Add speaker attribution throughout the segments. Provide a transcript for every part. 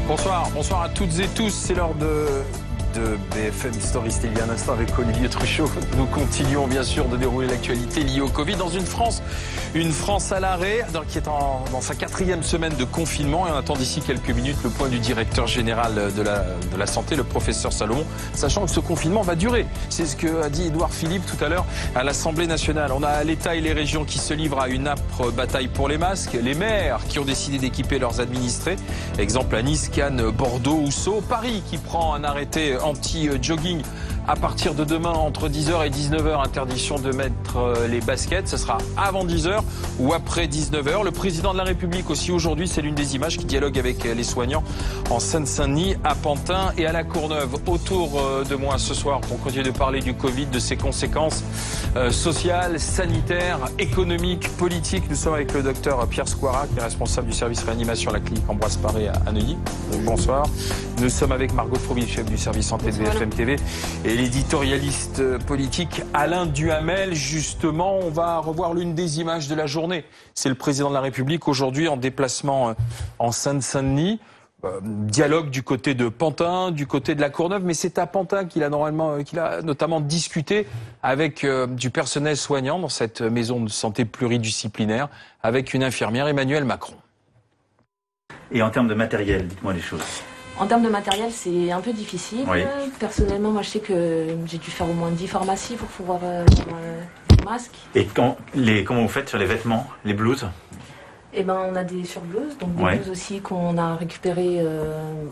Speaker 1: Bonsoir, bonsoir à toutes et tous. C'est l'heure de BFM Story. C'était il y a un instant avec Olivier Truchot. Nous continuons bien sûr de dérouler l'actualité liée au Covid dans une France à l'arrêt, qui est dans sa 4e semaine de confinement. Et on attend d'ici quelques minutes le point du directeur général de la santé, le professeur Salomon, sachant que ce confinement va durer. C'est ce que a dit Édouard Philippe tout à l'heure à l'Assemblée nationale. On a l'État et les régions qui se livrent à une âpre bataille pour les masques. Les maires qui ont décidé d'équiper leurs administrés. Exemple à Nice, Cannes, Bordeaux ou Sceaux. Paris qui prend un arrêté anti-jogging à partir de demain entre 10h et 19h, interdiction de mettre les baskets. Ce sera avant 10h ou après 19h. Le président de la République aussi aujourd'hui, c'est l'une des images qui dialogue avec les soignants en Seine-Saint-Denis, à Pantin et à la Courneuve. Autour de moi ce soir pour continuer de parler du Covid, de ses conséquences sociales, sanitaires, économiques, politiques. Nous sommes avec le docteur Pierre Squara, qui est responsable du service réanimation à la clinique Ambroise Paré à Neuilly. Bonsoir. Nous sommes avec Margot Froby, chef du service santé de BFM TV, et l'éditorialiste politique Alain Duhamel. Justement, on va revoir l'une des images de la journée. C'est le président de la République aujourd'hui en déplacement en Seine-Saint-Denis. Dialogue du côté de Pantin, du côté de la Courneuve, mais c'est à Pantin qu'il a notamment discuté avec du personnel soignant dans cette maison de santé pluridisciplinaire, avec une infirmière, Emmanuel Macron. Et en termes de matériel, dites-moi les choses.
Speaker 2: En termes de matériel, c'est un peu difficile.
Speaker 1: Oui.
Speaker 2: Personnellement, moi, je sais que j'ai dû faire au moins 10 pharmacies pour pouvoir les masques.
Speaker 1: Et comment vous faites sur les vêtements, les blouses ?
Speaker 2: Eh ben, on a des surblouses, donc des blouses aussi qu'on a récupérées,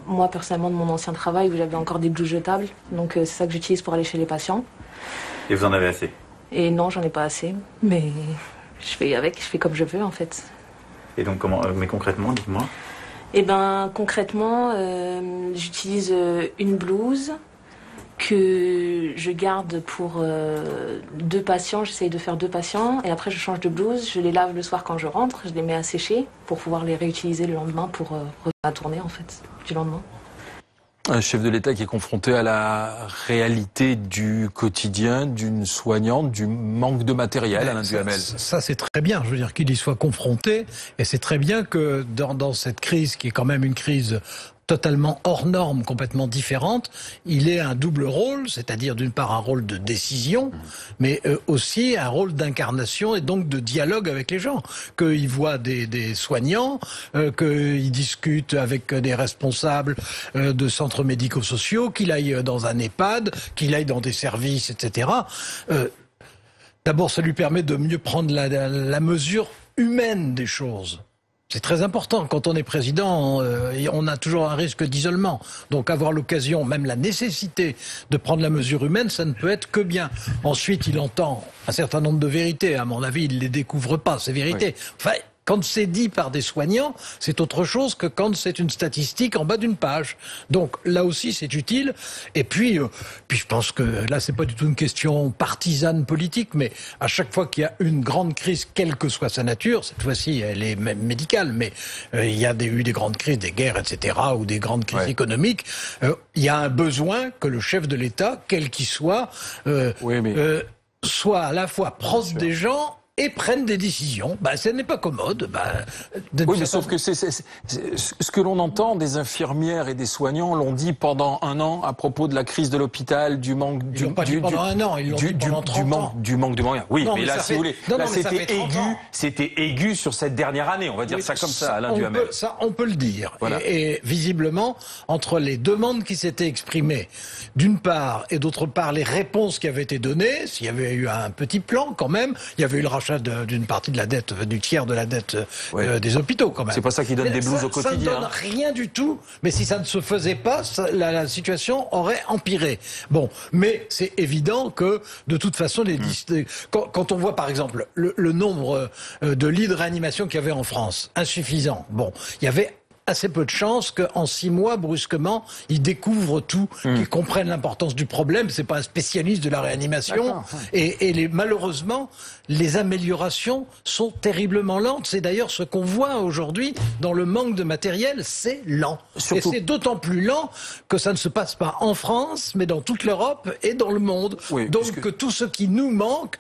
Speaker 2: moi, personnellement, de mon ancien travail, où j'avais encore des blouses jetables. Donc, c'est ça que j'utilise pour aller chez les patients.
Speaker 1: Et vous en avez assez ? Et
Speaker 2: non, j'en ai pas assez. Mais je fais comme je veux, en fait.
Speaker 1: Et donc, mais concrètement, dites-moi ?
Speaker 2: Eh ben, concrètement, j'utilise une blouse que je garde pour 2 patients. J'essaye de faire 2 patients et après je change de blouse. Je les lave le soir quand je rentre. Je les mets à sécher pour pouvoir les réutiliser le lendemain pour la tournée en fait du lendemain.
Speaker 1: Un chef de l'État qui est confronté à la réalité du quotidien d'une soignante, du manque de matériel, Alain Duhamel.
Speaker 3: Ça c'est très bien, je veux dire qu'il y soit confronté, et c'est très bien que dans cette crise, qui est quand même une crise totalement hors norme, complètement différente, il ait un double rôle, c'est-à-dire d'une part un rôle de décision, mais aussi un rôle d'incarnation et donc de dialogue avec les gens. Qu'il voit des soignants, qu'il discute avec des responsables de centres médico-sociaux, qu'il aille dans un EHPAD, qu'il aille dans des services, etc. D'abord, ça lui permet de mieux prendre la mesure humaine des choses. C'est très important. Quand on est président, on a toujours un risque d'isolement. Donc avoir l'occasion, même la nécessité de prendre la mesure humaine, ça ne peut être que bien. Ensuite, il entend un certain nombre de vérités. À mon avis, il ne les découvre pas, ces vérités. Enfin, quand c'est dit par des soignants, c'est autre chose que quand c'est une statistique en bas d'une page. Donc là aussi, c'est utile. Et puis je pense que là, c'est pas du tout une question partisane politique, mais à chaque fois qu'il y a une grande crise, quelle que soit sa nature, cette fois-ci, elle est même médicale, mais il y a eu des grandes crises, des guerres, etc., ou des grandes crises économiques. Il y a un besoin que le chef de l'État, quel qu'il soit, soit à la fois proche des gens et prennent des décisions. Ce n'est pas commode.
Speaker 1: Oui, mais sauf que c'est ce que l'on entend des infirmières et des soignants l'ont dit pendant 1 an à propos de la crise de l'hôpital, du manque
Speaker 3: ils l'ont pas dit pendant 1 an, ils l'ont dit pendant 30 ans.
Speaker 1: Du manque de moyens. Oui, non, mais là, si vous voulez, là
Speaker 3: c'était
Speaker 1: aigu sur cette dernière année, on va dire ça comme ça, Alain Duhamel.
Speaker 3: Ça, on peut le dire.
Speaker 1: Voilà.
Speaker 3: Et visiblement, entre les demandes qui s'étaient exprimées, d'une part, et d'autre part, les réponses qui avaient été données, s'il y avait eu un petit plan quand même, il y avait eu le rachat d'une partie de la dette, du tiers de la dette des hôpitaux quand même.
Speaker 1: C'est pas ça qui donne des blouses au quotidien.
Speaker 3: Ça ne donne rien du tout, mais si ça ne se faisait pas, la situation aurait empiré. Bon, mais c'est évident que de toute façon, quand on voit par exemple le nombre de lits de réanimation qu'il y avait en France, insuffisant. Bon, il y avait assez peu de chances qu'en 6 mois, brusquement, ils découvrent tout, qu'ils comprennent l'importance du problème. C'est pas un spécialiste de la réanimation. Et malheureusement, les améliorations sont terriblement lentes. C'est d'ailleurs ce qu'on voit aujourd'hui dans le manque de matériel, c'est lent. Surtout... Et c'est d'autant plus lent que ça ne se passe pas en France, mais dans toute l'Europe et dans le monde. Oui, donc que tout ce qui nous manque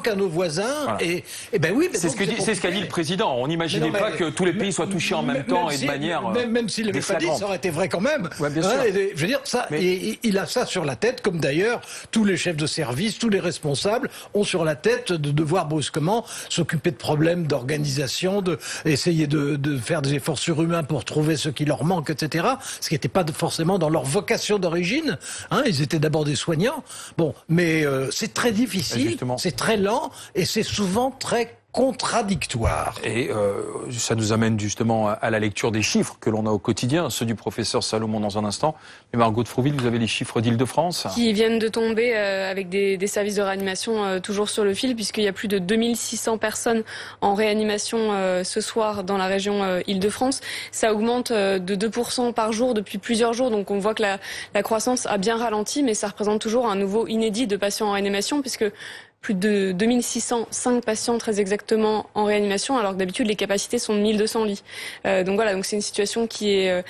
Speaker 3: à nos voisins. Voilà. Et ben oui,
Speaker 1: c'est ce qu'a dit le président. On n'imaginait pas que tous les pays soient touchés en même temps. manière
Speaker 3: même s'il l'avait pas dit, ça aurait été vrai quand même.
Speaker 1: Ouais, bien sûr.
Speaker 3: Je veux dire, ça, il a ça sur la tête, comme d'ailleurs tous les chefs de service, tous les responsables ont sur la tête de devoir brusquement s'occuper de problèmes d'organisation, essayer de faire des efforts surhumains pour trouver ce qui leur manque, etc. Ce qui n'était pas forcément dans leur vocation d'origine. Ils étaient d'abord des soignants. Bon, mais c'est très difficile, c'est très lent et c'est souvent très contradictoire.
Speaker 1: Et ça nous amène justement à la lecture des chiffres que l'on a au quotidien, ceux du professeur Salomon dans un instant. Mais Margot de Frouville, vous avez les chiffres d'Île-de-France
Speaker 4: qui viennent de tomber avec des services de réanimation toujours sur le fil, puisqu'il y a plus de 2600 personnes en réanimation ce soir dans la région Île-de-France. Ça augmente de 2% par jour depuis plusieurs jours, donc on voit que la croissance a bien ralenti, mais ça représente toujours un nouveau inédit de patients en réanimation, puisque plus de 2605 patients très exactement en réanimation, alors que d'habitude les capacités sont de 1200 lits. Donc voilà, donc c'est une situation qui est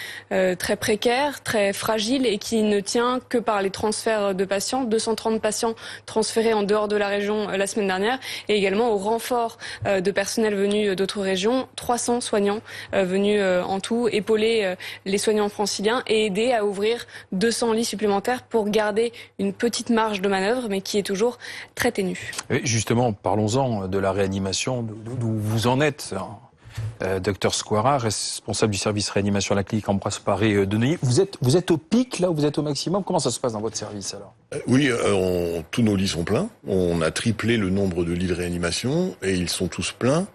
Speaker 4: très précaire, très fragile et qui ne tient que par les transferts de patients. 230 patients transférés en dehors de la région la semaine dernière, et également au renfort de personnel venus d'autres régions, 300 soignants venus en tout épauler les soignants franciliens et aider à ouvrir 200 lits supplémentaires pour garder une petite marge de manœuvre, mais qui est toujours très ténue.
Speaker 1: Et justement, parlons-en de la réanimation, d'où vous en êtes. Docteur Squara, responsable du service réanimation à la clinique Ambroise Paré de Neuilly. Vous êtes au pic, là, vous êtes au maximum. Comment ça se passe dans votre service, alors?
Speaker 5: Oui, tous nos lits sont pleins. On a triplé le nombre de lits de réanimation et ils sont tous pleins.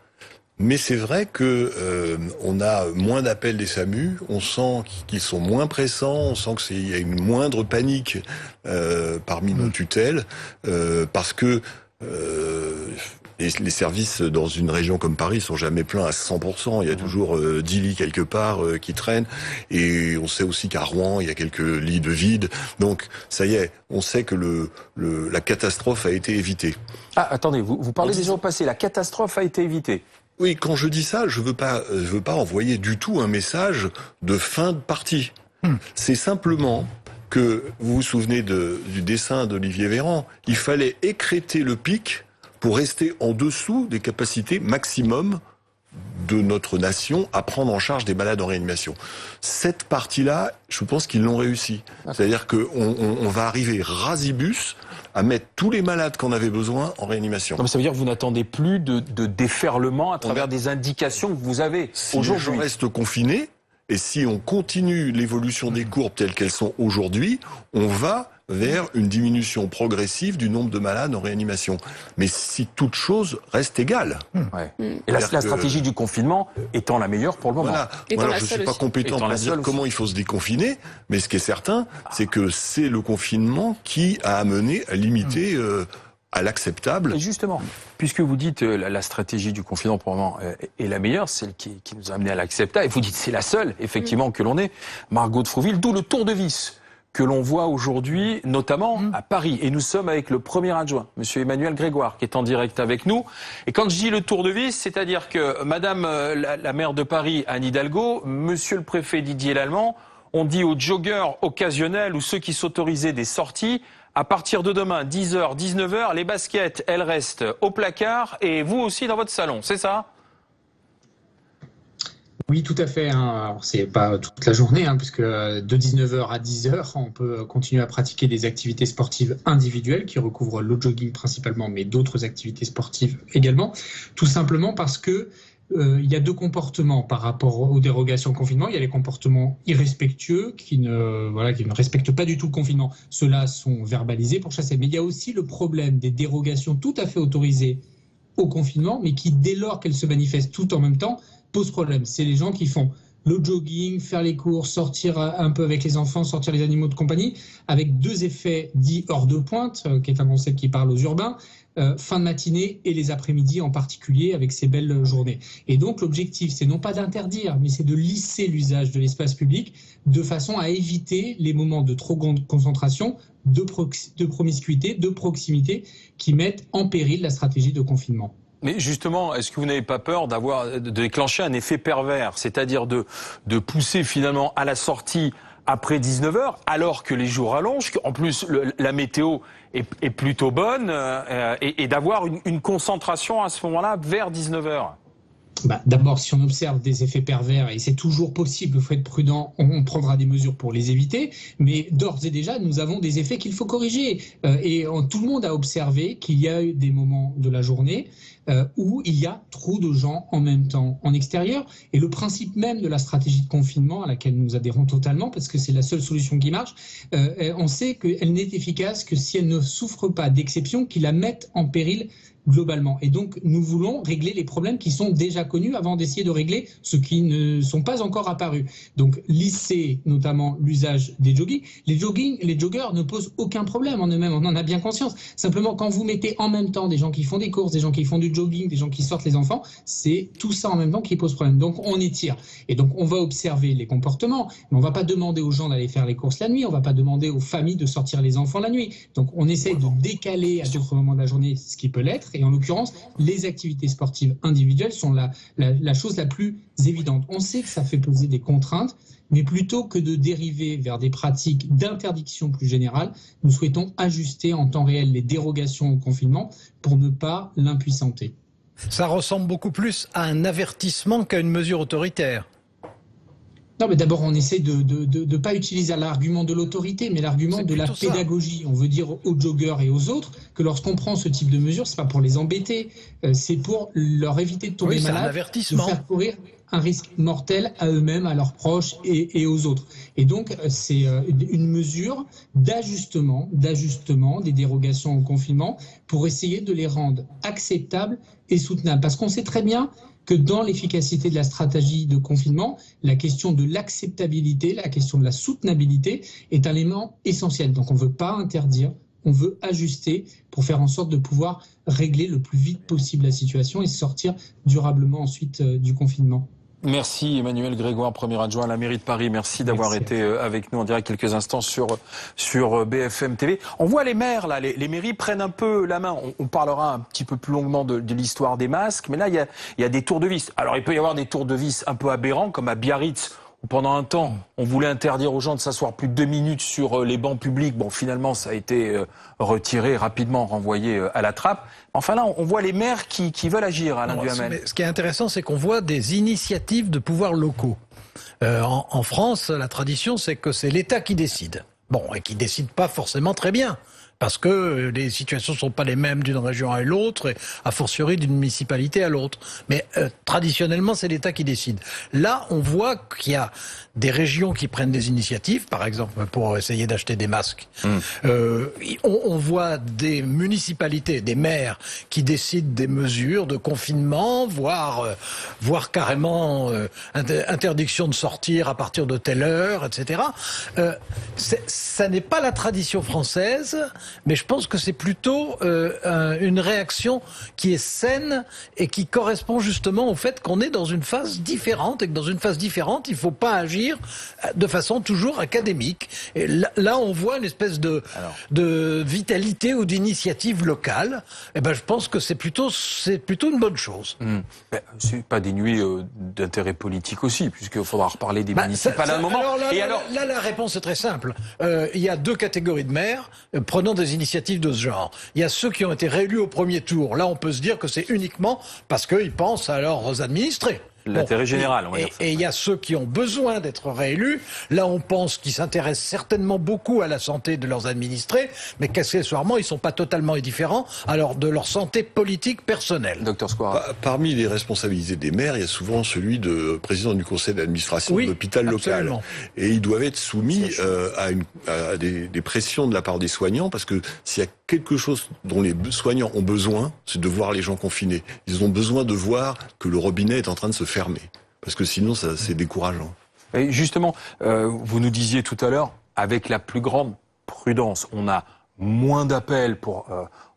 Speaker 5: Mais c'est vrai que on a moins d'appels des SAMU, on sent qu'ils sont moins pressants, on sent qu'il y a une moindre panique parmi nos tutelles, parce que les services dans une région comme Paris sont jamais pleins à 100%. Il y a toujours 10 lits quelque part qui traînent. Et on sait aussi qu'à Rouen, il y a quelques lits de vide. Donc, ça y est, on sait que la catastrophe a été évitée.
Speaker 1: Ah, attendez, vous parlez déjà au passé. La catastrophe a été évitée.
Speaker 5: Oui, quand je dis ça, je veux pas envoyer du tout un message de fin de partie. C'est simplement que, vous vous souvenez du dessin d'Olivier Véran, il fallait écrêter le pic pour rester en dessous des capacités maximum de notre nation à prendre en charge des malades en réanimation. Cette partie-là, je pense qu'ils l'ont réussi. C'est-à-dire qu'on va arriver rasibus à mettre tous les malades qu'on avait besoin en réanimation.
Speaker 1: Non, mais ça veut dire que vous n'attendez plus de déferlement à travers des indications que vous avez aujourd'hui.
Speaker 5: Si les gens restent confinés, et si on continue l'évolution des courbes telles qu'elles sont aujourd'hui, on va vers une diminution progressive du nombre de malades en réanimation. Mais si toute chose reste égale.
Speaker 1: Ouais. Et la stratégie du confinement étant la meilleure pour le moment.
Speaker 5: Voilà. Alors, je ne suis pas compétent pour dire comment il faut se déconfiner, mais ce qui est certain, c'est que c'est le confinement qui a amené à limiter à l'acceptable.
Speaker 1: Et justement, puisque vous dites la stratégie du confinement pour le moment est la meilleure, celle qui nous a amené à l'acceptable, et vous dites c'est la seule, effectivement, que l'on ait, Margot de Frouville, d'où le tour de vis que l'on voit aujourd'hui, notamment à Paris. Et nous sommes avec le premier adjoint, monsieur Emmanuel Grégoire, qui est en direct avec nous. Et quand je dis le tour de vis, c'est-à-dire que madame la maire de Paris, Anne Hidalgo, monsieur le préfet Didier Lallement, ont dit aux joggeurs occasionnels ou ceux qui s'autorisaient des sorties, à partir de demain, 10h, 19h, les baskets, elles restent au placard et vous aussi dans votre salon, c'est ça ?
Speaker 6: Oui, tout à fait. Alors, c'est pas toute la journée, puisque de 19h à 10h, on peut continuer à pratiquer des activités sportives individuelles qui recouvrent le jogging principalement, mais d'autres activités sportives également. Tout simplement parce que il y a deux comportements par rapport aux dérogations au confinement. Il y a les comportements irrespectueux qui ne respectent pas du tout le confinement. Ceux-là sont verbalisés pour chasser. Mais il y a aussi le problème des dérogations tout à fait autorisées au confinement, mais qui, dès lors qu'elles se manifestent tout en même temps, pose problème. C'est les gens qui font le jogging, faire les courses, sortir un peu avec les enfants, sortir les animaux de compagnie, avec deux effets dits hors de pointe, qui est un concept qui parle aux urbains, fin de matinée et les après-midi en particulier avec ces belles journées. Et donc l'objectif, c'est non pas d'interdire, mais c'est de lisser l'usage de l'espace public de façon à éviter les moments de trop grande concentration, de promiscuité, de proximité qui mettent en péril la stratégie de confinement.
Speaker 1: Mais justement, est-ce que vous n'avez pas peur de déclencher un effet pervers, c'est-à-dire de pousser finalement à la sortie après 19h, alors que les jours rallongent, qu'en plus la météo est plutôt bonne, et d'avoir une concentration à ce moment-là vers 19h?
Speaker 6: D'abord, si on observe des effets pervers, et c'est toujours possible, il faut être prudent, on prendra des mesures pour les éviter, mais d'ores et déjà, nous avons des effets qu'il faut corriger. Tout le monde a observé qu'il y a eu des moments de la journée où il y a trop de gens en même temps en extérieur. Et le principe même de la stratégie de confinement, à laquelle nous adhérons totalement, parce que c'est la seule solution qui marche, on sait qu'elle n'est efficace que si elle ne souffre pas d'exceptions qui la mettent en péril globalement. Et donc, nous voulons régler les problèmes qui sont déjà connus avant d'essayer de régler ceux qui ne sont pas encore apparus. Donc, lisser notamment l'usage des joggings. Les joggeurs ne posent aucun problème en eux-mêmes, on en a bien conscience. Simplement, quand vous mettez en même temps des gens qui font des courses, des gens qui font du jogging, des gens qui sortent les enfants, c'est tout ça en même temps qui pose problème. Donc, on étire. Et donc, on va observer les comportements, mais on ne va pas demander aux gens d'aller faire les courses la nuit, on ne va pas demander aux familles de sortir les enfants la nuit. Donc, on essaye de décaler à d'autres moments de la journée ce qui peut l'être. Et en l'occurrence, les activités sportives individuelles sont la chose la plus évidente. On sait que ça fait peser des contraintes, mais plutôt que de dériver vers des pratiques d'interdiction plus générales, nous souhaitons ajuster en temps réel les dérogations au confinement pour ne pas l'impuissanter.
Speaker 3: Ça ressemble beaucoup plus à un avertissement qu'à une mesure autoritaire.
Speaker 6: Non, mais d'abord, on essaie de ne pas utiliser l'argument de l'autorité, mais l'argument de la pédagogie. On veut dire aux joggeurs et aux autres que lorsqu'on prend ce type de mesures, c'est pas pour les embêter, c'est pour leur éviter de tomber malade, de faire courir un risque mortel à eux-mêmes, à leurs proches et aux autres. Et donc, c'est une mesure d'ajustement des dérogations au confinement pour essayer de les rendre acceptables et soutenables. Parce qu'on sait très bien que dans l'efficacité de la stratégie de confinement, la question de l'acceptabilité, la question de la soutenabilité est un élément essentiel. Donc on ne veut pas interdire, on veut ajuster pour faire en sorte de pouvoir régler le plus vite possible la situation et sortir durablement ensuite du confinement.
Speaker 1: Merci Emmanuel Grégoire, premier adjoint à la mairie de Paris. Merci d'avoir été avec nous en direct quelques instants sur BFM TV. On voit les maires, là, les mairies prennent un peu la main. On parlera un petit peu plus longuement de l'histoire des masques, mais là, il y a des tours de vis. Alors, il peut y avoir des tours de vis un peu aberrants, comme à Biarritz, où pendant un temps, on voulait interdire aux gens de s'asseoir plus de 2 minutes sur les bancs publics. Bon, finalement, ça a été retiré, rapidement renvoyé à la trappe. Enfin là, on voit les maires qui veulent agir, Alain Duhamel.
Speaker 3: Ce qui est intéressant, c'est qu'on voit des initiatives de pouvoirs locaux. En France, la tradition, c'est que c'est l'État qui décide. Bon, et qui décide pas forcément très bien. Parce que les situations ne sont pas les mêmes d'une région à l'autre, et a fortiori d'une municipalité à l'autre. Mais traditionnellement, c'est l'État qui décide. Là, on voit qu'il y a des régions qui prennent des initiatives, par exemple pour essayer d'acheter des masques. On voit des municipalités, des maires qui décident des mesures de confinement, voire carrément interdiction de sortir à partir de telle heure, etc. Ça n'est pas la tradition française. Mais je pense que c'est plutôt une réaction qui est saine et qui correspond justement au fait qu'on est dans une phase différente et que dans une phase différente, il ne faut pas agir de façon toujours académique. Et là, on voit une espèce de vitalité ou d'initiative locale. Et ben, je pense que c'est plutôt une bonne chose.
Speaker 1: C'est pas dénué d'intérêt politique aussi, puisqu'il faudra reparler des municipales à un moment.
Speaker 3: Là, la réponse est très simple. Il y a 2 catégories de maires prenant des initiatives de ce genre. Il y a ceux qui ont été réélus au premier tour. Là, on peut se dire que c'est uniquement parce qu'ils pensent à leurs administrés.
Speaker 1: L'intérêt général, on va dire ça.
Speaker 3: Et il y a ceux qui ont besoin d'être réélus. Là, on pense qu'ils s'intéressent certainement beaucoup à la santé de leurs administrés, mais qu'accessoirement, ils ne sont pas totalement indifférents de leur santé politique personnelle.
Speaker 1: Docteur Squara.
Speaker 5: Parmi les responsabilités des maires, il y a souvent celui de président du conseil d'administration de l'hôpital local. Et ils doivent être soumis à des pressions de la part des soignants, parce que s'il y a quelque chose dont les soignants ont besoin, c'est de voir les gens confinés. Ils ont besoin de voir que le robinet est en train de se fermer, parce que sinon c'est décourageant.
Speaker 1: Et justement, vous nous disiez tout à l'heure, avec la plus grande prudence, on a moins d'appels pour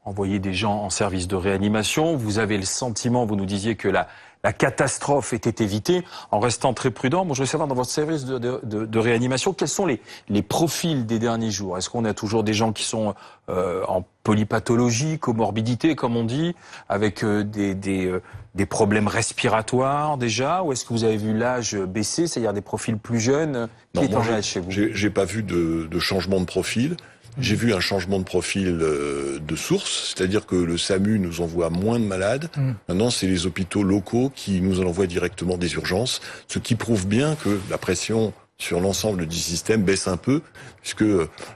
Speaker 1: envoyer des gens en service de réanimation. Vous avez le sentiment, vous nous disiez que la catastrophe était évitée en restant très prudent. Bon, je veux savoir, dans votre service de réanimation, quels sont les profils des derniers jours? Est-ce qu'on a toujours des gens qui sont en polypathologie, comorbidité, comme on dit, avec des problèmes respiratoires déjà? Ou est-ce que vous avez vu l'âge baisser, c'est-à-dire des profils plus jeunes? Qui est en âge chez vous?
Speaker 5: J'ai pas vu de changement de profil. J'ai vu un changement de profil de source, c'est-à-dire que le SAMU nous envoie moins de malades. Maintenant, c'est les hôpitaux locaux qui nous envoient directement des urgences, ce qui prouve bien que la pression sur l'ensemble du système baisse un peu, puisque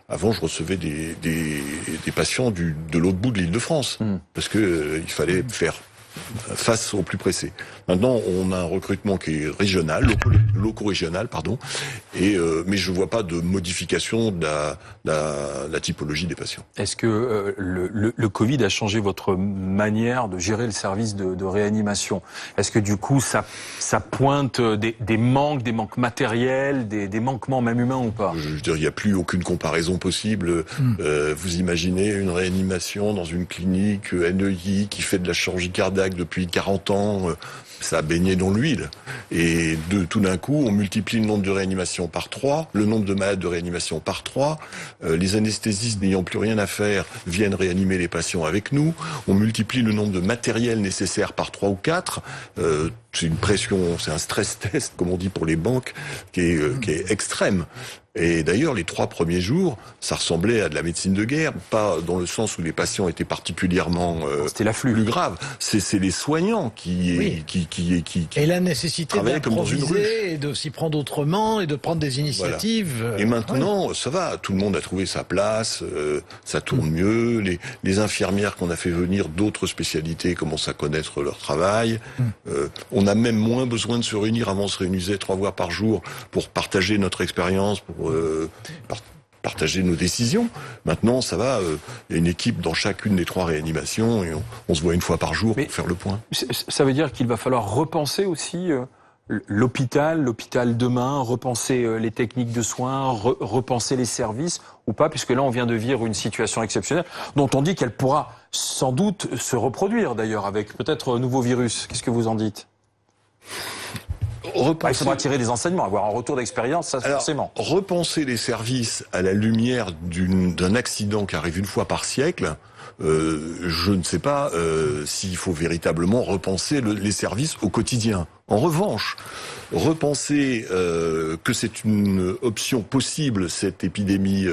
Speaker 5: avant je recevais des patients de l'autre bout de l'Île-de-France, parce que il fallait faire face au plus pressé. Maintenant, on a un recrutement qui est régional, loco-régional, pardon, mais je vois pas de modification de la typologie des patients.
Speaker 1: Est-ce que le Covid a changé votre manière de gérer le service de réanimation? Est-ce que du coup, ça pointe des manques matériels, des manquements même humains ou pas?
Speaker 5: Je veux dire, il n'y a plus aucune comparaison possible. Vous imaginez une réanimation dans une clinique NEI qui fait de la chirurgie cardiaque depuis 40 ans, ça a baigné dans l'huile. Et tout d'un coup, on multiplie le nombre de réanimations par 3, le nombre de malades de réanimation par 3. Les anesthésistes n'ayant plus rien à faire viennent réanimer les patients avec nous. On multiplie le nombre de matériel nécessaire par 3 ou 4. C'est une pression, c'est un stress test, comme on dit pour les banques, qui est extrême. Et d'ailleurs, les 3 premiers jours, ça ressemblait à de la médecine de guerre, pas dans le sens où les patients étaient particulièrement
Speaker 1: c'était l'afflux
Speaker 5: plus graves. C'est les soignants qui
Speaker 3: et la nécessité
Speaker 5: d'improviser
Speaker 3: et de s'y prendre autrement et de prendre des initiatives.
Speaker 5: Voilà. Et maintenant, ça va, tout le monde a trouvé sa place, ça tourne mieux. Les infirmières qu'on a fait venir d'autres spécialités commencent à connaître leur travail. On a même moins besoin de se réunir. Avant, on se réunissait 3 fois par jour pour partager notre expérience, pour partager nos décisions. Maintenant, ça va, il y a une équipe dans chacune des 3 réanimations et on se voit une fois par jour pour faire le point.
Speaker 1: Ça veut dire qu'il va falloir repenser aussi l'hôpital demain, repenser les techniques de soins, repenser les services ou pas, puisque là on vient de vivre une situation exceptionnelle dont on dit qu'elle pourra sans doute se reproduire d'ailleurs avec peut-être un nouveau virus. Qu'est-ce que vous en dites ? Il faudra tirer des enseignements, avoir un retour d'expérience, ça forcément.
Speaker 5: Repenser les services à la lumière d'un accident qui arrive une fois par siècle, je ne sais pas s'il faut véritablement repenser les services au quotidien. En revanche, repenser que c'est une option possible, cette épidémie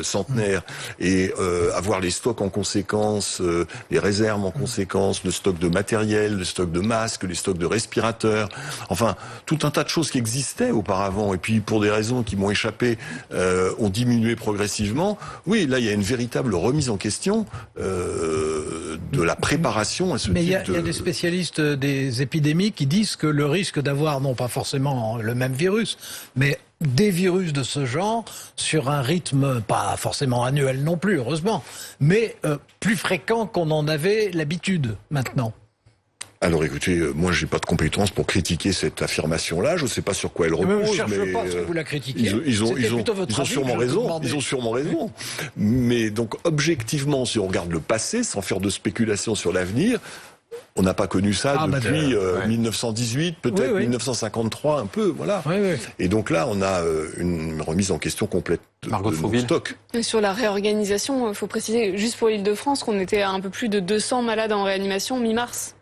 Speaker 5: centenaire, et avoir les stocks en conséquence, les réserves en conséquence, le stock de matériel, le stock de masques, les stocks de respirateurs, enfin, tout un tas de choses qui existaient auparavant, et puis pour des raisons qui m'ont échappé, ont diminué progressivement. Oui, là, il y a une véritable remise en question de la préparation à ce type de... Mais il y a
Speaker 3: des spécialistes des épidémies qui disent que le risque d'avoir, non pas forcément le même virus, mais des virus de ce genre, sur un rythme pas forcément annuel non plus, heureusement, mais plus fréquent qu'on en avait l'habitude maintenant.
Speaker 5: Alors écoutez, moi j'ai pas de compétences pour critiquer cette affirmation-là, je ne sais pas sur quoi elle repose,
Speaker 3: je cherche pas à ce que vous la critiquiez.
Speaker 5: Ils ont sûrement raison. Mais donc objectivement, si on regarde le passé, sans faire de spéculation sur l'avenir, on n'a pas connu ça depuis 1918, peut-être 1953, un peu, voilà. Et donc là, on a une remise en question complète de nos stocks.
Speaker 4: Et sur la réorganisation, il faut préciser, juste pour l'Île-de-France, qu'on était à un peu plus de 200 malades en réanimation mi-mars.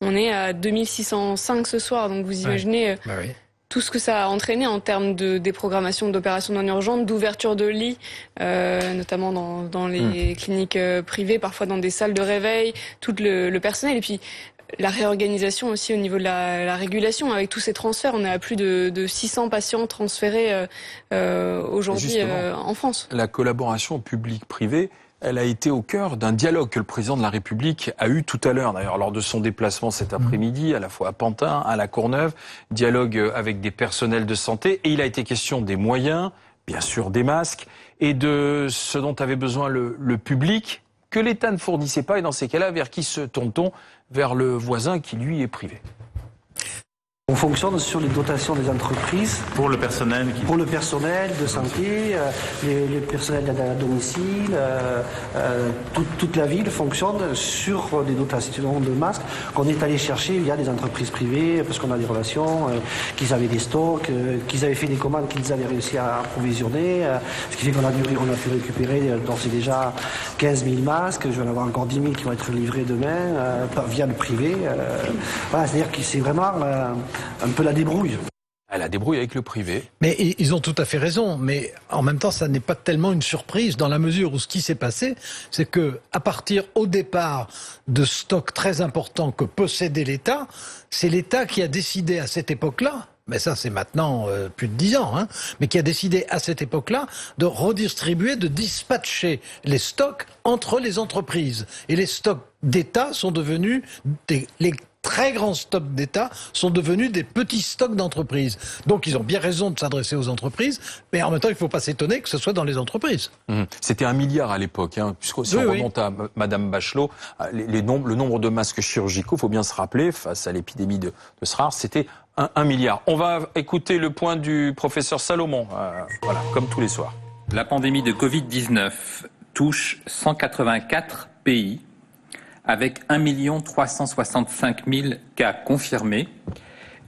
Speaker 4: On est à 2605 ce soir, donc vous imaginez tout ce que ça a entraîné en termes de déprogrammation d'opérations non urgentes, d'ouverture de lits, notamment dans les cliniques privées, parfois dans des salles de réveil, tout le personnel. Et puis la réorganisation aussi au niveau de la régulation, avec tous ces transferts. On est à plus de 600 patients transférés aujourd'hui en France.
Speaker 1: La collaboration publique-privée, elle a été au cœur d'un dialogue que le président de la République a eu tout à l'heure, d'ailleurs, lors de son déplacement cet après-midi, à la fois à Pantin, à La Courneuve, dialogue avec des personnels de santé, et il a été question des moyens, bien sûr des masques, et de ce dont avait besoin le public, que l'État ne fournissait pas, et dans ces cas-là, vers qui se tourne-t-on ? Vers le voisin qui, lui, est privé.
Speaker 7: On fonctionne sur les dotations des entreprises.
Speaker 8: Pour le personnel
Speaker 7: Pour le personnel de santé, les personnels à domicile, toute la ville fonctionne sur des dotations de masques qu'on est allé chercher via des entreprises privées, parce qu'on a des relations, qu'ils avaient des stocks, qu'ils avaient fait des commandes qu'ils avaient réussi à approvisionner, ce qui fait qu'on a pu récupérer d'ores et déjà 15 000 masques, je vais en avoir encore 10 000 qui vont être livrés demain via le privé. Voilà, c'est-à-dire que c'est vraiment un peu la débrouille.
Speaker 1: Elle a débrouillé avec le privé.
Speaker 3: Mais ils ont tout à fait raison, mais en même temps, ça n'est pas tellement une surprise dans la mesure où ce qui s'est passé, c'est que à partir au départ de stocks très importants que possédait l'État, c'est l'État qui a décidé à cette époque-là, mais ça c'est maintenant plus de 10 ans, mais qui a décidé à cette époque-là de redistribuer, de dispatcher les stocks entre les entreprises. Et les stocks d'État sont devenus les très grands stocks d'État sont devenus des petits stocks d'entreprises. Donc ils ont bien raison de s'adresser aux entreprises, mais en même temps il ne faut pas s'étonner que ce soit dans les entreprises.
Speaker 1: C'était 1 milliard à l'époque, puisque si on remonte à Madame Bachelot, le nombre de masques chirurgicaux, il faut bien se rappeler, face à l'épidémie de SRAS, c'était 1 milliard. On va écouter le point du professeur Salomon, voilà, comme tous les soirs.
Speaker 8: La pandémie de Covid-19 touche 184 pays, avec 1 365 000 cas confirmés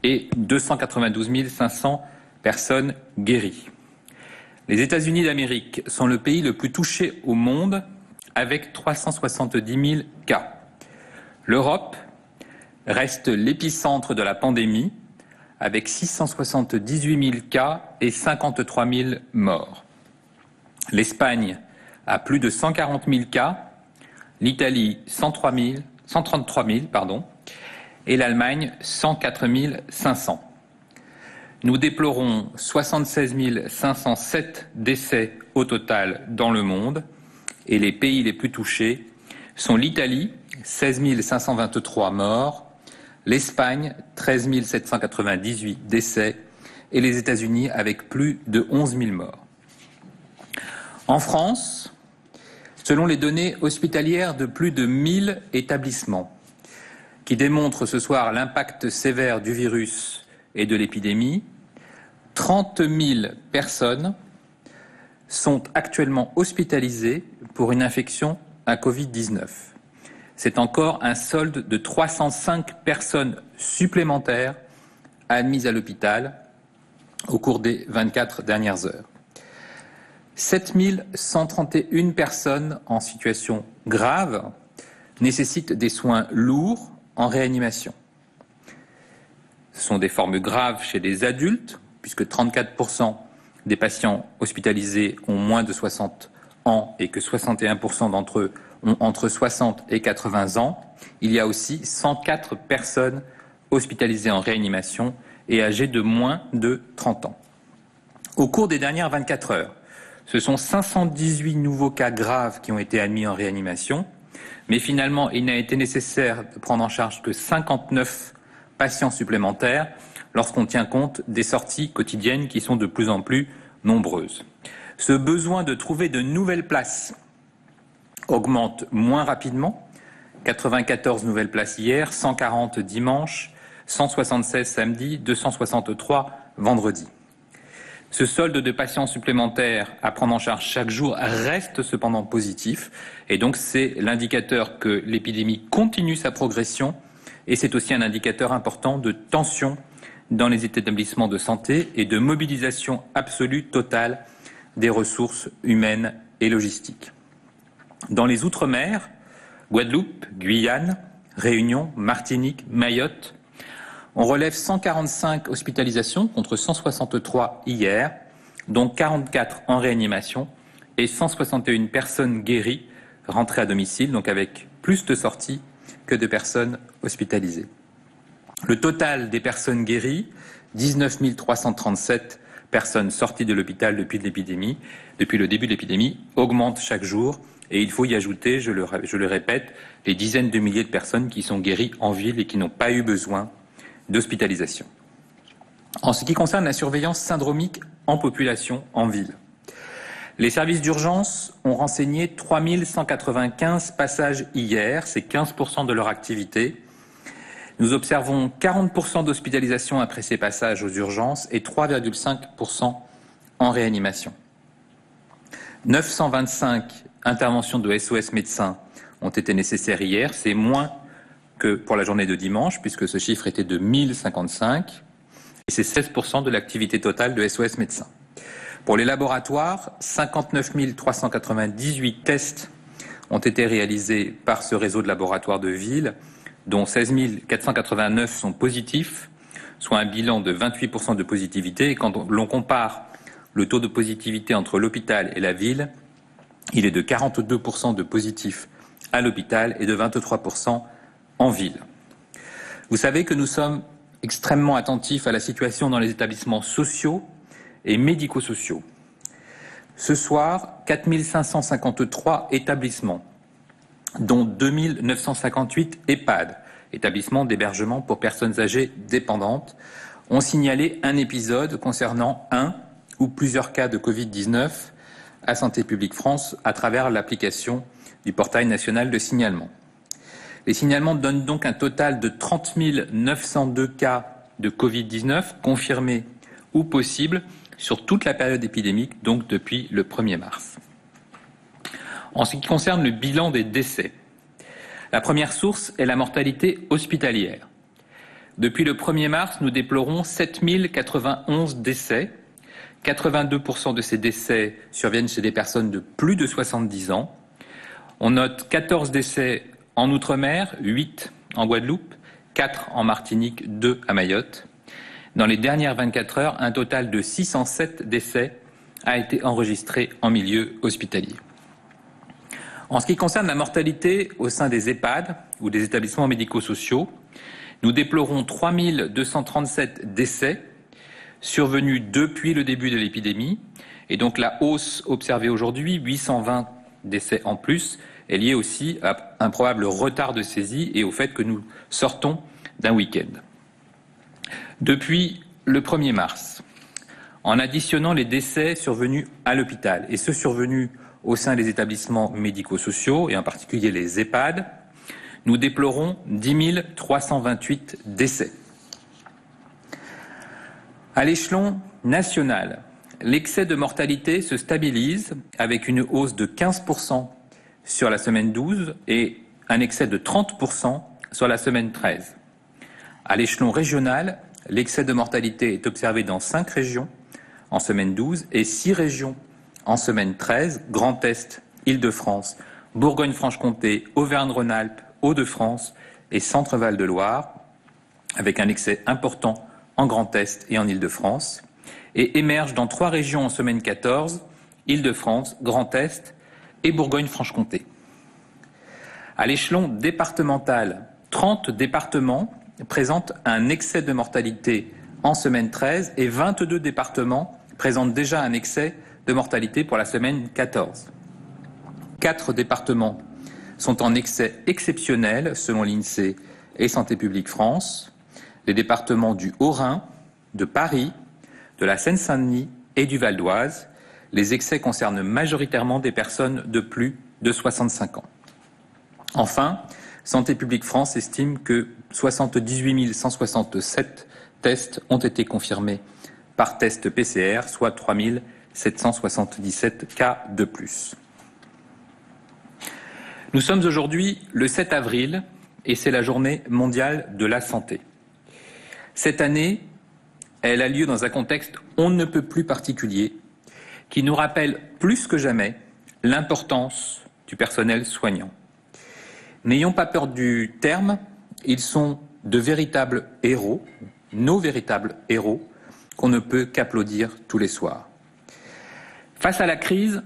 Speaker 8: et 292 500 personnes guéries. Les États-Unis d'Amérique sont le pays le plus touché au monde, avec 370 000 cas. L'Europe reste l'épicentre de la pandémie, avec 678 000 cas et 53 000 morts. L'Espagne a plus de 140 000 cas, l'Italie 133 000, et l'Allemagne 104 500. Nous déplorons 76 507 décès au total dans le monde, et les pays les plus touchés sont l'Italie, 16 523 morts, l'Espagne, 13 798 décès, et les États-Unis avec plus de 11 000 morts. En France, selon les données hospitalières de plus de 1000 établissements, qui démontrent ce soir l'impact sévère du virus et de l'épidémie, 30 000 personnes sont actuellement hospitalisées pour une infection à Covid-19. C'est encore un solde de 305 personnes supplémentaires admises à l'hôpital au cours des 24 dernières heures. 7 131 personnes en situation grave nécessitent des soins lourds en réanimation. Ce sont des formes graves chez les adultes, puisque 34% des patients hospitalisés ont moins de 60 ans et que 61% d'entre eux ont entre 60 et 80 ans. Il y a aussi 104 personnes hospitalisées en réanimation et âgées de moins de 30 ans. Au cours des dernières 24 heures, ce sont 518 nouveaux cas graves qui ont été admis en réanimation, mais finalement, il n'a été nécessaire de prendre en charge que 59 patients supplémentaires lorsqu'on tient compte des sorties quotidiennes qui sont de plus en plus nombreuses. Ce besoin de trouver de nouvelles places augmente moins rapidement, 94 nouvelles places hier, 140 dimanche, 176 samedi, 263 vendredi. Ce solde de patients supplémentaires à prendre en charge chaque jour reste cependant positif et donc c'est l'indicateur que l'épidémie continue sa progression et c'est aussi un indicateur important de tension dans les établissements de santé et de mobilisation absolue totale des ressources humaines et logistiques. Dans les Outre-mer, Guadeloupe, Guyane, Réunion, Martinique, Mayotte, on relève 145 hospitalisations contre 163 hier, dont 44 en réanimation et 161 personnes guéries rentrées à domicile, donc avec plus de sorties que de personnes hospitalisées. Le total des personnes guéries, 19 337 personnes sorties de l'hôpital depuis le début de l'épidémie, augmente chaque jour et il faut y ajouter, je le répète, les dizaines de milliers de personnes qui sont guéries en ville et qui n'ont pas eu besoin d'hospitalisation. En ce qui concerne la surveillance syndromique en population, en ville, les services d'urgence ont renseigné 3195 passages hier, c'est 15% de leur activité. Nous observons 40% d'hospitalisation après ces passages aux urgences et 3,5% en réanimation. 925 interventions de SOS médecins ont été nécessaires hier, c'est moins que pour la journée de dimanche, puisque ce chiffre était de 1055, et c'est 16% de l'activité totale de SOS médecins. Pour les laboratoires, 59 398 tests ont été réalisés par ce réseau de laboratoires de ville, dont 16 489 sont positifs, soit un bilan de 28% de positivité. Et quand l'on compare le taux de positivité entre l'hôpital et la ville, il est de 42% de positifs à l'hôpital et de 23% en ville. Vous savez que nous sommes extrêmement attentifs à la situation dans les établissements sociaux et médico-sociaux. Ce soir, 4553 établissements, dont 2958 EHPAD, établissements d'hébergement pour personnes âgées dépendantes, ont signalé un épisode concernant un ou plusieurs cas de Covid-19 à Santé publique France à travers l'application du portail national de signalement. Les signalements donnent donc un total de 30 902 cas de Covid-19 confirmés ou possibles sur toute la période épidémique, donc depuis le 1er mars. En ce qui concerne le bilan des décès, la première source est la mortalité hospitalière. Depuis le 1er mars, nous déplorons 7 091 décès. 82% de ces décès surviennent chez des personnes de plus de 70 ans. On note 14 décès en Outre-mer, 8 en Guadeloupe, 4 en Martinique, 2 à Mayotte. Dans les dernières 24 heures, un total de 607 décès a été enregistré en milieu hospitalier. En ce qui concerne la mortalité au sein des EHPAD ou des établissements médico-sociaux, nous déplorons 3 237 décès survenus depuis le début de l'épidémie. Et donc la hausse observée aujourd'hui, 820 décès en plus, est liée aussi à un probable retard de saisie et au fait que nous sortons d'un week-end. Depuis le 1er mars, en additionnant les décès survenus à l'hôpital et ceux survenus au sein des établissements médico-sociaux, et en particulier les EHPAD, nous déplorons 10 328 décès. À l'échelon national, l'excès de mortalité se stabilise avec une hausse de 15% sur la semaine 12 et un excès de 30% sur la semaine 13. À l'échelon régional, l'excès de mortalité est observé dans 5 régions en semaine 12 et 6 régions en semaine 13, Grand Est, Île-de-France, Bourgogne-Franche-Comté, Auvergne-Rhône-Alpes, Hauts-de-France et Centre-Val de Loire, avec un excès important en Grand Est et en Île-de-France, et émerge dans 3 régions en semaine 14, Île-de-France, Grand Est et Bourgogne-Franche-Comté. À l'échelon départemental, 30 départements présentent un excès de mortalité en semaine 13 et 22 départements présentent déjà un excès de mortalité pour la semaine 14. 4 départements sont en excès exceptionnel selon l'INSEE et Santé publique France, les départements du Haut-Rhin, de Paris, de la Seine-Saint-Denis et du Val d'Oise. Les excès concernent majoritairement des personnes de plus de 65 ans. Enfin, Santé publique France estime que 78 167 tests ont été confirmés par test PCR, soit 3 777 cas de plus. Nous sommes aujourd'hui le 7 avril et c'est la journée mondiale de la santé. Cette année, elle a lieu dans un contexte on ne peut plus particulier qui nous rappelle plus que jamais l'importance du personnel soignant. N'ayons pas peur du terme, ils sont de véritables héros, nos véritables héros, qu'on ne peut qu'applaudir tous les soirs. Face à la crise,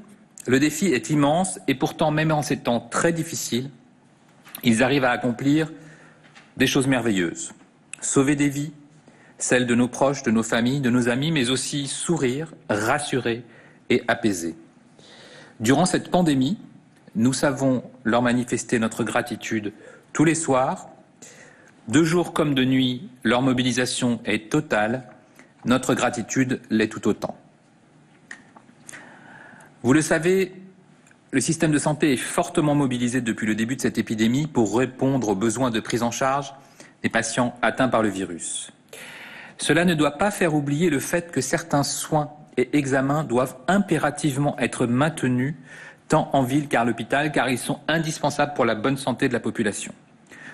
Speaker 8: le défi est immense et pourtant, même en ces temps très difficiles, ils arrivent à accomplir des choses merveilleuses. Sauver des vies, celles de nos proches, de nos familles, de nos amis, mais aussi sourire, rassurer et apaiser. Durant cette pandémie, nous savons leur manifester notre gratitude tous les soirs. De jour comme de nuit, leur mobilisation est totale. Notre gratitude l'est tout autant. Vous le savez, le système de santé est fortement mobilisé depuis le début de cette épidémie pour répondre aux besoins de prise en charge des patients atteints par le virus. Cela ne doit pas faire oublier le fait que certains soins et examens doivent impérativement être maintenus tant en ville qu'à l'hôpital, car ils sont indispensables pour la bonne santé de la population.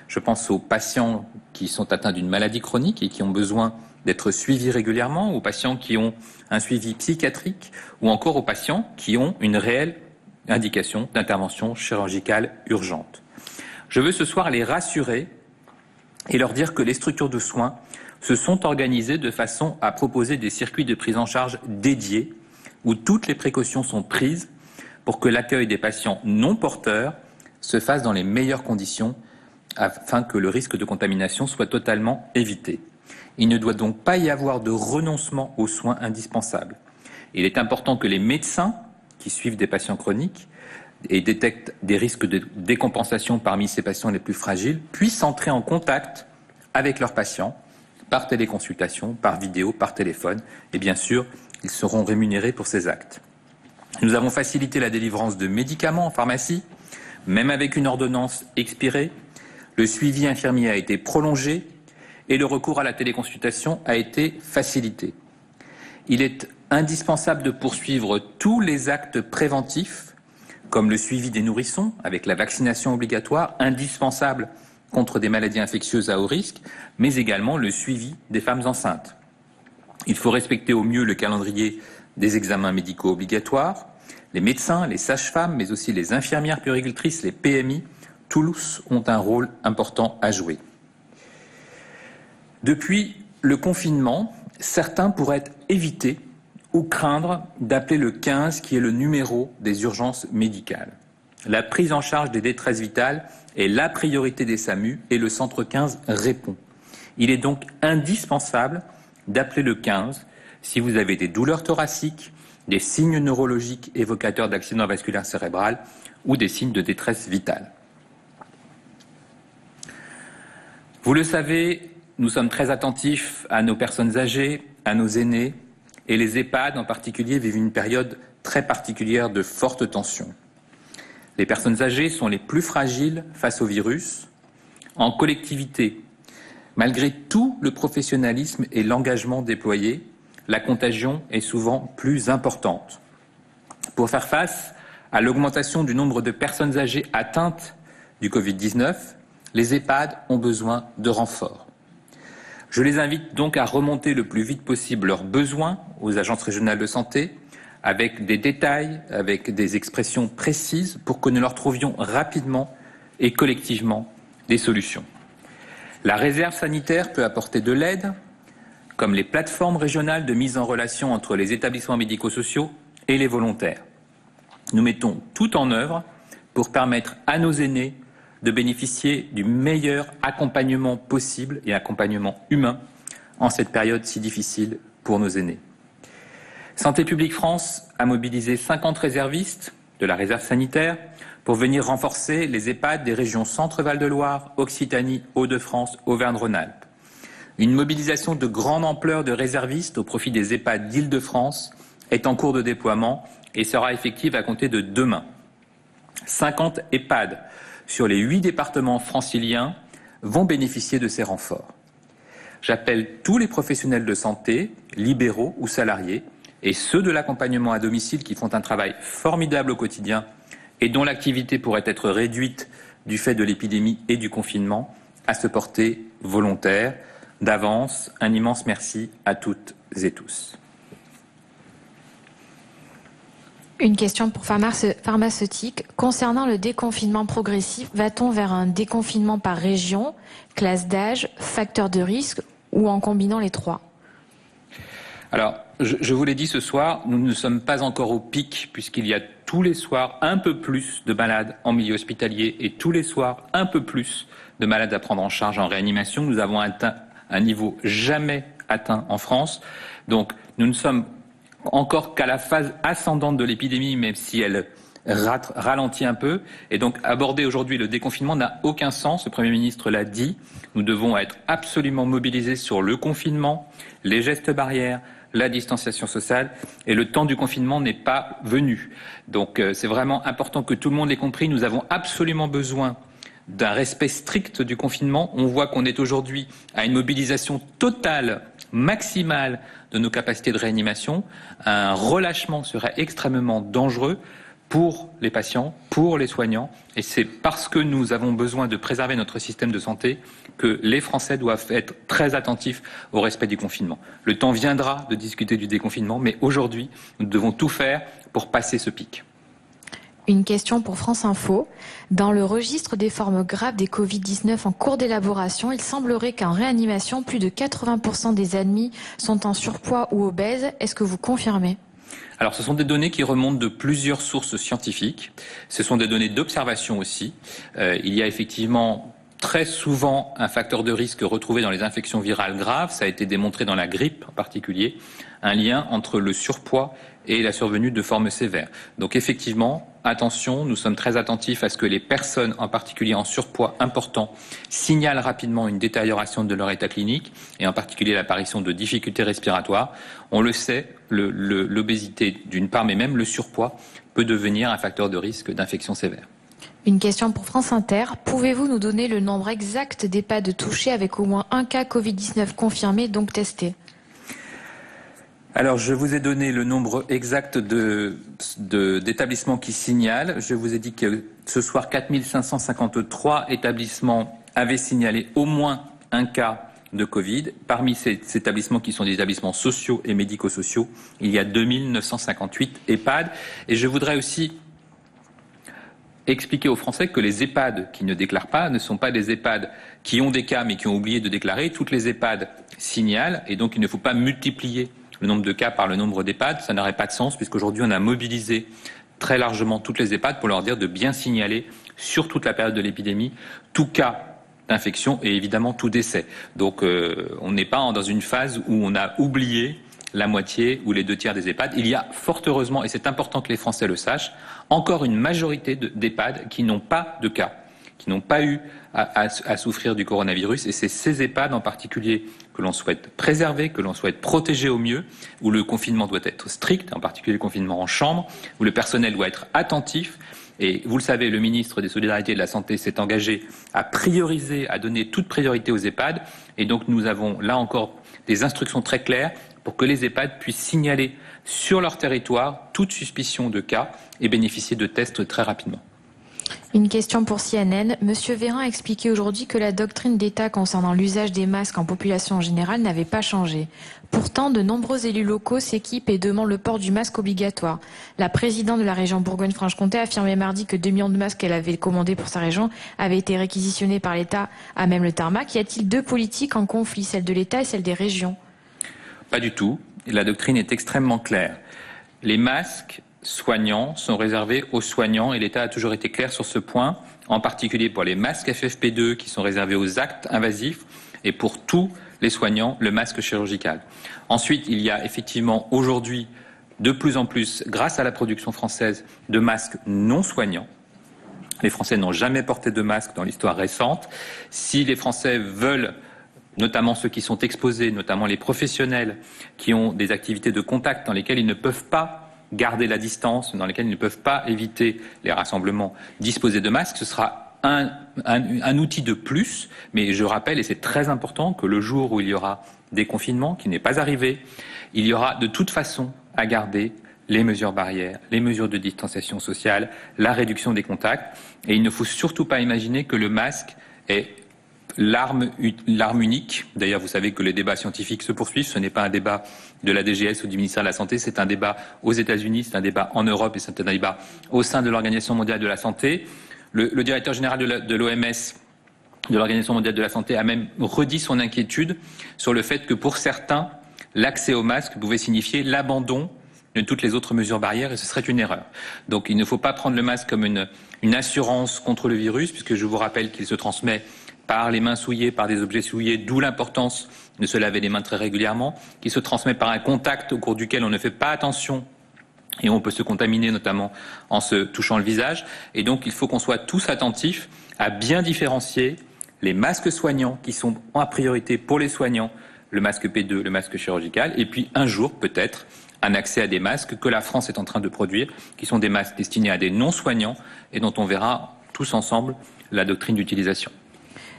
Speaker 8: Je pense aux patients qui sont atteints d'une maladie chronique et qui ont besoin d'être suivis régulièrement, aux patients qui ont un suivi psychiatrique ou encore aux patients qui ont une réelle indication d'intervention chirurgicale urgente. Je veux ce soir les rassurer et leur dire que les structures de soins se sont organisés de façon à proposer des circuits de prise en charge dédiés où toutes les précautions sont prises pour que l'accueil des patients non porteurs se fasse dans les meilleures conditions afin que le risque de contamination soit totalement évité. Il ne doit donc pas y avoir de renoncement aux soins indispensables. Il est important que les médecins qui suivent des patients chroniques et détectent des risques de décompensation parmi ces patients les plus fragiles puissent entrer en contact avec leurs patients par téléconsultation, par vidéo, par téléphone. Et bien sûr, ils seront rémunérés pour ces actes. Nous avons facilité la délivrance de médicaments en pharmacie, même avec une ordonnance expirée. Le suivi infirmier a été prolongé et le recours à la téléconsultation a été facilité. Il est indispensable de poursuivre tous les actes préventifs, comme le suivi des nourrissons avec la vaccination obligatoire, indispensable contre des maladies infectieuses à haut risque, mais également le suivi des femmes enceintes. Il faut respecter au mieux le calendrier des examens médicaux obligatoires. Les médecins, les sages-femmes, mais aussi les infirmières puéricultrices, les PMI, tous ont un rôle important à jouer. Depuis le confinement, certains pourraient éviter ou craindre d'appeler le 15, qui est le numéro des urgences médicales. La prise en charge des détresses vitales est la priorité des SAMU et le centre 15 répond. Il est donc indispensable d'appeler le 15 si vous avez des douleurs thoraciques, des signes neurologiques évocateurs d'accident vasculaire cérébral ou des signes de détresse vitale. Vous le savez, nous sommes très attentifs à nos personnes âgées, à nos aînés, et les EHPAD en particulier vivent une période très particulière de forte tension. Les personnes âgées sont les plus fragiles face au virus. En collectivité, malgré tout le professionnalisme et l'engagement déployé, la contagion est souvent plus importante. Pour faire face à l'augmentation du nombre de personnes âgées atteintes du Covid-19, les EHPAD ont besoin de renforts. Je les invite donc à remonter le plus vite possible leurs besoins aux agences régionales de santé, avec des détails, avec des expressions précises, pour que nous leur trouvions rapidement et collectivement des solutions. La réserve sanitaire peut apporter de l'aide, comme les plateformes régionales de mise en relation entre les établissements médico-sociaux et les volontaires. Nous mettons tout en œuvre pour permettre à nos aînés de bénéficier du meilleur accompagnement possible et accompagnement humain en cette période si difficile pour nos aînés. Santé publique France a mobilisé 50 réservistes de la réserve sanitaire pour venir renforcer les EHPAD des régions Centre-Val de Loire, Occitanie, Hauts-de-France, Auvergne-Rhône-Alpes. Une mobilisation de grande ampleur de réservistes au profit des EHPAD d'Île-de-France est en cours de déploiement et sera effective à compter de demain. 50 EHPAD sur les 8 départements franciliens vont bénéficier de ces renforts. J'appelle tous les professionnels de santé, libéraux ou salariés, et ceux de l'accompagnement à domicile qui font un travail formidable au quotidien et dont l'activité pourrait être réduite du fait de l'épidémie et du confinement, à se porter volontaires. D'avance, un immense merci à toutes et tous.
Speaker 9: Une question pour pharmaceutique. Concernant le déconfinement progressif, va-t-on vers un déconfinement par région, classe d'âge, facteur de risque ou en combinant les trois?
Speaker 8: Alors, je vous l'ai dit ce soir, nous ne sommes pas encore au pic puisqu'il y a tous les soirs un peu plus de malades en milieu hospitalier et tous les soirs un peu plus de malades à prendre en charge en réanimation. Nous avons atteint un niveau jamais atteint en France. Donc, nous ne sommes encore qu'à la phase ascendante de l'épidémie, même si elle ralentit un peu. Et donc, aborder aujourd'hui le déconfinement n'a aucun sens. Le Premier ministre l'a dit. Nous devons être absolument mobilisés sur le confinement, les gestes barrières, la distanciation sociale. Et le temps du confinement n'est pas venu. Donc, c'est vraiment important que tout le monde l'ait compris. Nous avons absolument besoin d'un respect strict du confinement. On voit qu'on est aujourd'hui à une mobilisation totale, maximale de nos capacités de réanimation. Un relâchement serait extrêmement dangereux pour les patients, pour les soignants. Et c'est parce que nous avons besoin de préserver notre système de santé que les Français doivent être très attentifs au respect du confinement. Le temps viendra de discuter du déconfinement, mais aujourd'hui, nous devons tout faire pour passer ce pic.
Speaker 9: Une question pour France Info. Dans le registre des formes graves des Covid-19 en cours d'élaboration, il semblerait qu'en réanimation, plus de 80% des admis sont en surpoids ou obèses. Est-ce que vous confirmez ?
Speaker 8: Alors, ce sont des données qui remontent de plusieurs sources scientifiques. Ce sont des données d'observation aussi. Il y a effectivement très souvent un facteur de risque retrouvé dans les infections virales graves. Ça a été démontré dans la grippe en particulier. Un lien entre le surpoids et la survenue de formes sévères. Donc effectivement, attention, nous sommes très attentifs à ce que les personnes, en particulier en surpoids important, signalent rapidement une détérioration de leur état clinique et en particulier l'apparition de difficultés respiratoires. On le sait, l'obésité d'une part, mais même le surpoids peut devenir un facteur de risque d'infection sévère.
Speaker 9: Une question pour France Inter. Pouvez-vous nous donner le nombre exact d'EHPAD touchés avec au moins un cas Covid-19 confirmé, donc testé ?
Speaker 8: Alors, je vous ai donné le nombre exact d'établissements qui signalent. Je vous ai dit que ce soir, 4553 établissements avaient signalé au moins un cas de Covid. Parmi ces établissements qui sont des établissements sociaux et médico-sociaux, il y a 2958 EHPAD. Et je voudrais aussi expliquer aux Français que les EHPAD qui ne déclarent pas ne sont pas des EHPAD qui ont des cas mais qui ont oublié de déclarer. Toutes les EHPAD signalent et donc il ne faut pas multiplier le nombre de cas par le nombre d'EHPAD. Ça n'aurait pas de sens puisqu'aujourd'hui on a mobilisé très largement toutes les EHPAD pour leur dire de bien signaler sur toute la période de l'épidémie tout cas d'infection et évidemment tout décès. Donc on n'est pas dans une phase où on a oublié la moitié ou les 2/3 des EHPAD. Il y a fort heureusement, et c'est important que les Français le sachent, encore une majorité d'EHPAD qui n'ont pas de cas, qui n'ont pas eu à souffrir du coronavirus. Et c'est ces EHPAD en particulier que l'on souhaite préserver, que l'on souhaite protéger au mieux, où le confinement doit être strict, en particulier le confinement en chambre, où le personnel doit être attentif. Et vous le savez, le ministre des Solidarités et de la Santé s'est engagé à prioriser, à donner toute priorité aux EHPAD. Et donc nous avons là encore des instructions très claires pour que les EHPAD puissent signaler sur leur territoire toute suspicion de cas et bénéficier de tests très rapidement.
Speaker 9: Une question pour CNN. Monsieur Véran a expliqué aujourd'hui que la doctrine d'État concernant l'usage des masques en population en général n'avait pas changé. Pourtant, de nombreux élus locaux s'équipent et demandent le port du masque obligatoire. La présidente de la région Bourgogne-Franche-Comté a affirmé mardi que 2 millions de masques qu'elle avait commandés pour sa région avaient été réquisitionnés par l'État à même le tarmac. Y a-t-il deux politiques en conflit, celle de l'État et celle des régions ?
Speaker 8: Pas du tout. La doctrine est extrêmement claire. Les masques soignants sont réservés aux soignants et l'État a toujours été clair sur ce point, en particulier pour les masques FFP2 qui sont réservés aux actes invasifs et pour tous les soignants, le masque chirurgical. Ensuite, il y a effectivement aujourd'hui de plus en plus, grâce à la production française, de masques non soignants. Les Français n'ont jamais porté de masque dans l'histoire récente. Si les Français veulent, notamment ceux qui sont exposés, notamment les professionnels qui ont des activités de contact dans lesquelles ils ne peuvent pas garder la distance, dans lesquelles ils ne peuvent pas éviter les rassemblements, disposer de masques, ce sera un outil de plus. Mais je rappelle, et c'est très important, que le jour où il y aura des confinements, qui n'est pas arrivé, il y aura de toute façon à garder les mesures barrières, les mesures de distanciation sociale, la réduction des contacts. Et il ne faut surtout pas imaginer que le masque est l'arme unique. D'ailleurs, vous savez que les débats scientifiques se poursuivent. Ce n'est pas un débat de la DGS ou du ministère de la Santé, c'est un débat aux États-Unis, c'est un débat en Europe et c'est un débat au sein de l'Organisation mondiale de la santé. Le directeur général de l'OMS, de l'Organisation mondiale de la santé, a même redit son inquiétude sur le fait que pour certains, l'accès au masque pouvait signifier l'abandon de toutes les autres mesures barrières et ce serait une erreur. Donc il ne faut pas prendre le masque comme une assurance contre le virus, puisque je vous rappelle qu'il se transmet par les mains souillées, par des objets souillés, d'où l'importance de se laver les mains très régulièrement, qui se transmet par un contact au cours duquel on ne fait pas attention et on peut se contaminer notamment en se touchant le visage. Et donc il faut qu'on soit tous attentifs à bien différencier les masques soignants qui sont en priorité pour les soignants, le masque P2, le masque chirurgical, et puis un jour peut-être un accès à des masques que la France est en train de produire, qui sont des masques destinés à des non-soignants et dont on verra tous ensemble la doctrine d'utilisation.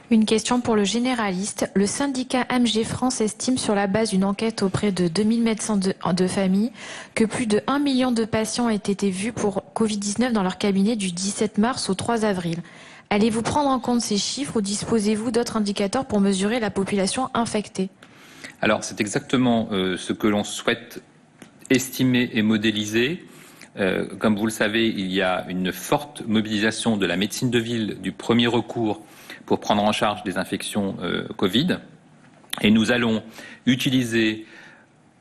Speaker 9: Une question pour le généraliste. Le syndicat AMG France estime sur la base d'une enquête auprès de 2000 médecins de famille que plus de 1 million de patients ont été vus pour Covid-19 dans leur cabinet du 17 mars au 3 avril. Allez-vous prendre en compte ces chiffres ou disposez-vous d'autres indicateurs pour mesurer la population infectée ?
Speaker 8: Alors c'est exactement ce que l'on souhaite estimer et modéliser. Comme vous le savez, il y a une forte mobilisation de la médecine de ville, du premier recours pour prendre en charge des infections Covid. Et nous allons utiliser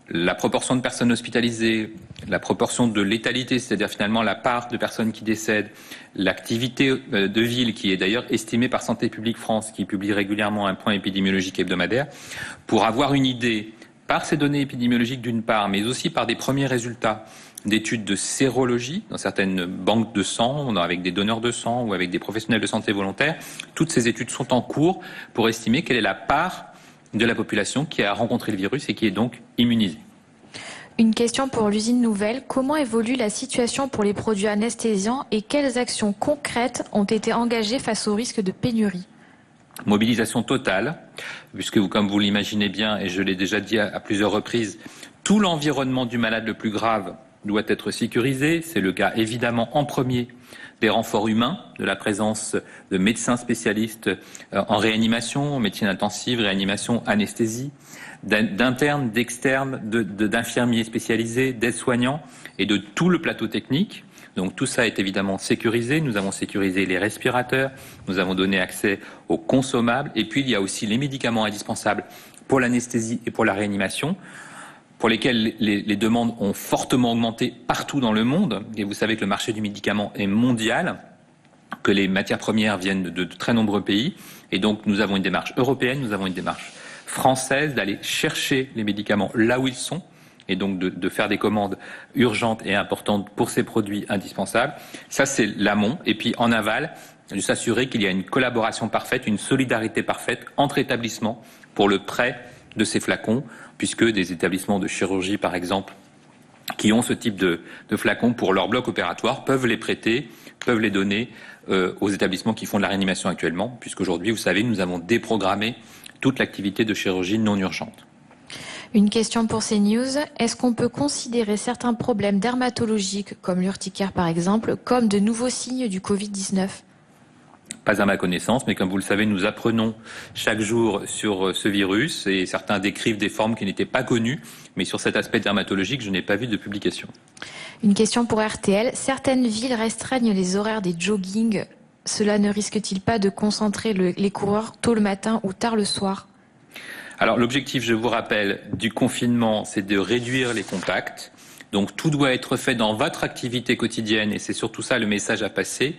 Speaker 8: la proportion de personnes hospitalisées, la proportion de létalité, c'est-à-dire finalement la part de personnes qui décèdent, l'activité de ville qui est d'ailleurs estimée par Santé publique France, qui publie régulièrement un point épidémiologique hebdomadaire, pour avoir une idée par ces données épidémiologiques d'une part, mais aussi par des premiers résultats d'études de sérologie dans certaines banques de sang, avec des donneurs de sang ou avec des professionnels de santé volontaires. Toutes ces études sont en cours pour estimer quelle est la part de la population qui a rencontré le virus et qui est donc immunisée.
Speaker 9: Une question pour l'usine Nouvelle. Comment évolue la situation pour les produits anesthésiants et quelles actions concrètes ont été engagées face au risque de pénurie ?
Speaker 8: Mobilisation totale, puisque comme vous l'imaginez bien, et je l'ai déjà dit à plusieurs reprises, tout l'environnement du malade le plus grave doit être sécurisé. C'est le cas évidemment en premier des renforts humains, de la présence de médecins spécialistes en réanimation, en médecine intensive, réanimation, anesthésie, d'internes, d'externes, d'infirmiers spécialisés, d'aides-soignants et de tout le plateau technique. Donc tout ça est évidemment sécurisé. Nous avons sécurisé les respirateurs, nous avons donné accès aux consommables et puis il y a aussi les médicaments indispensables pour l'anesthésie et pour la réanimation, pour lesquels les demandes ont fortement augmenté partout dans le monde. Et vous savez que le marché du médicament est mondial, que les matières premières viennent de très nombreux pays. Et donc nous avons une démarche européenne, nous avons une démarche française d'aller chercher les médicaments là où ils sont et donc de faire des commandes urgentes et importantes pour ces produits indispensables. Ça, c'est l'amont. Et puis en aval, de s'assurer qu'il y a une collaboration parfaite, une solidarité parfaite entre établissements pour le prêt de ces flacons, puisque des établissements de chirurgie, par exemple, qui ont ce type de flacons pour leur bloc opératoire, peuvent les prêter, peuvent les donner aux établissements qui font de la réanimation actuellement, puisqu'aujourd'hui, vous savez, nous avons déprogrammé toute l'activité de chirurgie non urgente.
Speaker 9: Une question pour CNews. Est-ce qu'on peut considérer certains problèmes dermatologiques, comme l'urticaire par exemple, comme de nouveaux signes du Covid-19 ?
Speaker 8: Pas à ma connaissance, mais comme vous le savez, nous apprenons chaque jour sur ce virus et certains décrivent des formes qui n'étaient pas connues, mais sur cet aspect dermatologique, je n'ai pas vu de publication.
Speaker 9: Une question pour RTL. Certaines villes restreignent les horaires des joggings. Cela ne risque-t-il pas de concentrer les coureurs tôt le matin ou tard le soir ?
Speaker 8: Alors l'objectif, je vous rappelle, du confinement, c'est de réduire les contacts. Donc tout doit être fait dans votre activité quotidienne et c'est surtout ça le message à passer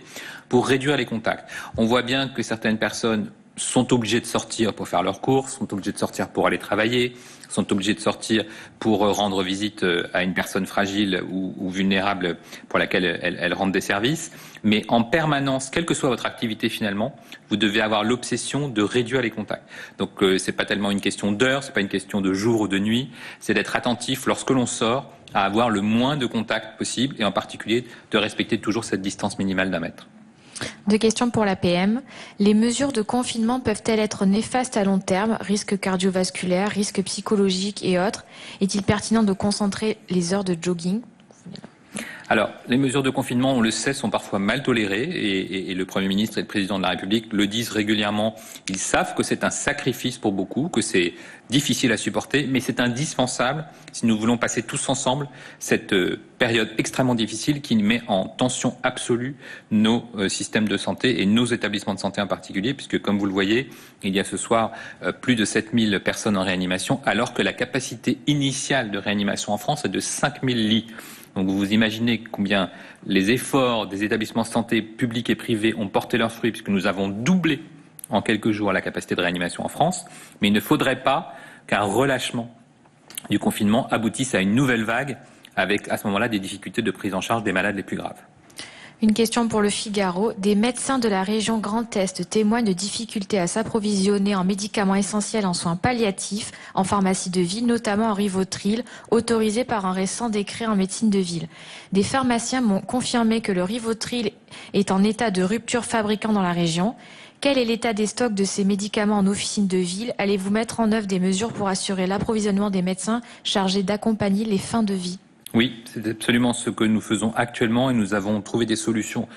Speaker 8: pour réduire les contacts. On voit bien que certaines personnes sont obligées de sortir pour faire leurs courses, sont obligées de sortir pour aller travailler, sont obligées de sortir pour rendre visite à une personne fragile ou vulnérable pour laquelle elles rendent des services. Mais en permanence, quelle que soit votre activité finalement, vous devez avoir l'obsession de réduire les contacts. Donc c'est pas tellement une question d'heure, c'est pas une question de jour ou de nuit, c'est d'être attentif lorsque l'on sort à avoir le moins de contacts possible et en particulier de respecter toujours cette distance minimale d'1 mètre.
Speaker 9: 2 questions pour la PM. Les mesures de confinement peuvent-elles être néfastes à long terme, risques cardiovasculaires, risques psychologiques et autres ? Est-il pertinent de concentrer les heures de jogging ?
Speaker 8: Alors, les mesures de confinement, on le sait, sont parfois mal tolérées et le Premier ministre et le Président de la République le disent régulièrement. Ils savent que c'est un sacrifice pour beaucoup, que c'est difficile à supporter, mais c'est indispensable si nous voulons passer tous ensemble cette période extrêmement difficile qui met en tension absolue nos systèmes de santé et nos établissements de santé en particulier, puisque comme vous le voyez, il y a ce soir plus de 7000 personnes en réanimation, alors que la capacité initiale de réanimation en France est de 5000 lits. Donc vous imaginez combien les efforts des établissements de santé publics et privés ont porté leurs fruits, puisque nous avons doublé en quelques jours la capacité de réanimation en France. Mais il ne faudrait pas qu'un relâchement du confinement aboutisse à une nouvelle vague, avec à ce moment-là des difficultés de prise en charge des malades les plus graves.
Speaker 9: Une question pour le Figaro. Des médecins de la région Grand Est témoignent de difficultés à s'approvisionner en médicaments essentiels en soins palliatifs, en pharmacie de ville, notamment en Rivotril, autorisé par un récent décret en médecine de ville. Des pharmaciens m'ont confirmé que le Rivotril est en état de rupture fabricant dans la région. Quel est l'état des stocks de ces médicaments en officine de ville ? Allez-vous mettre en œuvre des mesures pour assurer l'approvisionnement des médecins chargés d'accompagner les fins de vie ?
Speaker 8: Oui, c'est absolument ce que nous faisons actuellement et nous avons trouvé des solutions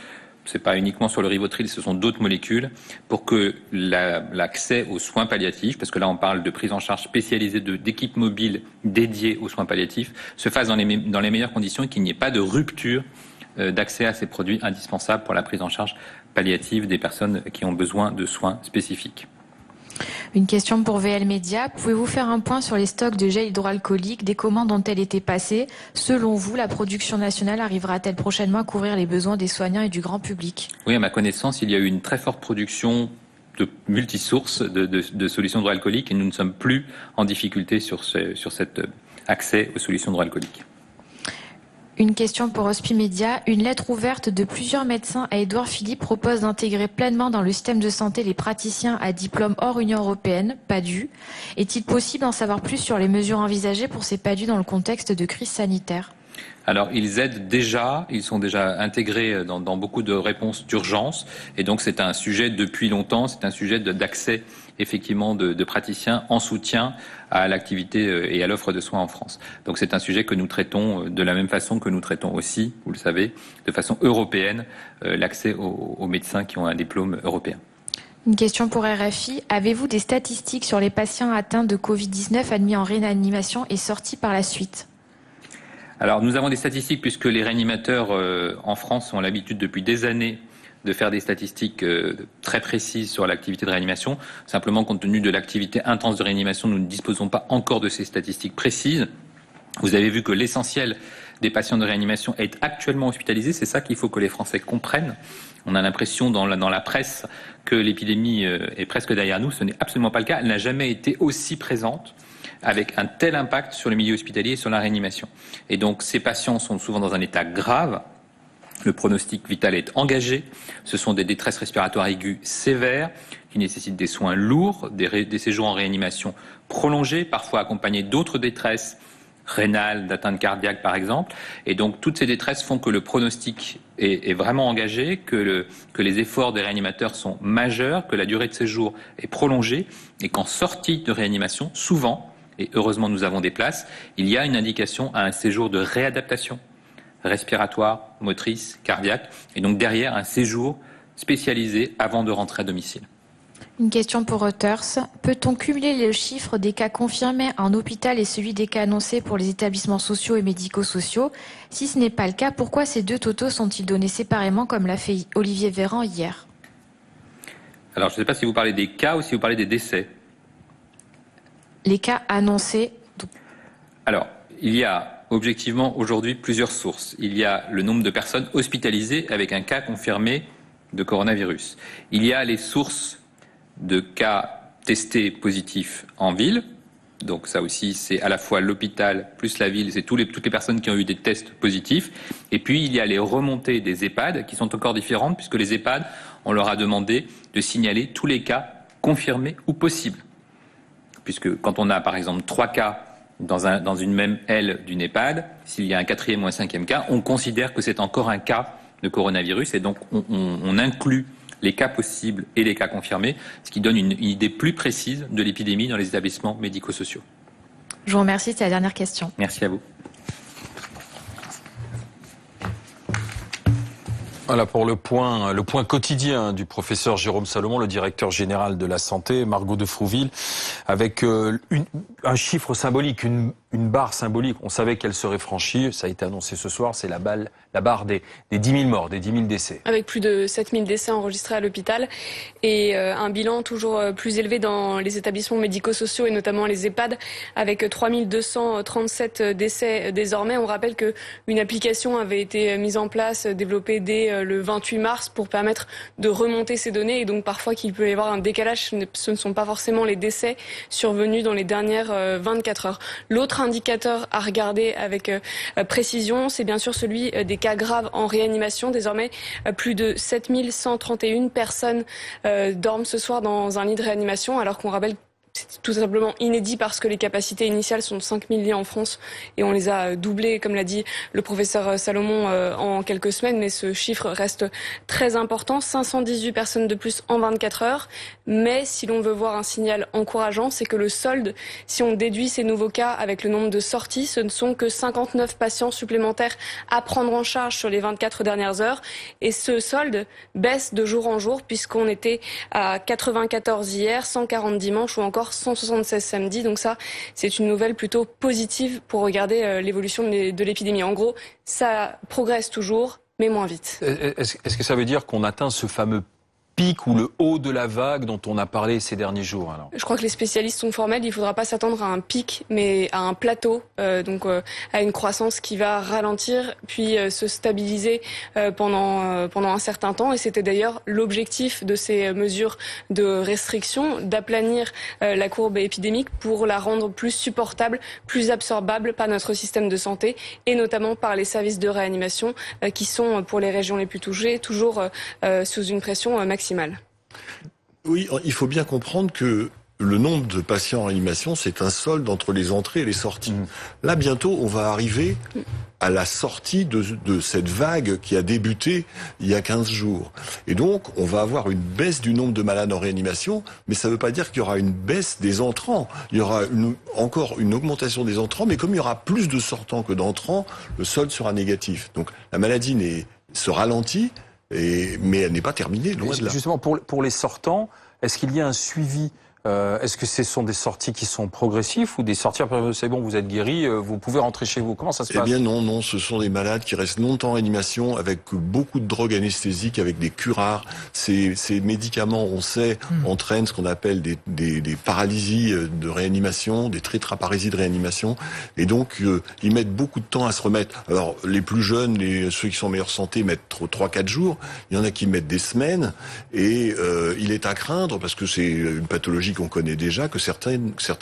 Speaker 8: c'est pas uniquement sur le Rivotril, ce sont d'autres molécules, pour que l'accès aux soins palliatifs, parce que là on parle de prise en charge spécialisée d'équipes mobiles dédiées aux soins palliatifs, se fasse dans les meilleures conditions et qu'il n'y ait pas de rupture d'accès à ces produits indispensables pour la prise en charge palliative des personnes qui ont besoin de soins spécifiques.
Speaker 9: Une question pour VL Média. Pouvez-vous faire un point sur les stocks de gel hydroalcoolique, des commandes ont-elles été passées? Selon vous, la production nationale arrivera-t-elle prochainement à couvrir les besoins des soignants et du grand public?
Speaker 8: Oui, à ma connaissance, il y a eu une très forte production de multisources de solutions hydroalcooliques et nous ne sommes plus en difficulté sur cet accès aux solutions hydroalcooliques.
Speaker 9: Une question pour Hospimédia. Une lettre ouverte de plusieurs médecins à Édouard Philippe propose d'intégrer pleinement dans le système de santé les praticiens à diplôme hors Union européenne, PADU. Est-il possible d'en savoir plus sur les mesures envisagées pour ces PADU dans le contexte de crise sanitaire?
Speaker 8: Alors, ils aident déjà, ils sont déjà intégrés dans beaucoup de réponses d'urgence. Et donc, c'est un sujet depuis longtemps, c'est un sujet d'accès effectivement de praticiens en soutien à l'activité et à l'offre de soins en France. Donc, c'est un sujet que nous traitons de la même façon que nous traitons aussi, vous le savez, de façon européenne, l'accès aux médecins qui ont un diplôme européen.
Speaker 9: Une question pour RFI. Avez-vous des statistiques sur les patients atteints de Covid-19 admis en réanimation et sortis par la suite?
Speaker 8: Alors, nous avons des statistiques puisque les réanimateurs en France ont l'habitude depuis des années de faire des statistiques très précises sur l'activité de réanimation. Simplement, compte tenu de l'activité intense de réanimation, nous ne disposons pas encore de ces statistiques précises. Vous avez vu que l'essentiel des patients de réanimation est actuellement hospitalisé. C'est ça qu'il faut que les Français comprennent. On a l'impression dans la presse que l'épidémie est presque derrière nous. Ce n'est absolument pas le cas. Elle n'a jamais été aussi présente, avec un tel impact sur le milieu hospitalier et sur la réanimation. Et donc, ces patients sont souvent dans un état grave. Le pronostic vital est engagé. Ce sont des détresses respiratoires aiguës sévères qui nécessitent des soins lourds, des séjours en réanimation prolongés, parfois accompagnés d'autres détresses rénales, d'atteinte cardiaque par exemple. Et donc, toutes ces détresses font que le pronostic est vraiment engagé, que les efforts des réanimateurs sont majeurs, que la durée de séjour est prolongée et qu'en sortie de réanimation, souvent, et heureusement nous avons des places, il y a une indication à un séjour de réadaptation respiratoire, motrice, cardiaque, et donc derrière un séjour spécialisé avant de rentrer à domicile.
Speaker 9: Une question pour Reuters. Peut-on cumuler le chiffre des cas confirmés en hôpital et celui des cas annoncés pour les établissements sociaux et médico-sociaux? Si ce n'est pas le cas, pourquoi ces deux totaux sont-ils donnés séparément comme l'a fait Olivier Véran hier?
Speaker 8: Alors je ne sais pas si vous parlez des cas ou si vous parlez des décès.
Speaker 9: Les cas annoncés.
Speaker 8: Alors, il y a objectivement aujourd'hui plusieurs sources. Il y a le nombre de personnes hospitalisées avec un cas confirmé de coronavirus. Il y a les sources de cas testés positifs en ville. Donc ça aussi, c'est à la fois l'hôpital plus la ville, c'est toutes les personnes qui ont eu des tests positifs. Et puis, il y a les remontées des EHPAD qui sont encore différentes puisque les EHPAD, on leur a demandé de signaler tous les cas confirmés ou possibles. Puisque quand on a par exemple 3 cas dans une même aile d'une EHPAD, s'il y a un 4e ou un 5e cas, on considère que c'est encore un cas de coronavirus et donc on inclut les cas possibles et les cas confirmés, ce qui donne une idée plus précise de l'épidémie dans les établissements médico-sociaux.
Speaker 9: Je vous remercie, c'est la dernière question.
Speaker 8: Merci à vous.
Speaker 1: Voilà pour le point quotidien du professeur Jérôme Salomon, le directeur général de la santé, Margot de Frouville, avec un chiffre symbolique, une barre symbolique. On savait qu'elle serait franchie, ça a été annoncé ce soir, c'est la barre des 10 000 morts, des 10 000 décès.
Speaker 4: Avec plus de 7 000 décès enregistrés à l'hôpital et un bilan toujours plus élevé dans les établissements médico-sociaux et notamment les EHPAD, avec 3 237 décès désormais. On rappelle qu'une application avait été mise en place, développée dès le 28 mars pour permettre de remonter ces données et donc parfois qu'il peut y avoir un décalage. Ce ne sont pas forcément les décès survenus dans les dernières 24 heures. L'autre indicateur à regarder avec précision, c'est bien sûr celui des cas graves en réanimation. Désormais, plus de 7 131 personnes dorment ce soir dans un lit de réanimation, alors qu'on rappelle c'est tout simplement inédit parce que les capacités initiales sont de 5 000 lits en France et on les a doublées, comme l'a dit le professeur Salomon, en quelques semaines, mais ce chiffre reste très important, 518 personnes de plus en 24 heures. Mais si l'on veut voir un signal encourageant, c'est que le solde, si on déduit ces nouveaux cas avec le nombre de sorties, ce ne sont que 59 patients supplémentaires à prendre en charge sur les 24 dernières heures. Et ce solde baisse de jour en jour puisqu'on était à 94 hier, 140 dimanche ou encore 176 samedi. Donc ça, c'est une nouvelle plutôt positive pour regarder l'évolution de l'épidémie. En gros, ça progresse toujours, mais moins vite.
Speaker 1: Est-ce que ça veut dire qu'on atteint ce fameux pic ou le haut de la vague dont on a parlé ces derniers jours alors?
Speaker 4: Je crois que les spécialistes sont formels, il ne faudra pas s'attendre à un pic, mais à un plateau, donc à une croissance qui va ralentir, puis se stabiliser pendant un certain temps. Et c'était d'ailleurs l'objectif de ces mesures de restriction, d'aplanir la courbe épidémique pour la rendre plus supportable, plus absorbable par notre système de santé, et notamment par les services de réanimation qui sont, pour les régions les plus touchées, toujours sous une pression maximale.
Speaker 5: Oui, il faut bien comprendre que le nombre de patients en réanimation, c'est un solde entre les entrées et les sorties. Là, bientôt, on va arriver à la sortie de cette vague qui a débuté il y a 15 jours. Et donc, on va avoir une baisse du nombre de malades en réanimation, mais ça ne veut pas dire qu'il y aura une baisse des entrants. Il y aura encore une augmentation des entrants, mais comme il y aura plus de sortants que d'entrants, le solde sera négatif. Donc, la maladie se ralentit, mais elle n'est pas terminée, loin de là.
Speaker 1: Justement, pour les sortants, est-ce qu'il y a un suivi? Est-ce que ce sont des sorties qui sont progressives ou des sorties après c'est bon, vous êtes guéri, vous pouvez rentrer chez vous? Comment ça se passe?
Speaker 5: Eh bien non, ce sont des malades qui restent longtemps en réanimation avec beaucoup de drogues anesthésiques, avec des curares. Ces médicaments, on sait, entraînent ce qu'on appelle des paralysies de réanimation, des tétraparésies de réanimation, et donc ils mettent beaucoup de temps à se remettre. Alors les plus jeunes, ceux qui sont en meilleure santé mettent 3-4 jours, il y en a qui mettent des semaines, et il est à craindre, parce que c'est une pathologie qu'on connaît déjà, que certains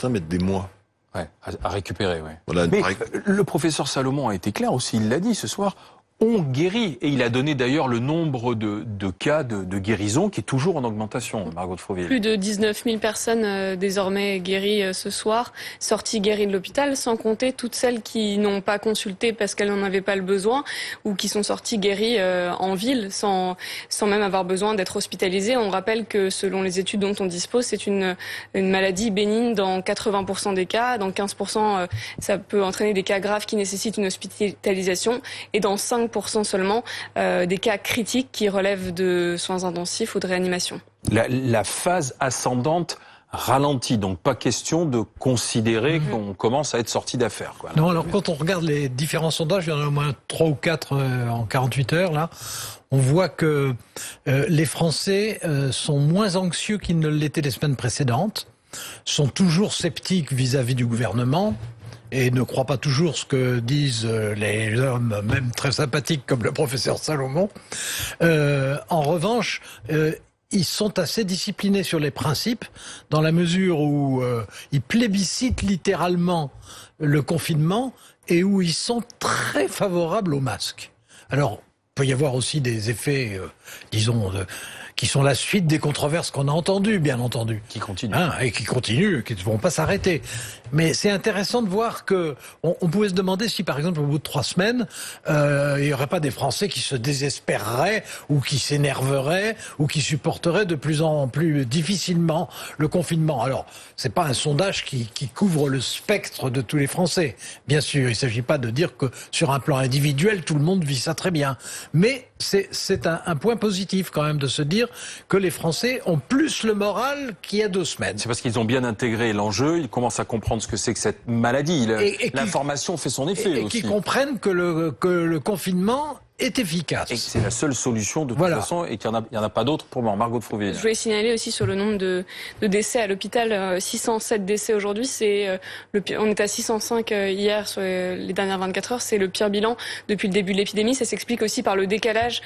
Speaker 5: mettent des mois.
Speaker 1: Ouais, à récupérer, ouais.
Speaker 5: Voilà,
Speaker 1: mais le professeur Salomon a été clair aussi, il l'a dit ce soir, on guérit. Et il a donné d'ailleurs le nombre de cas de guérison qui est toujours en augmentation, Margot de Froville.
Speaker 4: Plus de 19 000 personnes désormais guéries ce soir, sorties guéries de l'hôpital, sans compter toutes celles qui n'ont pas consulté parce qu'elles n'en avaient pas le besoin, ou qui sont sorties guéries en ville, sans même avoir besoin d'être hospitalisées. On rappelle que selon les études dont on dispose, c'est une maladie bénigne dans 80% des cas. Dans 15%, ça peut entraîner des cas graves qui nécessitent une hospitalisation. Et dans 5% seulement des cas critiques qui relèvent de soins intensifs ou de réanimation.
Speaker 1: La phase ascendante ralentit, donc pas question de considérer qu'on commence à être sorti d'affaires.
Speaker 3: Non, alors quand on regarde les différents sondages, il y en a au moins 3 ou 4 en 48 heures, là, on voit que les Français sont moins anxieux qu'ils ne l'étaient les semaines précédentes, sont toujours sceptiques vis-à-vis du gouvernement, et ne croient pas toujours ce que disent les hommes, même très sympathiques comme le professeur Salomon. En revanche, ils sont assez disciplinés sur les principes, dans la mesure où ils plébiscitent littéralement le confinement et où ils sont très favorables au masque. Alors, il peut y avoir aussi des effets, disons, qui sont la suite des controverses qu'on a entendues, bien entendu.
Speaker 1: Qui continuent.
Speaker 3: Et qui continuent, qui ne vont pas s'arrêter. Mais c'est intéressant de voir que on pouvait se demander si, par exemple, au bout de 3 semaines, il n'y aurait pas des Français qui se désespéreraient ou qui s'énerveraient ou qui supporteraient de plus en plus difficilement le confinement. Alors, c'est pas un sondage qui couvre le spectre de tous les Français. Bien sûr, il ne s'agit pas de dire que sur un plan individuel, tout le monde vit ça très bien. Mais c'est un point positif quand même de se dire que les Français ont plus le moral qu'il y a 2 semaines.
Speaker 1: C'est parce qu'ils ont bien intégré l'enjeu, ils commencent à comprendre ce que c'est que cette maladie. L'information fait son effet aussi.
Speaker 3: Et qui comprennent que le confinement est efficace.
Speaker 1: Et c'est la seule solution de toute façon et qu'il n'y en a pas d'autre pour moi. Margot de Froville.
Speaker 4: Je voulais signaler aussi sur le nombre de décès à l'hôpital, 607 décès aujourd'hui, on est à 605 hier sur les dernières 24 heures, c'est le pire bilan depuis le début de l'épidémie. Ça s'explique aussi par le décalage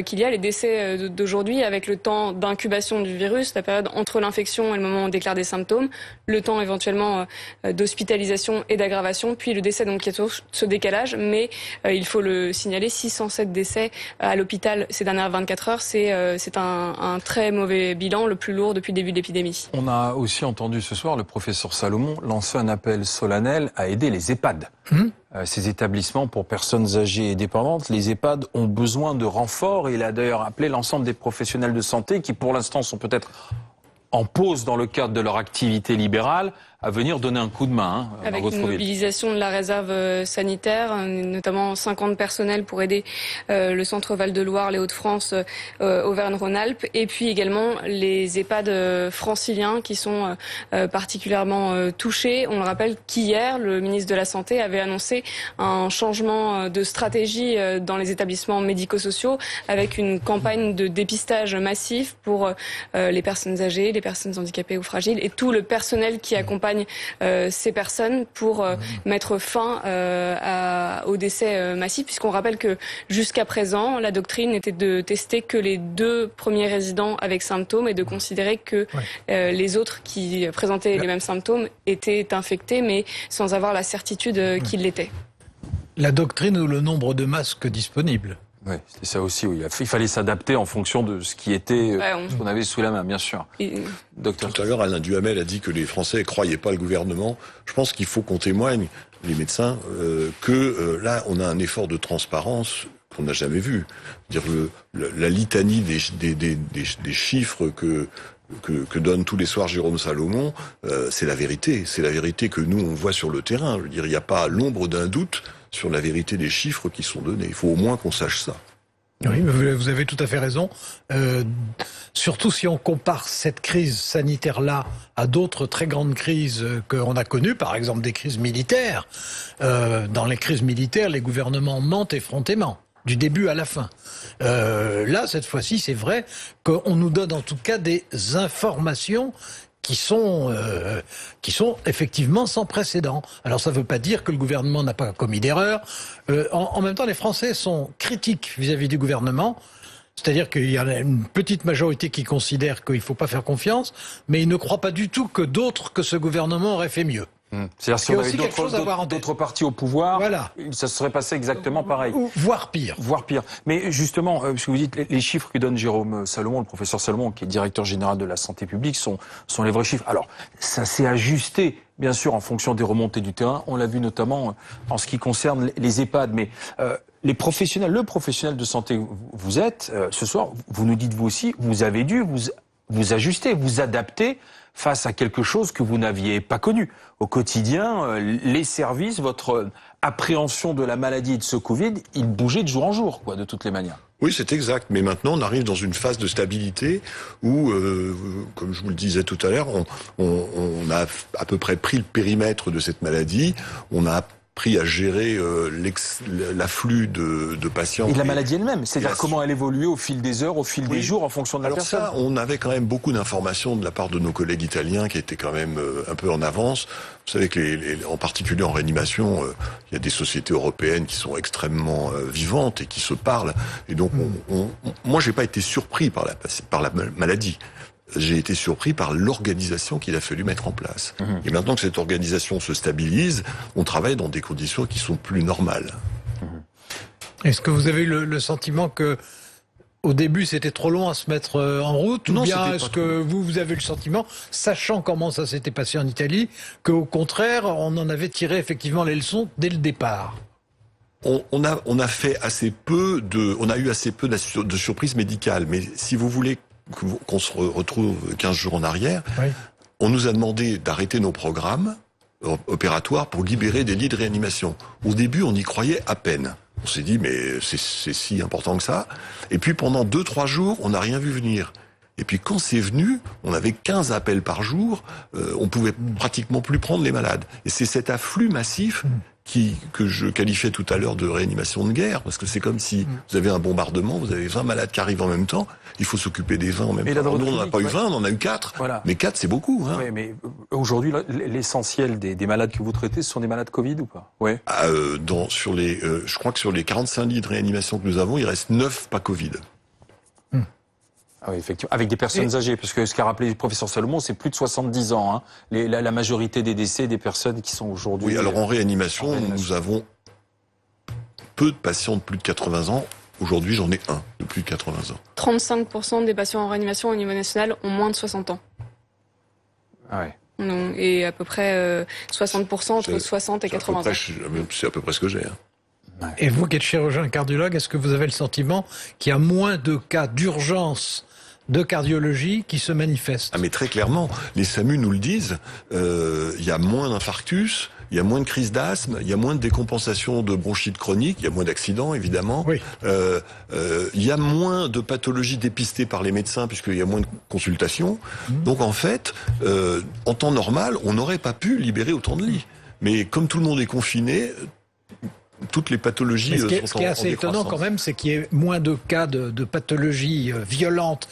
Speaker 4: qu'il y a, les décès d'aujourd'hui avec le temps d'incubation du virus, la période entre l'infection et le moment où on déclare des symptômes, le temps éventuellement d'hospitalisation et d'aggravation, puis le décès, donc il y a toujours ce décalage, mais il faut le signaler, 607 47 décès à l'hôpital ces dernières 24 heures. C'est un très mauvais bilan, le plus lourd depuis le début de l'épidémie.
Speaker 1: On a aussi entendu ce soir le professeur Salomon lancer un appel solennel à aider les EHPAD. Ces établissements pour personnes âgées et dépendantes, les EHPAD ont besoin de renforts. Il a d'ailleurs appelé l'ensemble des professionnels de santé qui pour l'instant sont peut-être en pause dans le cadre de leur activité libérale à venir donner un coup de main.
Speaker 4: Avec une mobilisation de la réserve sanitaire, notamment 50 personnels pour aider le centre Val-de-Loire, les Hauts-de-France, Auvergne-Rhône-Alpes, et puis également les EHPAD franciliens qui sont particulièrement touchés. On le rappelle qu'hier, le ministre de la Santé avait annoncé un changement de stratégie dans les établissements médico-sociaux avec une campagne de dépistage massif pour les personnes âgées, les personnes handicapées ou fragiles et tout le personnel qui accompagne ces personnes pour mettre fin au décès massif, puisqu'on rappelle que jusqu'à présent, la doctrine était de tester que les 2 premiers résidents avec symptômes et de considérer que les autres qui présentaient les mêmes symptômes étaient infectés, mais sans avoir la certitude qu'ils l'étaient.
Speaker 3: La doctrine ou le nombre de masques disponibles.
Speaker 1: Oui, c'est ça aussi. Oui. Il fallait s'adapter en fonction de ce qui était, ce qu'on avait sous la main, bien sûr.
Speaker 5: Docteur. Tout à l'heure, Alain Duhamel a dit que les Français ne croyaient pas le gouvernement. Je pense qu'il faut qu'on témoigne, les médecins, que là, on a un effort de transparence qu'on n'a jamais vu. Dire la litanie des chiffres que donne tous les soirs Jérôme Salomon, c'est la vérité. C'est la vérité que nous, on voit sur le terrain. Je veux dire, il n'y a pas l'ombre d'un doute sur la vérité des chiffres qui sont donnés. Il faut au moins qu'on sache ça.
Speaker 3: Oui, vous avez tout à fait raison. Surtout si on compare cette crise sanitaire-là à d'autres très grandes crises qu'on a connues, par exemple des crises militaires. Dans les crises militaires, les gouvernements mentent effrontément, du début à la fin. Là, cette fois-ci, c'est vrai qu'on nous donne en tout cas des informations qui sont effectivement sans précédent. Alors ça ne veut pas dire que le gouvernement n'a pas commis d'erreur. En même temps, les Français sont critiques vis-à-vis du gouvernement. C'est-à-dire qu'il y a une petite majorité qui considère qu'il ne faut pas faire confiance, mais ils ne croient pas du tout que d'autres que ce gouvernement auraient fait mieux.
Speaker 1: C'est-à-dire si on avait d'autres partis au pouvoir, ça se serait passé exactement pareil.
Speaker 3: Voire pire.
Speaker 1: Voire pire. Mais justement, ce que vous dites, les chiffres que donne Jérôme Salomon, le professeur Salomon, qui est directeur général de la santé publique, sont les vrais chiffres. Alors, ça s'est ajusté, bien sûr, en fonction des remontées du terrain. On l'a vu notamment en ce qui concerne les EHPAD. Mais les professionnels, le professionnel de santé vous êtes, ce soir, vous nous dites vous aussi, vous avez dû vous ajuster, vous adapter face à quelque chose que vous n'aviez pas connu. Au quotidien, les services, votre appréhension de la maladie et de ce Covid, il bougeait de jour en jour, quoi, de toutes les manières.
Speaker 5: Oui, c'est exact. Mais maintenant, on arrive dans une phase de stabilité où, comme je vous le disais tout à l'heure, on a à peu près pris le périmètre de cette maladie. On a appris à gérer l'afflux de patients.
Speaker 1: Et de la maladie elle-même, c'est-à-dire comment elle évoluait au fil des heures, au fil des jours, en fonction de la personne.
Speaker 5: Alors ça, on avait quand même beaucoup d'informations de la part de nos collègues italiens qui étaient quand même un peu en avance. Vous savez que en particulier en réanimation, il y a des sociétés européennes qui sont extrêmement vivantes et qui se parlent. Et donc, moi, j'ai pas été surpris par la maladie. J'ai été surpris par l'organisation qu'il a fallu mettre en place. Et maintenant que cette organisation se stabilise, on travaille dans des conditions qui sont plus normales.
Speaker 3: Est-ce que vous avez eu le sentiment que au début c'était trop long à se mettre en route, ou bien est-ce que vous avez le sentiment, sachant comment ça s'était passé en Italie, qu'au contraire on en avait tiré effectivement les leçons dès le départ?
Speaker 5: On a fait assez peu on a eu assez peu de surprises médicales, mais si vous voulez qu'on se retrouve 15 jours en arrière, on nous a demandé d'arrêter nos programmes opératoires pour libérer des lits de réanimation. Au début, on y croyait à peine. On s'est dit, mais c'est si important que ça. Et puis pendant 2-3 jours, on n'a rien vu venir. Et puis quand c'est venu, on avait 15 appels par jour, on pouvait pratiquement plus prendre les malades. Et c'est cet afflux massif que je qualifiais tout à l'heure de réanimation de guerre, parce que c'est comme si vous avez un bombardement, vous avez 20 malades qui arrivent en même temps, il faut s'occuper des 20 en même temps. Nous, on n'en a pas eu 20, on en a eu 4, mais 4 c'est beaucoup. Hein.
Speaker 1: Oui, mais aujourd'hui, l'essentiel des malades que vous traitez, ce sont des malades Covid ou pas? Je crois que sur les 45 lits de réanimation que nous avons, il reste 9 pas Covid. Ah oui, effectivement, avec des personnes âgées, parce que ce qu'a rappelé le professeur Salomon, c'est plus de 70 ans. Hein. La majorité des décès des personnes qui sont aujourd'hui...
Speaker 5: Oui, alors en réanimation, nous avons peu de patients de plus de 80 ans Aujourd'hui, j'en ai un de plus de 80 ans.
Speaker 4: 35% des patients en réanimation au niveau national ont moins de 60 ans.
Speaker 1: Ah ouais.
Speaker 4: Et à peu près 60% entre 60 et 80 ans.
Speaker 5: C'est à peu près ce que j'ai.
Speaker 3: Et vous qui êtes chirurgien cardiologue, est-ce que vous avez le sentiment qu'il y a moins de cas d'urgence de cardiologie qui se manifestent?
Speaker 5: Ah mais très clairement, les SAMU nous le disent, il y a moins d'infarctus, il y a moins de crises d'asthme, il y a moins de décompensation de bronchite chronique, il y a moins d'accidents évidemment,
Speaker 3: oui.
Speaker 5: Il y a moins de pathologies dépistées par les médecins puisqu'il y a moins de consultations. Donc en fait, en temps normal, on n'aurait pas pu libérer autant de lits. Mais comme tout le monde est confiné, toutes les pathologies
Speaker 3: ce qui est assez étonnant quand même, c'est qu'il y ait moins de cas de pathologies violentes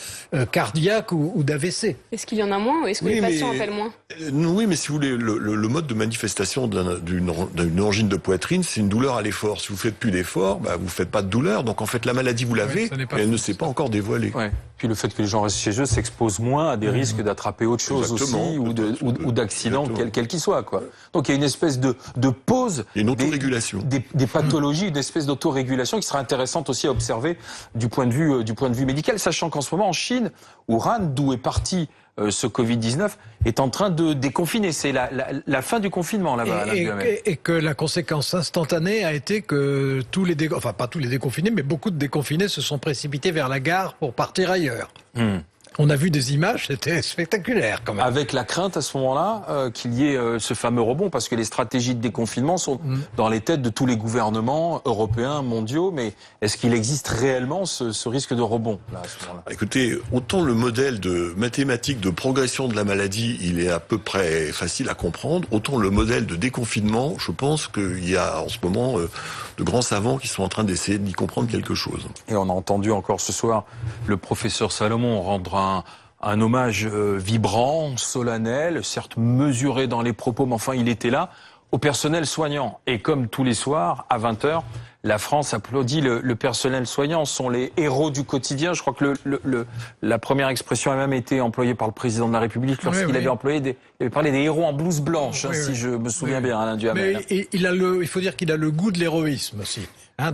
Speaker 3: cardiaques ou d'AVC.
Speaker 4: Est-ce qu'il y en a moins ou est-ce que les patients appellent moins?
Speaker 5: Oui, mais si vous voulez, le mode de manifestation d'une angine de poitrine, c'est une douleur à l'effort. Si vous faites plus d'effort, vous faites pas de douleur. Donc en fait, la maladie, vous l'avez, mais elle ne s'est pas encore dévoilée.
Speaker 1: Ouais. Puis le fait que les gens restent chez eux s'exposent moins à des risques d'attraper autre chose aussi, ou d'accidents, quel qu'il soit, quoi. Donc il y a une espèce de pause.
Speaker 5: Il y a une autorégulation.
Speaker 1: Des pathologies, une espèce d'autorégulation qui sera intéressante aussi à observer du point de vue médical, sachant qu'en ce moment en Chine, Wuhan, d'où est parti ce Covid-19, est en train de déconfiner. C'est la fin du confinement là-bas.
Speaker 3: Et que la conséquence instantanée a été que enfin pas tous les déconfinés, mais beaucoup de déconfinés se sont précipités vers la gare pour partir ailleurs. On a vu des images, c'était spectaculaire quand même.
Speaker 1: Avec la crainte à ce moment-là qu'il y ait ce fameux rebond, parce que les stratégies de déconfinement sont dans les têtes de tous les gouvernements européens, mondiaux, mais est-ce qu'il existe réellement ce risque de rebond là, à ce moment-là?
Speaker 5: Écoutez, autant le modèle de mathématique de progression de la maladie, il est à peu près facile à comprendre, autant le modèle de déconfinement, je pense qu'il y a en ce moment de grands savants qui sont en train d'essayer d'y comprendre quelque chose.
Speaker 1: Et on a entendu encore ce soir le professeur Salomon rendre un hommage vibrant, solennel, certes mesuré dans les propos, mais enfin il était là, au personnel soignant. Et comme tous les soirs, à 20h, la France applaudit le personnel soignant. Ce sont les héros du quotidien. Je crois que la première expression a même été employée par le président de la République lorsqu'il avait il avait parlé des héros en blouse blanche, si je me souviens bien, Alain Duhamel.
Speaker 3: Mais il faut dire qu'il a le goût de l'héroïsme aussi.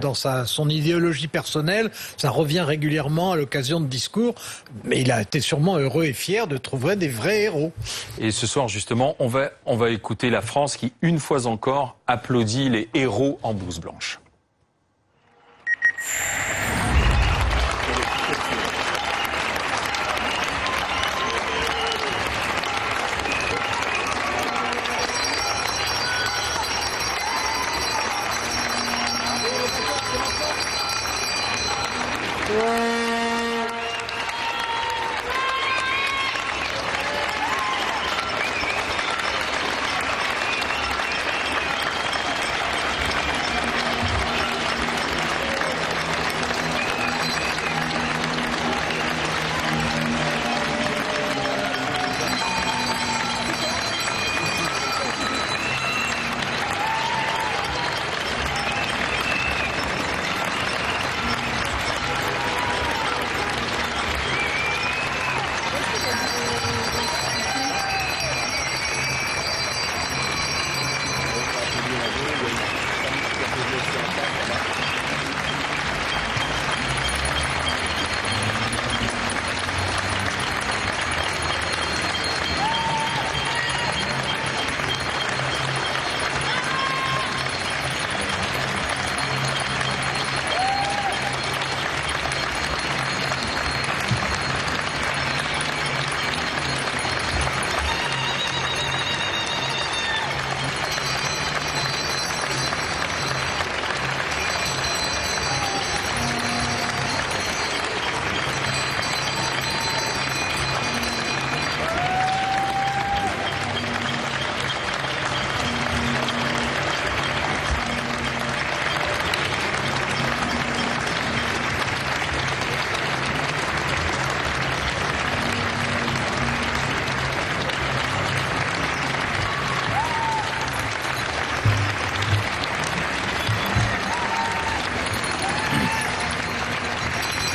Speaker 3: Dans son idéologie personnelle, ça revient régulièrement à l'occasion de discours, mais il a été sûrement heureux et fier de trouver des vrais héros.
Speaker 1: Et ce soir, justement, on va écouter la France qui, une fois encore, applaudit les héros en blouse blanche.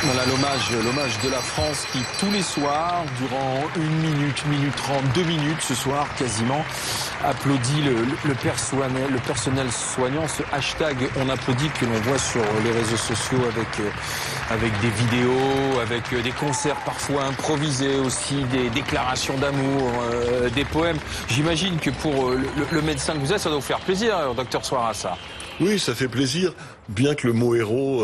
Speaker 1: Voilà l'hommage de la France qui, tous les soirs, durant 1 minute, 1 minute 30, 2 minutes, ce soir, quasiment, applaudit le personnel soignant. Ce hashtag « On applaudit » que l'on voit sur les réseaux sociaux avec des vidéos, avec des concerts parfois improvisés aussi, des déclarations d'amour, des poèmes. J'imagine que pour le médecin que vous êtes, ça doit vous faire plaisir, docteur Soarassa.
Speaker 5: Oui, ça fait plaisir, bien que le mot héros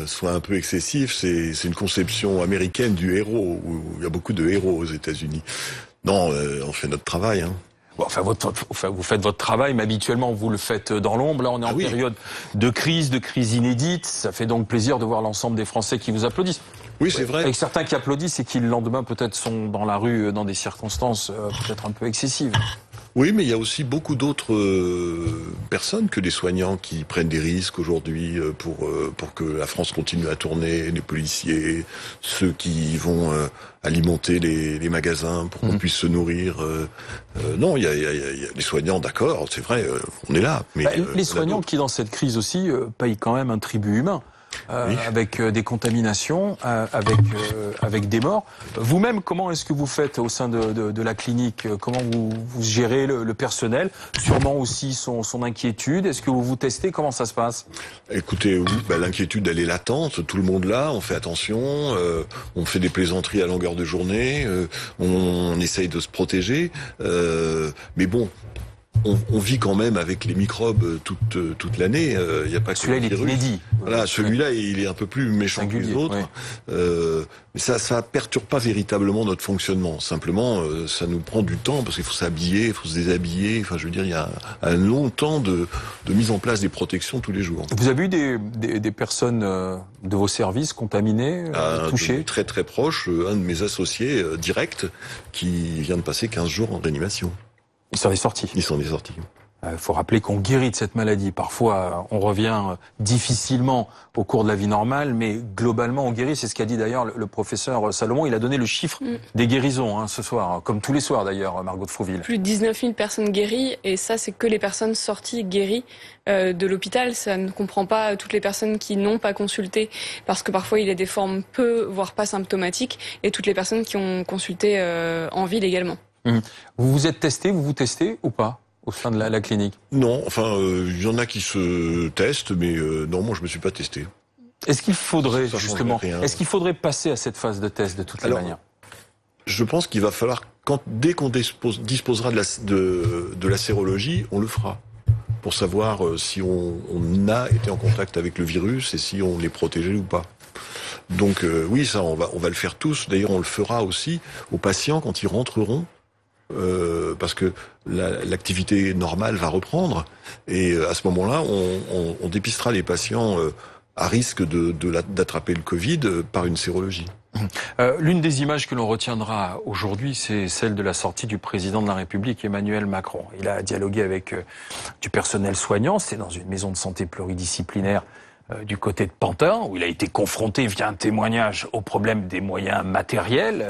Speaker 5: soit un peu excessif. C'est une conception américaine du héros, où il y a beaucoup de héros aux États-Unis. Non, on fait notre travail. Hein.
Speaker 1: Bon, enfin, vous faites votre travail, mais habituellement vous le faites dans l'ombre. Là, on est en période de crise inédite. Ça fait donc plaisir de voir l'ensemble des Français qui vous applaudissent.
Speaker 5: Oui, c'est vrai.
Speaker 1: Avec certains qui applaudissent et qui le lendemain peut-être sont dans la rue dans des circonstances peut-être un peu excessives.
Speaker 5: Oui, mais il y a aussi beaucoup d'autres personnes que des soignants qui prennent des risques aujourd'hui pour que la France continue à tourner, les policiers, ceux qui vont alimenter les magasins pour qu'on puisse se nourrir. Non, il y a les soignants, d'accord, c'est vrai, on est là. Mais
Speaker 1: les soignants qui, dans cette crise aussi, payent quand même un tribut humain. Oui. Avec des contaminations, avec des morts. Vous-même, comment est-ce que vous faites au sein de la clinique? Comment vous gérez le personnel? Sûrement aussi son inquiétude. Est-ce que vous vous testez? Comment ça se passe?
Speaker 5: Écoutez, oui, l'inquiétude, elle est latente. Tout le monde là, on fait attention. On fait des plaisanteries à longueur de journée. On essaye de se protéger. Mais bon... On vit quand même avec les microbes toute l'année. Il n'y a pas que
Speaker 1: celui-là, il est inédit.
Speaker 5: Voilà, celui-là, il est un peu plus méchant
Speaker 1: singulier,
Speaker 5: que les autres. Oui. Mais ça perturbe pas véritablement notre fonctionnement. Simplement, ça nous prend du temps parce qu'il faut s'habiller, il faut se déshabiller. Enfin, je veux dire, il y a un long temps de mise en place des protections tous les jours.
Speaker 1: Vous avez eu des personnes de vos services contaminées, touchées?
Speaker 5: Très très proche, un de mes associés directs qui vient de passer 15 jours en réanimation.
Speaker 1: Ils s'en est sortis.
Speaker 5: Ils s'en est sortis.
Speaker 1: Il faut rappeler qu'on guérit de cette maladie. Parfois, on revient difficilement au cours de la vie normale, mais globalement, on guérit. C'est ce qu'a dit d'ailleurs le professeur Salomon. Il a donné le chiffre des guérisons ce soir, comme tous les soirs d'ailleurs, Margot de Frouville.
Speaker 4: Plus de 19 000 personnes guéries, et ça, c'est que les personnes sorties guéries de l'hôpital. Ça ne comprend pas toutes les personnes qui n'ont pas consulté, parce que parfois, il y a des formes peu, voire pas symptomatiques, et toutes les personnes qui ont consulté en ville également.
Speaker 1: Vous vous êtes testé, vous vous testez ou pas au sein de la clinique?
Speaker 5: Non, enfin, il y en a qui se testent, mais non, moi je me suis pas testé.
Speaker 1: Est-ce qu'il faudrait justement, est-ce qu'il faudrait passer à cette phase de test de toutes les manières?
Speaker 5: Je pense qu'il va falloir, dès qu'on disposera de la sérologie, on le fera. Pour savoir si on a été en contact avec le virus et si on l'est protégé ou pas. Donc oui, ça, on va le faire tous. D'ailleurs, on le fera aussi aux patients quand ils rentreront. Parce que l'activité normale va reprendre et à ce moment-là, on dépistera les patients à risque d'attraper le Covid par une sérologie.
Speaker 1: L'une des images que l'on retiendra aujourd'hui, c'est celle de la sortie du président de la République, Emmanuel Macron. Il a dialogué avec du personnel soignant, c'est dans une maison de santé pluridisciplinaire du côté de Pantin, où il a été confronté via un témoignage au problème des moyens matériels,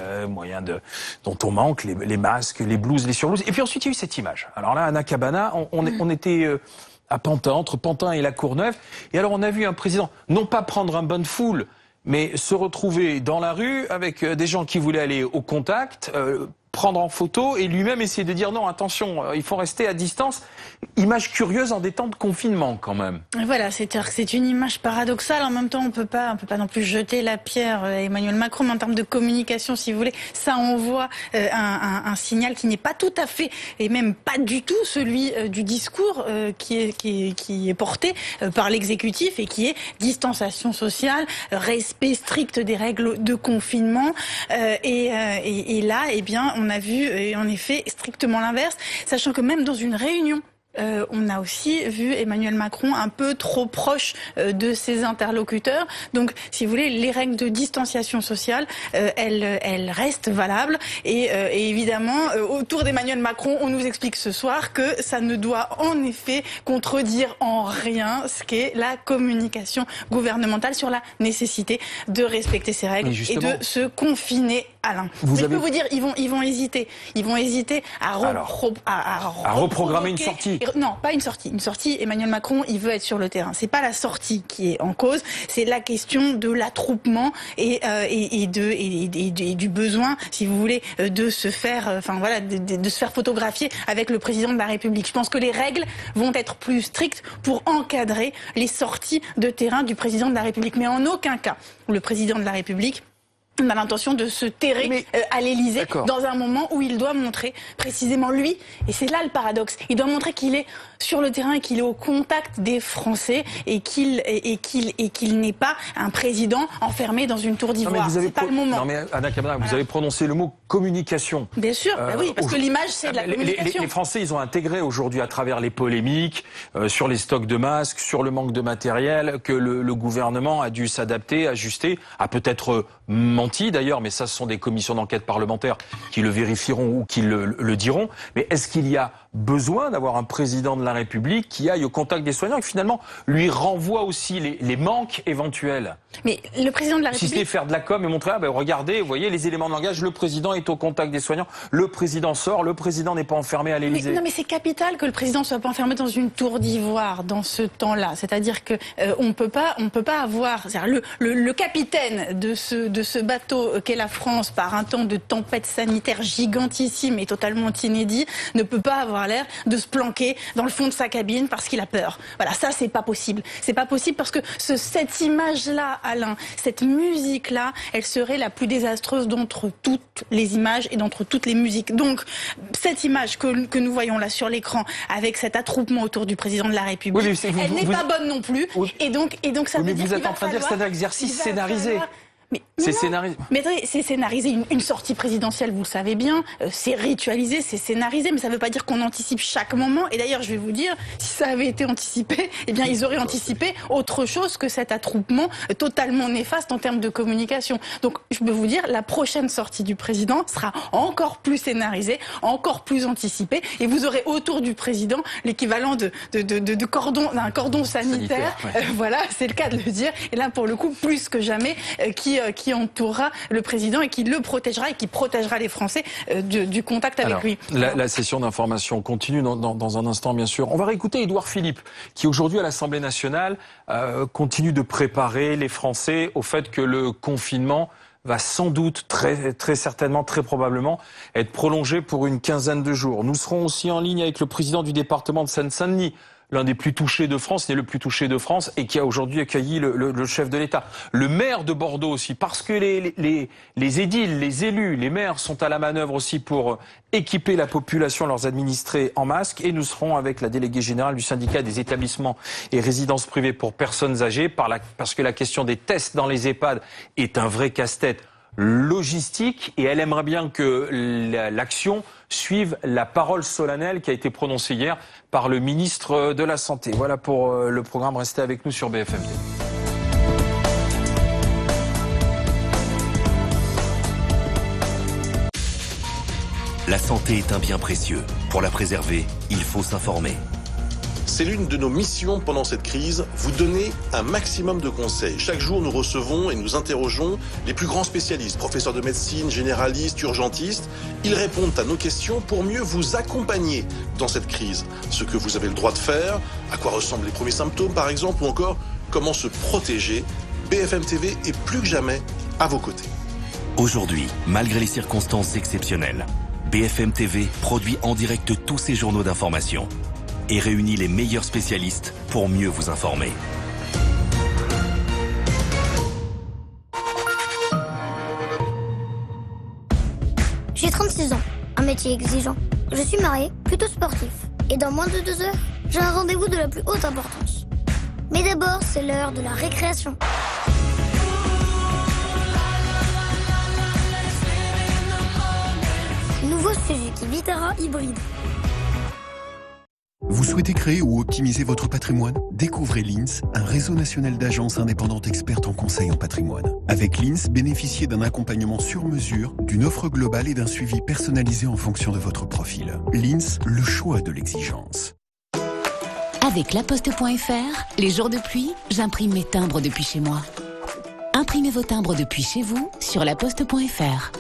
Speaker 1: dont on manque, les masques, les blouses, les surblouses. Et puis ensuite, il y a eu cette image. Alors là, Anna Cabana, on était à Pantin, entre Pantin et la Courneuve, et alors on a vu un président, non pas prendre un bain de foule, mais se retrouver dans la rue avec des gens qui voulaient aller au contact, prendre en photo et lui-même essayer de dire non, attention, il faut rester à distance. Image curieuse en des temps de confinement quand même.
Speaker 10: Voilà, c'est une image paradoxale. En même temps, on peut pas non plus jeter la pierre à Emmanuel Macron, mais en termes de communication, si vous voulez, ça envoie un signal qui n'est pas tout à fait et même pas du tout celui du discours qui est porté par l'exécutif et qui est distanciation sociale, respect strict des règles de confinement et là, eh bien, on a vu en effet strictement l'inverse, sachant que même dans une réunion, on a aussi vu Emmanuel Macron un peu trop proche de ses interlocuteurs. Donc, si vous voulez, les règles de distanciation sociale, elles restent valables. Et évidemment, autour d'Emmanuel Macron, on nous explique ce soir que ça ne doit en effet contredire en rien ce qu'est la communication gouvernementale sur la nécessité de respecter ces règles et de se confiner à l'un. Mais je peux vous dire, ils vont hésiter. Ils vont hésiter à reprogrammer
Speaker 1: une sortie.
Speaker 10: Non, pas une sortie. Une sortie, Emmanuel Macron, il veut être sur le terrain. C'est pas la sortie qui est en cause, c'est la question de l'attroupement et du besoin, si vous voulez, de se faire, de se faire photographier avec le président de la République. Je pense que les règles vont être plus strictes pour encadrer les sorties de terrain du président de la République. Mais en aucun cas, le président de la République n'a l'intention de se terrer à l'Élysée dans un moment où il doit montrer précisément lui, et c'est là le paradoxe, il doit montrer qu'il est sur le terrain et qu'il est au contact des Français et qu'il n'est pas un président enfermé dans une tour d'ivoire. C'est pas le moment.
Speaker 1: Non mais Anna Cabral, vous avez prononcé le mot communication.
Speaker 10: Bien sûr, oui, parce que l'image c'est de la communication.
Speaker 1: Les Français, ils ont intégré aujourd'hui à travers les polémiques sur les stocks de masques, sur le manque de matériel, que le gouvernement a dû s'adapter, ajuster, a peut-être menti d'ailleurs, mais ça ce sont des commissions d'enquête parlementaires qui le vérifieront ou qui le diront. Mais est-ce qu'il y a besoin d'avoir un président de la République qui aille au contact des soignants et qui finalement lui renvoie aussi les manques éventuels?
Speaker 10: Mais le président de la République...
Speaker 1: Si c'était faire de la com et montrer, regardez, vous voyez les éléments de langage, le président est au contact des soignants, le président sort, le président n'est pas enfermé à l'Élysée.
Speaker 10: Non mais c'est capital que le président soit pas enfermé dans une tour d'ivoire dans ce temps-là. C'est-à-dire que on peut pas avoir... Le capitaine de ce bateau qu'est la France par un temps de tempête sanitaire gigantissime et totalement inédit ne peut pas avoir l'air de se planquer dans le fond de sa cabine parce qu'il a peur. Voilà, ça c'est pas possible. C'est pas possible parce que cette image-là, Alain, cette musique-là, elle serait la plus désastreuse d'entre toutes les images et d'entre toutes les musiques. Donc, cette image que nous voyons là sur l'écran, avec cet attroupement autour du président de la République, elle n'est pas bonne non plus. Et donc ça veut dire
Speaker 1: vous êtes en train de dire que c'est un exercice scénarisé. C'est scénarisé.
Speaker 10: Mais c'est scénarisé. Une sortie présidentielle, vous le savez bien, c'est ritualisé, c'est scénarisé, mais ça ne veut pas dire qu'on anticipe chaque moment. Et d'ailleurs, je vais vous dire, si ça avait été anticipé, eh bien, ils auraient anticipé autre chose que cet attroupement totalement néfaste en termes de communication. Donc, je peux vous dire, la prochaine sortie du président sera encore plus scénarisée, encore plus anticipée, et vous aurez autour du président l'équivalent d'un cordon sanitaire. Voilà, c'est le cas de le dire. Et là, pour le coup, plus que jamais, qui entourera le président et qui le protégera et qui protégera les Français du contact avec lui.
Speaker 1: La session d'information continue dans un instant, bien sûr. On va réécouter Édouard Philippe, qui aujourd'hui à l'Assemblée nationale continue de préparer les Français au fait que le confinement va sans doute, très certainement, très probablement, être prolongé pour une quinzaine de jours. Nous serons aussi en ligne avec le président du département de Seine-Saint-Denis, l'un des plus touchés de France, n'est le plus touché de France et qui a aujourd'hui accueilli le chef de l'État. Le maire de Bordeaux aussi, parce que les édiles, les élus, les maires sont à la manœuvre aussi pour équiper la population, leurs administrés en masque. Et nous serons avec la déléguée générale du syndicat des établissements et résidences privées pour personnes âgées, parce que la question des tests dans les EHPAD est un vrai casse-tête logistique et elle aimerait bien que l'action suive la parole solennelle qui a été prononcée hier par le ministre de la Santé. Voilà pour le programme. Restez avec nous sur BFM TV.
Speaker 11: La santé est un bien précieux. Pour la préserver, il faut s'informer.
Speaker 12: C'est l'une de nos missions pendant cette crise, vous donner un maximum de conseils. Chaque jour, nous recevons et nous interrogeons les plus grands spécialistes, professeurs de médecine, généralistes, urgentistes. Ils répondent à nos questions pour mieux vous accompagner dans cette crise. Ce que vous avez le droit de faire, à quoi ressemblent les premiers symptômes par exemple, ou encore comment se protéger. BFM TV est plus que jamais à vos côtés.
Speaker 11: Aujourd'hui, malgré les circonstances exceptionnelles, BFM TV produit en direct tous ces journaux d'information et réunit les meilleurs spécialistes pour mieux vous informer.
Speaker 13: J'ai 36 ans, un métier exigeant. Je suis marié, plutôt sportif. Et dans moins de 2 heures, j'ai un rendez-vous de la plus haute importance. Mais d'abord, c'est l'heure de la récréation. Nouveau Suzuki Vitara hybride.
Speaker 14: Vous souhaitez créer ou optimiser votre patrimoine? Découvrez Lins, un réseau national d'agences indépendantes expertes en conseil en patrimoine. Avec Lins, bénéficiez d'un accompagnement sur mesure, d'une offre globale et d'un suivi personnalisé en fonction de votre profil. Lins, le choix de l'exigence.
Speaker 15: Avec laposte.fr, les jours de pluie, j'imprime mes timbres depuis chez moi. Imprimez vos timbres depuis chez vous sur laposte.fr.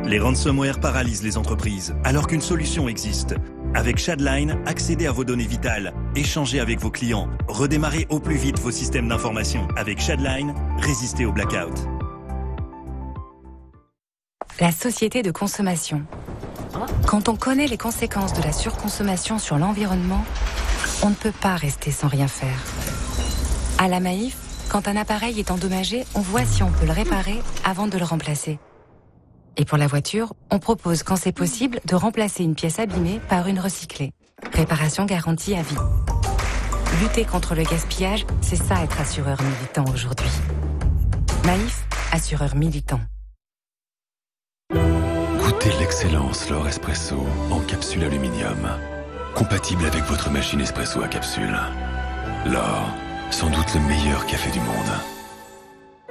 Speaker 16: Les ransomware paralysent les entreprises, alors qu'une solution existe.
Speaker 11: Avec Shadline, accédez à vos données vitales, échangez avec vos clients, redémarrez au plus vite vos systèmes d'information. Avec Shadline, résistez au blackout.
Speaker 16: La société de consommation. Quand on connaît les conséquences de la surconsommation sur l'environnement, on ne peut pas rester sans rien faire. À la Maïf, quand un appareil est endommagé, on voit si on peut le réparer avant de le remplacer. Et pour la voiture, on propose quand c'est possible de remplacer une pièce abîmée par une recyclée. Réparation garantie à vie. Lutter contre le gaspillage, c'est ça être assureur militant aujourd'hui. Maïf, assureur militant.
Speaker 17: Goûtez l'excellence L'Or Espresso en capsule aluminium. Compatible avec votre machine espresso à capsule. L'Or, sans doute le meilleur café du monde.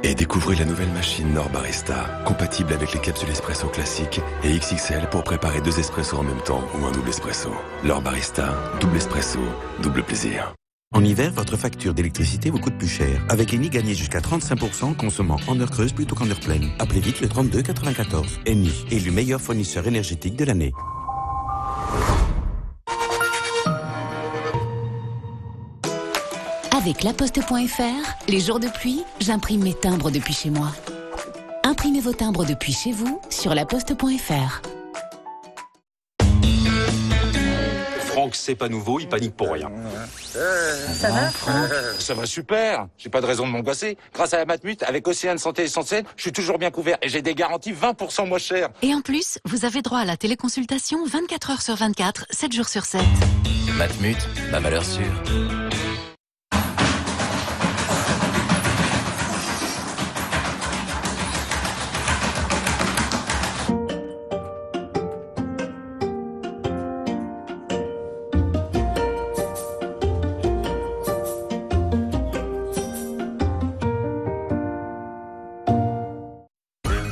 Speaker 17: Et découvrez la nouvelle machine L'Or Barista, compatible avec les capsules espresso classiques et XXL pour préparer 2 espressos en même temps ou un double espresso. L'Or Barista, double espresso, double plaisir.
Speaker 18: En hiver, votre facture d'électricité vous coûte plus cher. Avec Eni, gagnez jusqu'à 35% en consommant en heure creuse plutôt qu'en heure pleine. Appelez vite le 32 94. Eni, élu meilleur fournisseur énergétique de l'année.
Speaker 15: Avec laposte.fr, les jours de pluie, j'imprime mes timbres depuis chez moi. Imprimez vos timbres depuis chez vous sur laposte.fr.
Speaker 19: Franck, c'est pas nouveau, il panique pour rien.
Speaker 10: Ça va, Franck?
Speaker 19: Ça va super. J'ai pas de raison de m'angoisser. Grâce à la Matmut, avec Océane Santé Essentielle, je suis toujours bien couvert et j'ai des garanties 20% moins chères.
Speaker 20: Et en plus, vous avez droit à la téléconsultation 24 heures sur 24, 7 jours sur 7.
Speaker 21: Matmut, ma valeur sûre.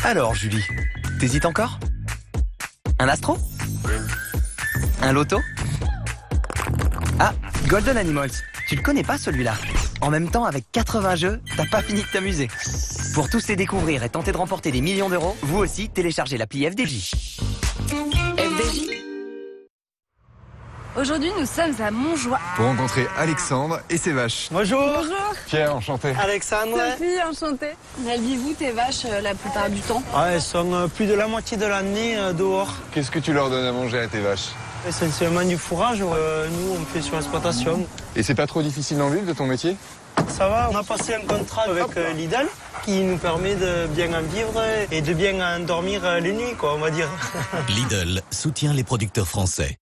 Speaker 22: Alors, Julie, t'hésites encore? Un astro? Un loto? Ah, Golden Animals. Tu le connais pas celui-là? En même temps, avec 80 jeux, t'as pas fini de t'amuser. Pour tous les découvrir et tenter de remporter des millions d'euros, vous aussi, téléchargez l'appli FDJ.
Speaker 16: FDJ.
Speaker 23: Aujourd'hui, nous sommes à Montjoie.
Speaker 24: Pour rencontrer Alexandre et ses vaches.
Speaker 23: Bonjour. Bonjour.
Speaker 24: Pierre, enchanté.
Speaker 23: Alexandre. Sophie, enchantée. Elles vivent où tes vaches la plupart du temps?
Speaker 25: Elles sont plus de la moitié de l'année dehors.
Speaker 24: Qu'est-ce que tu leur donnes à manger à tes vaches?
Speaker 25: Essentiellement du fourrage. Nous, on fait sur l'exploitation.
Speaker 24: Et c'est pas trop difficile d'en vivre de ton métier?
Speaker 25: Ça va, on a passé un contrat avec Lidl qui nous permet de bien en vivre et de bien en dormir les nuits, quoi, on va dire.
Speaker 11: Lidl soutient les producteurs français.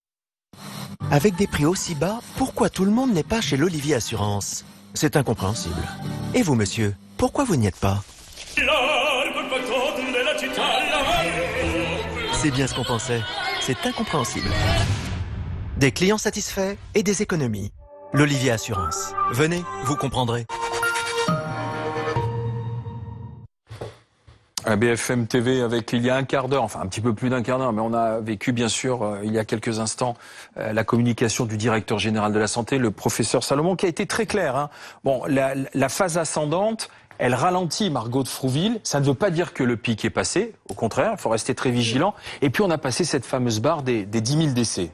Speaker 26: Avec des prix aussi bas, pourquoi tout le monde n'est pas chez l'Olivier Assurance? C'est incompréhensible. Et vous, monsieur, pourquoi vous n'y êtes pas? C'est bien ce qu'on pensait. C'est incompréhensible. Des clients satisfaits et des économies. L'Olivier Assurance. Venez, vous comprendrez.
Speaker 1: À BFM TV avec il y a un quart d'heure, enfin un petit peu plus d'un quart d'heure, mais on a vécu bien sûr il y a quelques instants la communication du directeur général de la santé, le professeur Salomon, qui a été très clair. Hein. Bon, la phase ascendante, elle ralentit, Margot de Frouville. Ça ne veut pas dire que le pic est passé, au contraire, il faut rester très vigilant. Et puis on a passé cette fameuse barre des 10 000 décès.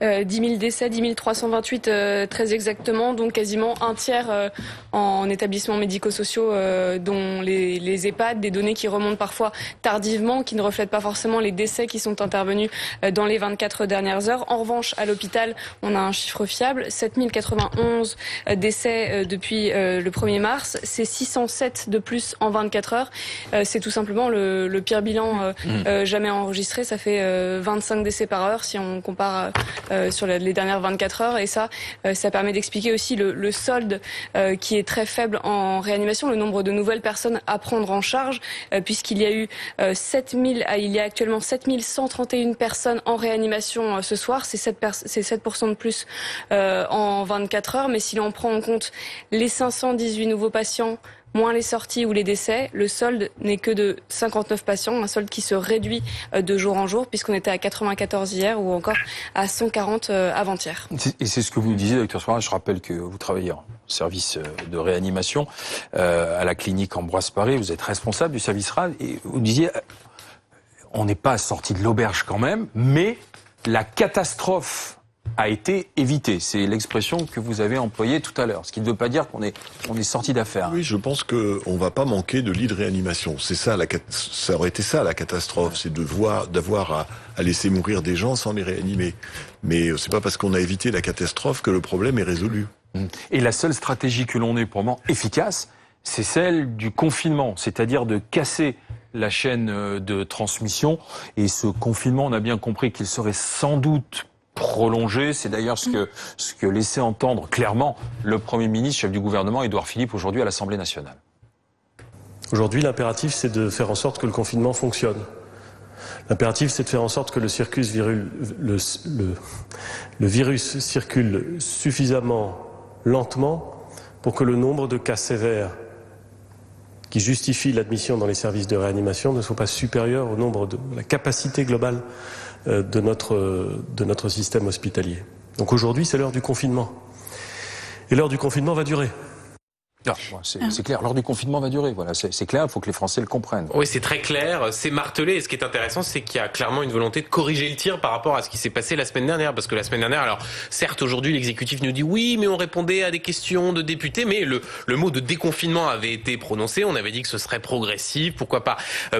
Speaker 4: 10 000 décès, 10 328 très exactement, donc quasiment un tiers en établissements médico-sociaux, dont les EHPAD, des données qui remontent parfois tardivement, qui ne reflètent pas forcément les décès qui sont intervenus dans les 24 dernières heures. En revanche, à l'hôpital, on a un chiffre fiable, 7 091 décès depuis le 1er mars, c'est 607 de plus en 24 heures. C'est tout simplement le pire bilan jamais enregistré, ça fait 25 décès par heure si on compare sur les dernières 24 heures, et ça permet d'expliquer aussi le solde qui est très faible en réanimation, le nombre de nouvelles personnes à prendre en charge, puisqu'il y a eu il y a actuellement 7131 personnes en réanimation ce soir, c'est 7% de plus en 24 heures, mais si l'on prend en compte les 518 nouveaux patients moins les sorties ou les décès, le solde n'est que de 59 patients, un solde qui se réduit de jour en jour, puisqu'on était à 94 hier ou encore à 140 avant-hier.
Speaker 1: Et c'est ce que vous disiez, docteur Soira. Je rappelle que vous travaillez en service de réanimation à la clinique Ambroise Paré. Vous êtes responsable du service RAD et vous disiez, on n'est pas sorti de l'auberge quand même, mais la catastrophe a été évité. C'est l'expression que vous avez employée tout à l'heure. Ce qui ne veut pas dire qu'on est sorti d'affaire.
Speaker 5: Oui, je pense qu'on va pas manquer de lits de réanimation. C'est ça, ça aurait été ça la catastrophe, c'est d'avoir à laisser mourir des gens sans les réanimer. Mais c'est pas parce qu'on a évité la catastrophe que le problème est résolu.
Speaker 1: Et la seule stratégie que l'on ait pour le moment efficace, c'est celle du confinement, c'est-à-dire de casser la chaîne de transmission. Et ce confinement, on a bien compris qu'il serait sans doute prolongé. C'est d'ailleurs ce que laissait entendre clairement le Premier ministre, chef du gouvernement, Édouard Philippe, aujourd'hui à l'Assemblée nationale.
Speaker 2: Aujourd'hui, l'impératif, c'est de faire en sorte que le confinement fonctionne. L'impératif, c'est de faire en sorte que le virus circule suffisamment lentement pour que le nombre de cas sévères qui justifient l'admission dans les services de réanimation ne soit pas supérieur au nombre de la capacité globale de notre système hospitalier. Donc aujourd'hui, c'est l'heure du confinement. Et l'heure du confinement va durer.
Speaker 1: C'est clair, l'heure du confinement va durer. Voilà, c'est clair, il faut que les Français le comprennent.
Speaker 3: Oui, c'est très clair, c'est martelé. Et ce qui est intéressant, c'est qu'il y a clairement une volonté de corriger le tir par rapport à ce qui s'est passé la semaine dernière. Parce que la semaine dernière, alors certes, aujourd'hui, l'exécutif nous dit oui, mais on répondait à des questions de députés. Mais le mot de déconfinement avait été prononcé. On avait dit que ce serait progressif, pourquoi pas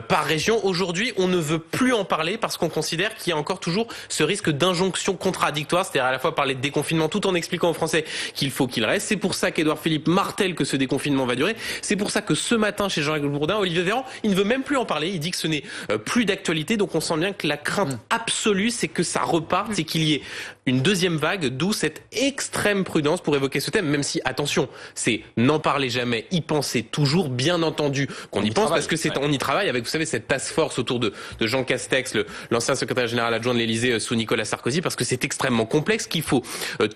Speaker 3: par région. Aujourd'hui, on ne veut plus en parler parce qu'on considère qu'il y a encore toujours ce risque d'injonction contradictoire. C'est-à-dire à la fois parler de déconfinement tout en expliquant aux Français qu'il faut qu'il reste. C'est pour ça qu'Édouard Philippe martèle que ce déconfinement va durer. C'est pour ça que ce matin, chez Jean-Jacques Bourdin, Olivier Véran, il ne veut même plus en parler. Il dit que ce n'est plus d'actualité. Donc on sent bien que la crainte absolue, c'est que ça reparte, c'est qu'il y ait une deuxième vague, d'où cette extrême prudence pour évoquer ce thème. Même si, attention, c'est n'en parler jamais, y penser toujours, bien entendu qu'on y pense, parce que on y travaille avec, vous savez, cette task force autour de Jean Castex, l'ancien secrétaire général adjoint de l'Élysée sous Nicolas Sarkozy, parce que c'est extrêmement complexe, qu'il faut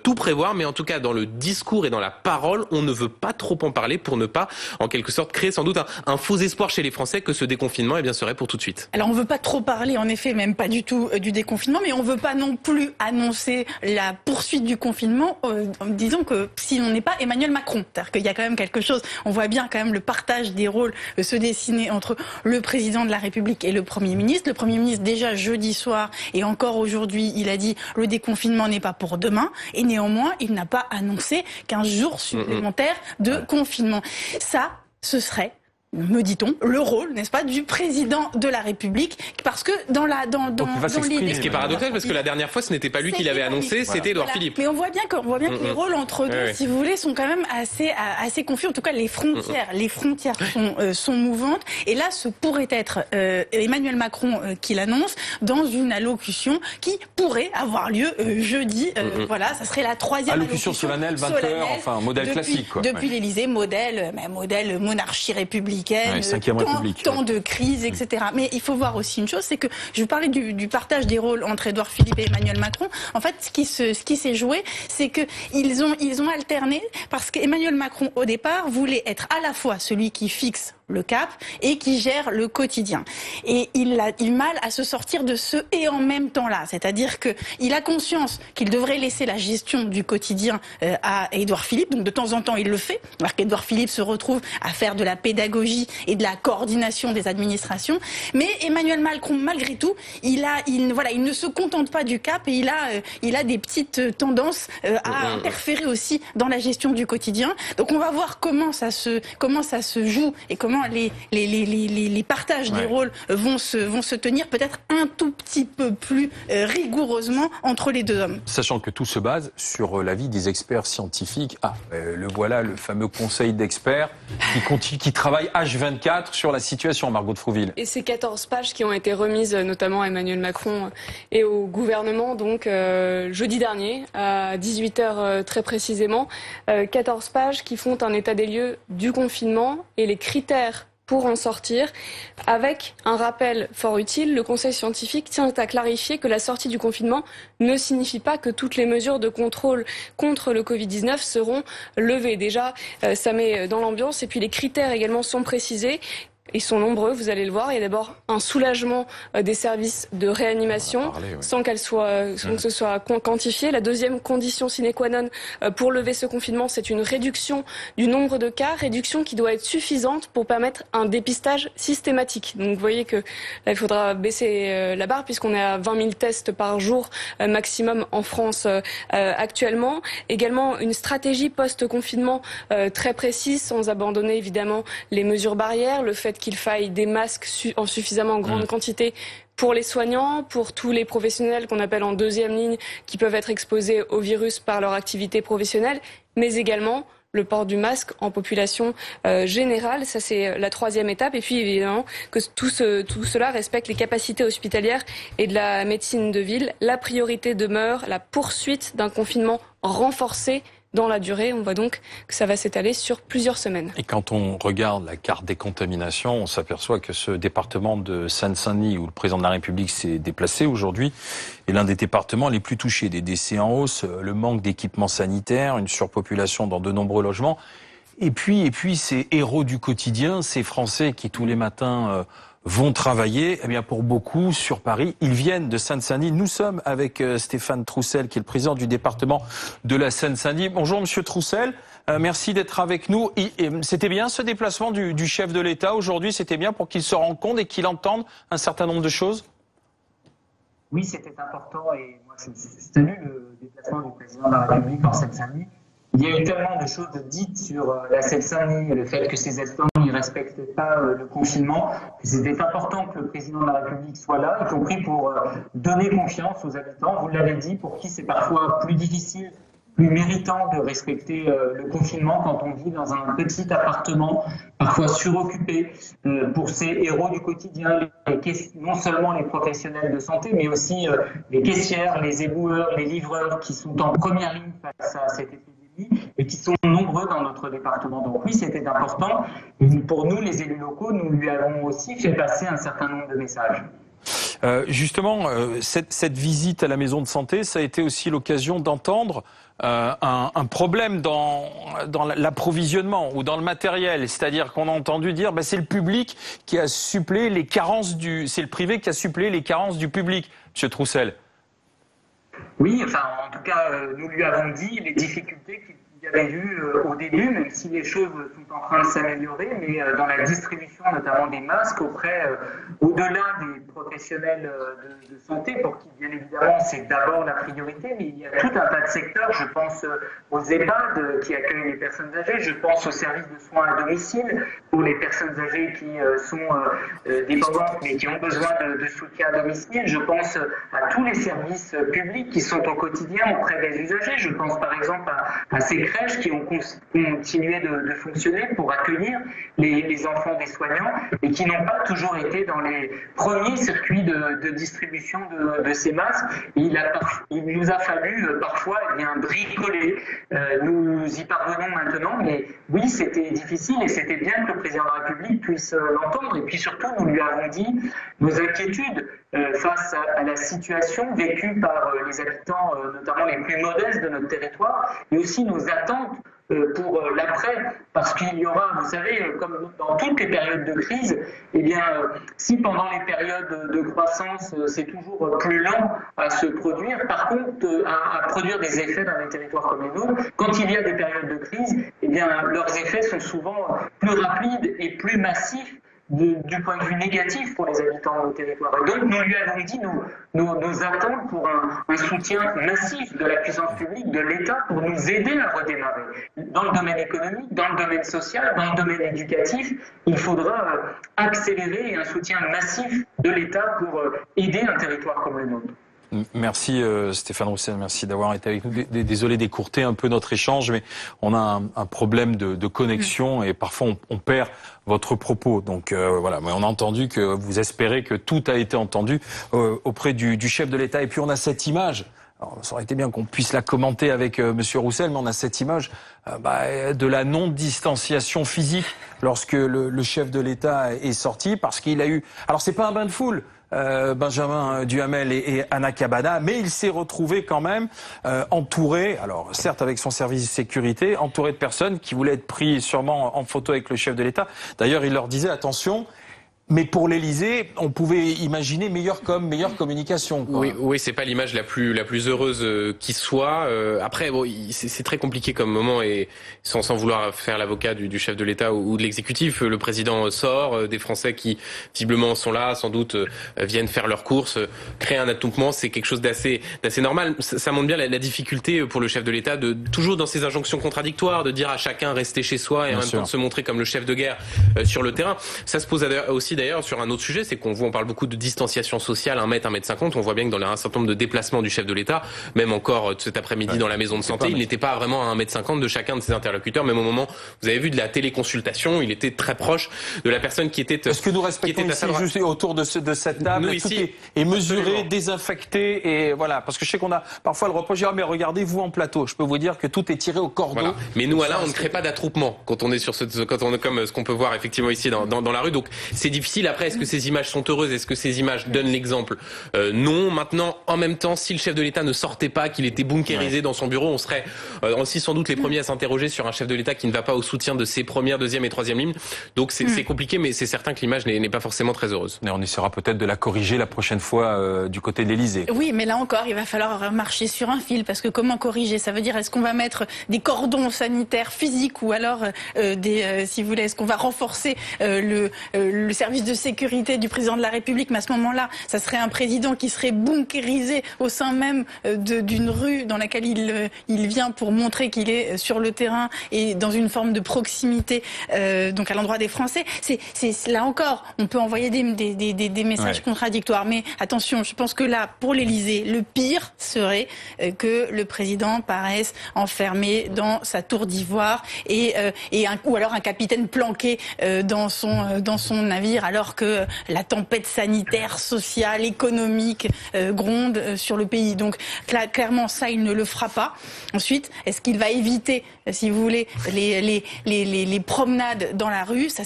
Speaker 3: tout prévoir, mais en tout cas, dans le discours et dans la parole, on ne veut pas trop en parler pour ne pas, en quelque sorte, créer sans doute un faux espoir chez les Français que ce déconfinement, eh bien, serait pour tout de suite.
Speaker 10: Alors, on veut pas trop parler, en effet, même pas du tout du déconfinement, mais on veut pas non plus annoncer la poursuite du confinement en disant que si on n'est pas Emmanuel Macron, c'est-à-dire qu'il y a quand même quelque chose, on voit bien quand même le partage des rôles se dessiner entre le président de la République et le Premier ministre. Le Premier ministre, déjà jeudi soir et encore aujourd'hui, il a dit le déconfinement n'est pas pour demain, et néanmoins, il n'a pas annoncé 15 jours supplémentaires de confinement. Ça, ce serait, me dit-on, le rôle, n'est-ce pas, du président de la République, parce que dans l'idée...
Speaker 3: Ce qui est paradoxal, parce que la dernière fois, ce n'était pas lui qui l'avait annoncé, c'était Édouard Philippe.
Speaker 10: Mais on voit bien que les rôles entre deux, si vous voulez, sont quand même assez confus. En tout cas, les frontières sont mouvantes. Et là, ce pourrait être Emmanuel Macron qui l'annonce dans une allocution qui pourrait avoir lieu jeudi. Voilà, ça serait la troisième allocution
Speaker 1: solennelle, 20h, enfin, modèle classique, quoi.
Speaker 10: Depuis l'Élysée, modèle monarchie républicaine.
Speaker 1: République,
Speaker 10: temps de crise, etc. Mais il faut voir aussi une chose, c'est que je vous parlais du partage des rôles entre Édouard Philippe et Emmanuel Macron. En fait, ce qui s'est joué, c'est que ils ont alterné, parce qu'Emmanuel Macron, au départ, voulait être à la fois celui qui fixe le cap et qui gère le quotidien. Et il mal à se sortir de ce et en même temps-là. C'est-à-dire que il a conscience qu'il devrait laisser la gestion du quotidien à Édouard Philippe. Donc de temps en temps, il le fait. Alors qu'Édouard Philippe se retrouve à faire de la pédagogie et de la coordination des administrations. Mais Emmanuel Macron, malgré tout, il ne se contente pas du cap et il a des petites tendances à interférer aussi dans la gestion du quotidien. Donc on va voir comment ça se joue et comment les partages des rôles vont se tenir peut-être un tout petit peu plus rigoureusement entre les deux hommes.
Speaker 1: Sachant que tout se base sur l'avis des experts scientifiques. Le voilà, le fameux conseil d'experts qui travaille H24 sur la situation, Margot de Frouville.
Speaker 4: Et ces 14 pages qui ont été remises notamment à Emmanuel Macron et au gouvernement, donc jeudi dernier, à 18h très précisément, 14 pages qui font un état des lieux du confinement et les critères pour en sortir, avec un rappel fort utile. Le Conseil scientifique tient à clarifier que la sortie du confinement ne signifie pas que toutes les mesures de contrôle contre le Covid-19 seront levées. Déjà, ça met dans l'ambiance, et puis les critères également sont précisés. Ils sont nombreux, vous allez le voir. Il y a d'abord un soulagement des services de réanimation sans que ce soit quantifié. La deuxième condition sine qua non pour lever ce confinement, c'est une réduction du nombre de cas, réduction qui doit être suffisante pour permettre un dépistage systématique. Donc vous voyez que là, il faudra baisser la barre puisqu'on est à 20 000 tests par jour maximum en France actuellement. Également une stratégie post-confinement très précise, sans abandonner évidemment les mesures barrières, le fait qu'il faille des masques en suffisamment grande quantité pour les soignants, pour tous les professionnels qu'on appelle en deuxième ligne, qui peuvent être exposés au virus par leur activité professionnelle, mais également le port du masque en population générale. Ça, c'est la troisième étape. Et puis, évidemment, que tout cela respecte les capacités hospitalières et de la médecine de ville. La priorité demeure la poursuite d'un confinement renforcé dans la durée. On voit donc que ça va s'étaler sur plusieurs semaines.
Speaker 1: Et quand on regarde la carte des contaminations, on s'aperçoit que ce département de Seine-Saint-Denis, où le président de la République s'est déplacé aujourd'hui, est l'un des départements les plus touchés. Des décès en hausse, le manque d'équipements sanitaires, une surpopulation dans de nombreux logements. Et puis ces héros du quotidien, ces Français qui tous les matins vont travailler, eh bien pour beaucoup sur Paris, ils viennent de Seine-Saint-Denis. Nous sommes avec Stéphane Troussel, qui est le président du département de la Seine-Saint-Denis. Bonjour Monsieur Troussel, merci d'être avec nous. C'était bien ce déplacement du chef de l'État aujourd'hui, c'était bien pour qu'il se rende compte et qu'il entende un certain nombre de choses?
Speaker 6: Oui, c'était important et moi je salue le déplacement du président de la République en Seine-Saint-Denis. Il y a eu tellement de choses dites sur la Seine-Saint-Denis, le fait que ses habitants ne respectent pas le confinement, que c'était important que le président de la République soit là, y compris pour donner confiance aux habitants. Vous l'avez dit, pour qui c'est parfois plus difficile, plus méritant de respecter le confinement quand on vit dans un petit appartement, parfois suroccupé, pour ces héros du quotidien, non seulement les professionnels de santé, mais aussi les caissières, les éboueurs, les livreurs qui sont en première ligne face à cette épidémie et qui sont nombreux dans notre département. Donc oui, c'était important. Et pour nous, les élus locaux, nous lui avons aussi fait passer un certain nombre de messages.
Speaker 1: Justement, cette visite à la maison de santé, ça a été aussi l'occasion d'entendre un problème dans l'approvisionnement ou dans le matériel. C'est-à-dire qu'on a entendu dire c'est le public qui a suppléé les carences c'est le privé qui a suppléé les carences du public, Monsieur Troussel.
Speaker 6: Oui, enfin, en tout cas, nous lui avons dit les difficultés qu'il y avait eu au début, même si les choses sont en train de s'améliorer, mais dans la distribution notamment des masques au-delà des professionnels de santé, pour qui bien évidemment c'est d'abord la priorité, mais il y a tout un tas de secteurs, je pense aux EHPAD qui accueillent les personnes âgées, je pense aux services de soins à domicile pour les personnes âgées qui sont dépendantes mais qui ont besoin de soutien à domicile, je pense à tous les services publics qui sont au quotidien auprès des usagers, je pense par exemple à ces crèches qui ont continué de fonctionner pour accueillir les enfants des soignants et qui n'ont pas toujours été dans les premiers circuits de distribution de ces masques. Il nous a fallu parfois bricoler. Nous y parvenons maintenant, mais oui, c'était difficile et c'était bien que le président de la République puisse l'entendre. Et puis surtout, nous lui avons dit nos inquiétudes face à la situation vécue par les habitants, notamment les plus modestes de notre territoire, et aussi nos attentes pour l'après, parce qu'il y aura, vous savez, comme dans toutes les périodes de crise, eh bien, si pendant les périodes de croissance, c'est toujours plus lent à se produire, par contre, à produire des effets dans les territoires comme les nôtres, quand il y a des périodes de crise, eh bien, leurs effets sont souvent plus rapides et plus massifs du point de vue négatif pour les habitants de nos territoires. Et donc, nous lui avons dit nos attentes pour un soutien massif de la puissance publique, de l'État, pour nous aider à redémarrer. Dans le domaine économique, dans le domaine social, dans le domaine éducatif, il faudra accélérer un soutien massif de l'État pour aider un territoire comme le nôtre.
Speaker 1: Merci Stéphane Roussel, merci d'avoir été avec nous. Désolé d'écourter un peu notre échange, mais on a un problème de connexion et parfois on perd votre propos. Donc voilà, mais on a entendu que vous espérez que tout a été entendu auprès du chef de l'État. Et puis on a cette image. Alors, ça aurait été bien qu'on puisse la commenter avec Monsieur Roussel, mais on a cette image de la non-distanciation physique lorsque le chef de l'État est sorti, parce qu'il a eu... Alors c'est pas un bain de foule, Benjamin Duhamel et Anna Cabana, mais il s'est retrouvé quand même entouré, alors certes avec son service de sécurité, entouré de personnes qui voulaient être pris sûrement en photo avec le chef de l'État. D'ailleurs, il leur disait attention. Mais pour l'Élysée, on pouvait imaginer meilleure communication. Quoi.
Speaker 3: Oui, c'est pas l'image la plus heureuse qui soit. Après, bon, c'est très compliqué comme moment et sans vouloir faire l'avocat du chef de l'État ou de l'exécutif, le président sort, des Français qui visiblement sont là, sans doute viennent faire leurs courses, créer un attroupement, c'est quelque chose d'assez normal. Ça montre bien la difficulté pour le chef de l'État de toujours dans ces injonctions contradictoires, de dire à chacun rester chez soi et en même temps de se montrer comme le chef de guerre sur le terrain. Ça se pose aussi d'ailleurs sur un autre sujet, c'est on parle beaucoup de distanciation sociale, 1 mètre, 1,50 m. On voit bien que dans un certain nombre de déplacements du chef de l'État, même encore cet après-midi dans la maison de santé, il n'était pas vraiment à 1,50 m de chacun de ses interlocuteurs. Même au moment, vous avez vu de la téléconsultation, il était très proche de la personne qui était.
Speaker 1: Est-ce que nous respectons ici juste autour de cette table, tout est mesuré, désinfecté et voilà, parce que je sais qu'on a parfois le reproche, mais regardez-vous en plateau. Je peux vous dire que tout est tiré au cordeau.
Speaker 3: Voilà. Mais nous, là, on ne crée pas d'attroupement quand on est comme ce qu'on peut voir effectivement ici dans la rue. Donc c'est difficile. Après, est-ce que ces images sont heureuses? Est-ce que ces images donnent l'exemple? Non. Maintenant, en même temps, si le chef de l'État ne sortait pas, qu'il était bunkérisé dans son bureau, on serait aussi sans doute les premiers à s'interroger sur un chef de l'État qui ne va pas au soutien de ses premières, deuxième et troisième lignes. Donc c'est compliqué, mais c'est certain que l'image n'est pas forcément très heureuse.
Speaker 1: Mais on essaiera peut-être de la corriger la prochaine fois du côté de l'Élysée.
Speaker 10: Oui, mais là encore, il va falloir marcher sur un fil, parce que comment corriger? Ça veut dire, est-ce qu'on va mettre des cordons sanitaires physiques ou alors si vous voulez, est-ce qu'on va renforcer le service de sécurité du président de la République? Mais à ce moment-là, ça serait un président qui serait bunkérisé au sein même d'une rue dans laquelle il vient pour montrer qu'il est sur le terrain et dans une forme de proximité donc à l'endroit des Français. C'est là encore, on peut envoyer des messages contradictoires. Mais attention, je pense que là, pour l'Élysée, le pire serait que le président paraisse enfermé dans sa tour d'ivoire ou alors un capitaine planqué dans son navire, alors que la tempête sanitaire, sociale, économique gronde sur le pays. Donc clairement, ça, il ne le fera pas. Ensuite, est-ce qu'il va éviter, si vous voulez, les promenades dans la rue? Ça,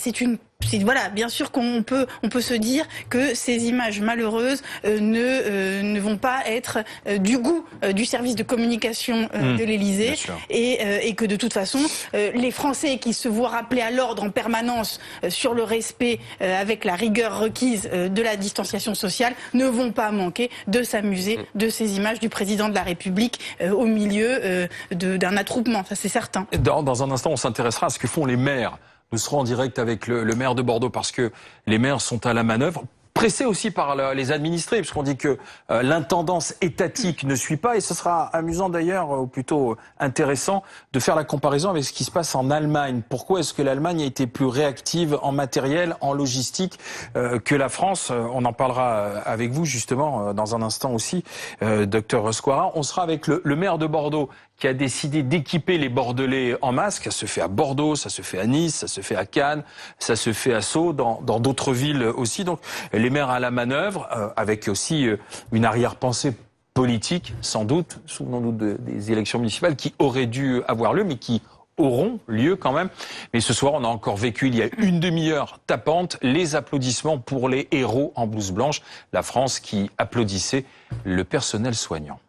Speaker 10: voilà, bien sûr qu'on peut se dire que ces images malheureuses ne vont pas être du goût du service de communication de l'Élysée et que de toute façon les Français qui se voient rappeler à l'ordre en permanence sur le respect avec la rigueur requise de la distanciation sociale ne vont pas manquer de s'amuser de ces images du président de la République au milieu d'un attroupement, ça c'est certain.
Speaker 1: Dans un instant, on s'intéressera à ce que font les maires. Nous serons en direct avec le maire de Bordeaux parce que les maires sont à la manœuvre. Pressés aussi par les administrés, puisqu'on dit que l'intendance étatique ne suit pas. Et ce sera amusant d'ailleurs, ou plutôt intéressant, de faire la comparaison avec ce qui se passe en Allemagne. Pourquoi est-ce que l'Allemagne a été plus réactive en matériel, en logistique que la France? On en parlera avec vous justement dans un instant aussi, Dr Resquara. On sera avec le maire de Bordeaux qui a décidé d'équiper les Bordelais en masque. Ça se fait à Bordeaux, ça se fait à Nice, ça se fait à Cannes, ça se fait à Sceaux, dans d'autres villes aussi. Donc les maires à la manœuvre, avec aussi une arrière-pensée politique, sans doute, souvenons-nous des élections municipales qui auraient dû avoir lieu, mais qui auront lieu quand même. Mais ce soir, on a encore vécu, il y a une demi-heure tapante, les applaudissements pour les héros en blouse blanche. La France qui applaudissait le personnel soignant.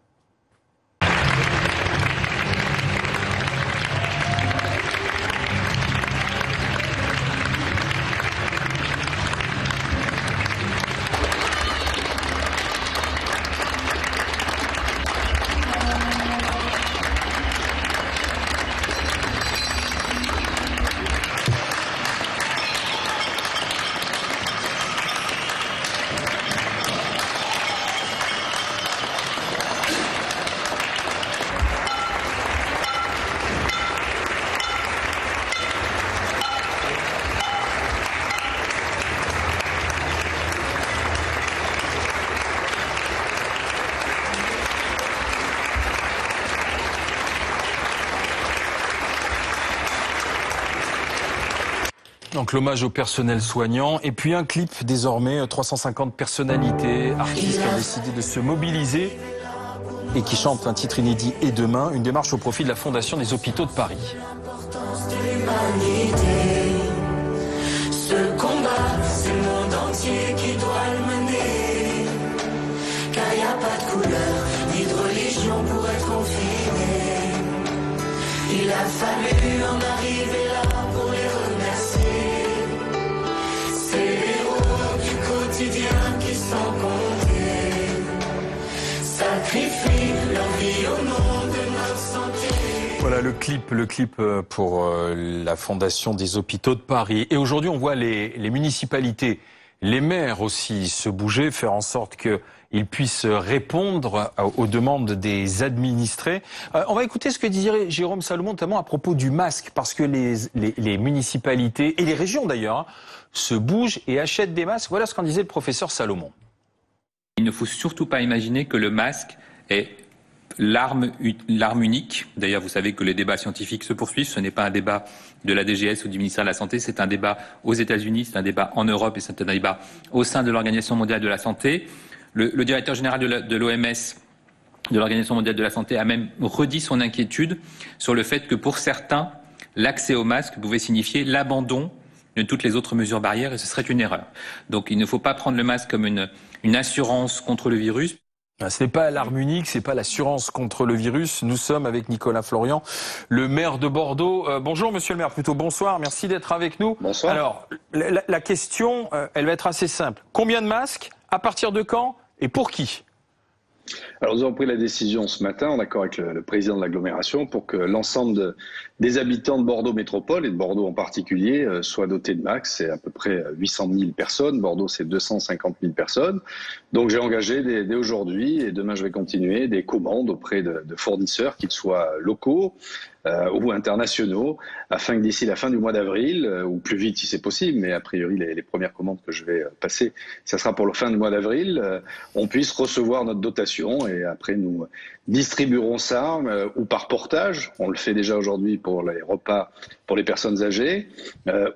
Speaker 1: Donc l'hommage au personnel soignant et puis un clip désormais, 350 personnalités, artistes qui ont décidé de se mobiliser et qui chantent un titre inédit et demain, une démarche au profit de la Fondation des Hôpitaux de Paris.
Speaker 7: Ce combat, c'est le monde entier qui doit le mener.
Speaker 1: Voilà le clip pour la Fondation des hôpitaux de Paris. Et aujourd'hui, on voit les municipalités, les maires aussi se bouger, faire en sorte qu'ils puissent répondre aux demandes des administrés. On va écouter ce que disait Jérôme Salomon, notamment à propos du masque, parce que les municipalités, et les régions d'ailleurs, se bougent et achètent des masques. Voilà ce qu'en disait le professeur Salomon.
Speaker 7: Il ne faut surtout pas imaginer que le masque est l'arme unique. D'ailleurs, vous savez que les débats scientifiques se poursuivent. Ce n'est pas un débat de la DGS ou du ministère de la Santé. C'est un débat aux États-Unis, c'est un débat en Europe et c'est un débat au sein de l'Organisation mondiale de la santé. Le directeur général de l'OMS, de l'Organisation mondiale de la santé, a même redit son inquiétude sur le fait que pour certains, l'accès au masque pouvait signifier l'abandon de toutes les autres mesures barrières et ce serait une erreur. Donc il ne faut pas prendre le masque comme une assurance contre le virus.
Speaker 1: Ce n'est pas l'arme unique, c'est pas l'assurance contre le virus. Nous sommes avec Nicolas Florian, le maire de Bordeaux. Bonjour monsieur le maire, plutôt bonsoir, merci d'être avec nous.
Speaker 8: Bonsoir.
Speaker 1: Alors, la question, elle va être assez simple. Combien de masques? À partir de quand? Et pour qui?
Speaker 8: Alors nous avons pris la décision ce matin, en accord avec le président de l'agglomération, pour que l'ensemble des habitants de Bordeaux Métropole, et de Bordeaux en particulier, soient dotés de masques. C'est à peu près 800 000 personnes. Bordeaux, c'est 250 000 personnes. Donc j'ai engagé dès aujourd'hui, et demain je vais continuer, des commandes auprès de fournisseurs, qu'ils soient locaux ou internationaux, afin que d'ici la fin du mois d'avril, ou plus vite si c'est possible, mais a priori les premières commandes que je vais passer, ça sera pour la fin du mois d'avril, on puisse recevoir notre dotation et après nous distribuerons ça ou par portage, on le fait déjà aujourd'hui pour les repas pour les personnes âgées,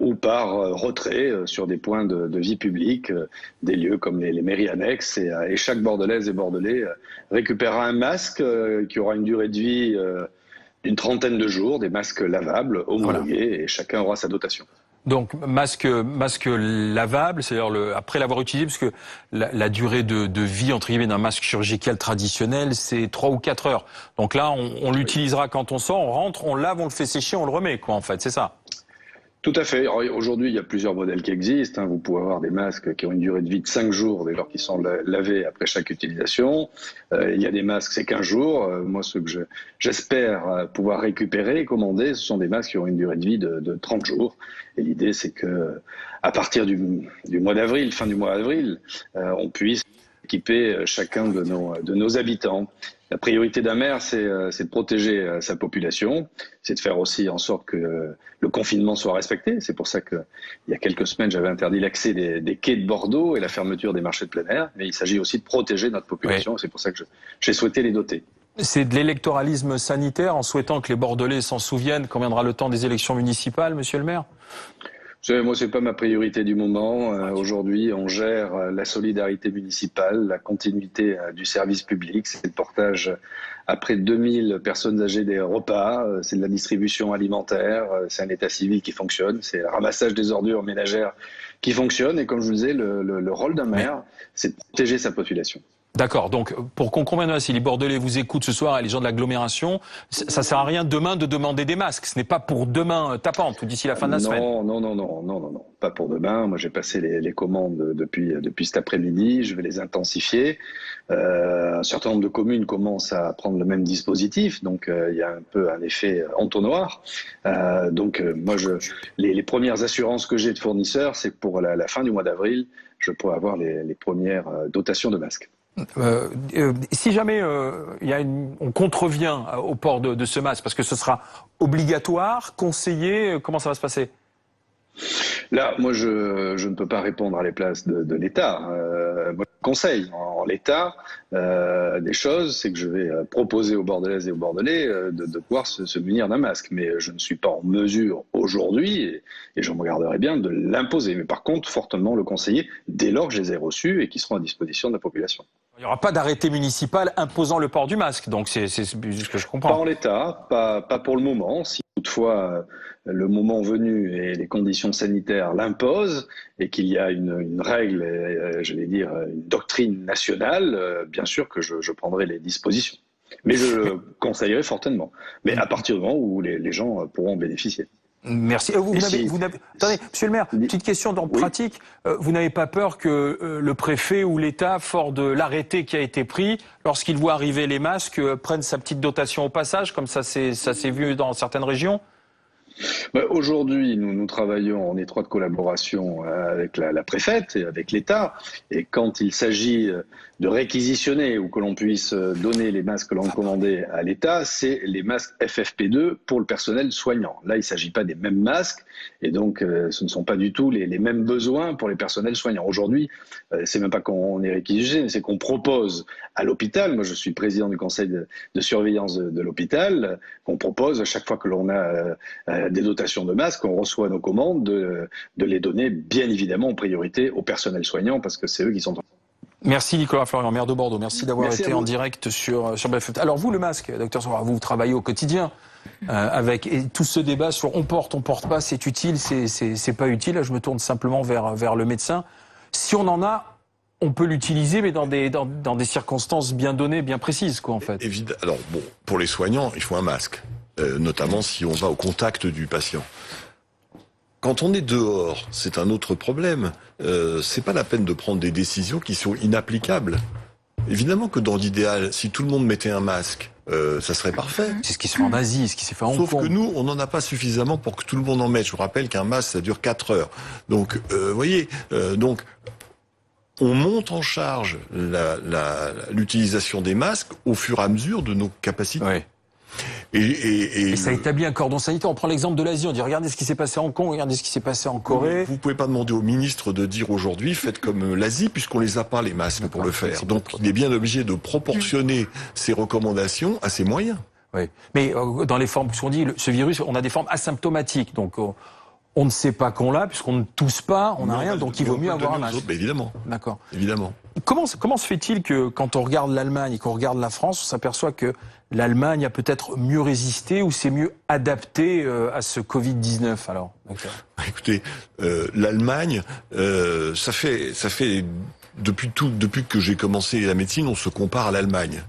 Speaker 8: ou par retrait sur des points de vie publique, des lieux comme les mairies annexes, et chaque Bordelaise et Bordelais récupérera un masque qui aura une durée de vie d'une trentaine de jours, des masques lavables, homologués, et chacun aura sa dotation.
Speaker 1: Donc masque lavable, c'est-à-dire après l'avoir utilisé, parce que la durée de vie entre guillemets d'un masque chirurgical traditionnel, c'est 3 ou 4 heures. Donc là, on l'utilisera quand on sort, on rentre, on lave, on le fait sécher, on le remet, quoi, en fait, c'est ça.
Speaker 8: Tout à fait. Aujourd'hui, il y a plusieurs modèles qui existent. Vous pouvez avoir des masques qui ont une durée de vie de 5 jours dès lors qu'ils sont lavés après chaque utilisation. Il y a des masques, c'est 15 jours. Moi, ceux que j'espère pouvoir récupérer et commander, ce sont des masques qui ont une durée de vie de 30 jours. Et l'idée, c'est que à partir du mois d'avril, fin du mois d'avril, on puisse équiper chacun de nos habitants. La priorité d'un maire, c'est de protéger sa population, c'est de faire aussi en sorte que le confinement soit respecté. C'est pour ça qu'il y a quelques semaines, j'avais interdit l'accès des quais de Bordeaux et la fermeture des marchés de plein air. Mais il s'agit aussi de protéger notre population. Oui. C'est pour ça que j'ai souhaité les doter.
Speaker 1: C'est de l'électoralisme sanitaire en souhaitant que les Bordelais s'en souviennent quand viendra le temps des élections municipales, monsieur le maire?
Speaker 8: Moi, c'est pas ma priorité du moment. Aujourd'hui, on gère la solidarité municipale, la continuité du service public. C'est le portage à près de 2000 personnes âgées des repas. C'est de la distribution alimentaire. C'est un état civil qui fonctionne. C'est le ramassage des ordures ménagères qui fonctionne. Et comme je vous le disais, le rôle d'un maire, c'est de protéger sa population.
Speaker 1: D'accord, donc pour qu'on comprenne, si les Bordelais vous écoutent ce soir et les gens de l'agglomération, ça sert à rien demain de demander des masques. Ce n'est pas pour demain tapante ou d'ici la fin de la semaine.
Speaker 8: Non, pas pour demain. Moi, j'ai passé les commandes depuis cet après-midi. Je vais les intensifier. Un certain nombre de communes commencent à prendre le même dispositif, donc il y a un peu un effet entonnoir. Moi, les premières assurances que j'ai de fournisseurs, c'est que pour la fin du mois d'avril, je pourrai avoir les premières dotations de masques.
Speaker 1: Si jamais on contrevient au port de ce masque, parce que ce sera obligatoire, conseillé, comment ça va se passer?
Speaker 8: Là, moi, je ne peux pas répondre à la place de l'État. Moi, je conseille en l'État des choses, c'est que je vais proposer aux Bordelaises et aux Bordelais de pouvoir se munir d'un masque. Mais je ne suis pas en mesure aujourd'hui, et je me garderai bien de l'imposer. Mais par contre, fortement le conseiller dès lors que je les ai reçus et qui seront à disposition de la population.
Speaker 1: Il n'y aura pas d'arrêté municipal imposant le port du masque, donc c'est ce que je comprends.
Speaker 8: Pas en l'état, pas pour le moment. Si toutefois le moment venu et les conditions sanitaires l'imposent et qu'il y a une règle, j'allais dire une doctrine nationale, bien sûr que je prendrai les dispositions. Mais je le conseillerais fortement. Mais à partir du moment où les gens pourront en bénéficier.
Speaker 9: Merci. Attendez, monsieur le maire, petite question d'ordre pratique. Vous n'avez pas peur que le préfet ou l'État, fort de l'arrêté qui a été pris, lorsqu'il voit arriver les masques, prenne sa petite dotation au passage, comme ça s'est vu dans certaines régions?
Speaker 8: Aujourd'hui, nous travaillons en étroite collaboration avec la préfète et avec l'État. Et quand il s'agit de réquisitionner ou que l'on puisse donner les masques que l'on commandait à l'État, c'est les masques FFP2 pour le personnel soignant. Là, il ne s'agit pas des mêmes masques et donc ce ne sont pas du tout les mêmes besoins pour les personnels soignants. Aujourd'hui, c'est même pas qu'on est réquisitionné, c'est qu'on propose à l'hôpital, moi je suis président du conseil de surveillance de l'hôpital, qu'on propose à chaque fois que l'on a des dotations de masques, on reçoit nos commandes de les donner bien évidemment en priorité au personnel soignant parce que c'est eux qui sont...
Speaker 9: Merci Nicolas Florian, maire de Bordeaux. Merci d'avoir été en direct sur BFM. Alors vous, le masque, docteur Soir, vous travaillez au quotidien avec tout ce débat sur on porte pas, c'est utile, c'est pas utile. Là, je me tourne simplement vers le médecin. Si on en a, on peut l'utiliser, mais dans des circonstances bien données, bien précises, quoi, en fait.
Speaker 5: Évidemment. Alors bon, pour les soignants, il faut un masque, notamment si on va au contact du patient. Quand on est dehors, c'est un autre problème. C'est pas la peine de prendre des décisions qui sont inapplicables. Évidemment que dans l'idéal, si tout le monde mettait un masque, ça serait parfait.
Speaker 9: C'est ce qui se fait en Asie, ce qui s'est fait en Hong Kong.
Speaker 5: Sauf que nous, on n'en a pas suffisamment pour que tout le monde en mette. Je vous rappelle qu'un masque, ça dure 4 heures. Donc, voyez, donc on monte en charge l'utilisation des masques au fur et à mesure de nos capacités.
Speaker 9: Oui. Et ça établit un cordon sanitaire. On prend l'exemple de l'Asie, on dit regardez ce qui s'est passé à Hong Kong, regardez ce qui s'est passé en Corée.
Speaker 5: Vous pouvez pas demander au ministre de dire aujourd'hui faites comme l'Asie puisqu'on les a pas les masques pour le faire. Donc il est bien obligé de proportionner ses recommandations à ses moyens.
Speaker 9: Oui, mais dans les formes, puisqu'on dit ce virus, on a des formes asymptomatiques, donc on ne sait pas qu'on l'a puisqu'on ne tousse pas, on n'a rien, donc il vaut mieux avoir un masque.
Speaker 5: Évidemment.
Speaker 9: D'accord.
Speaker 5: Évidemment.
Speaker 9: Comment se fait-il que quand on regarde l'Allemagne et qu'on regarde la France, on s'aperçoit que l'Allemagne a peut-être mieux résisté ou s'est mieux adapté à ce Covid-19 alors?
Speaker 5: Écoutez, l'Allemagne, ça fait depuis que j'ai commencé la médecine, on se compare à l'Allemagne.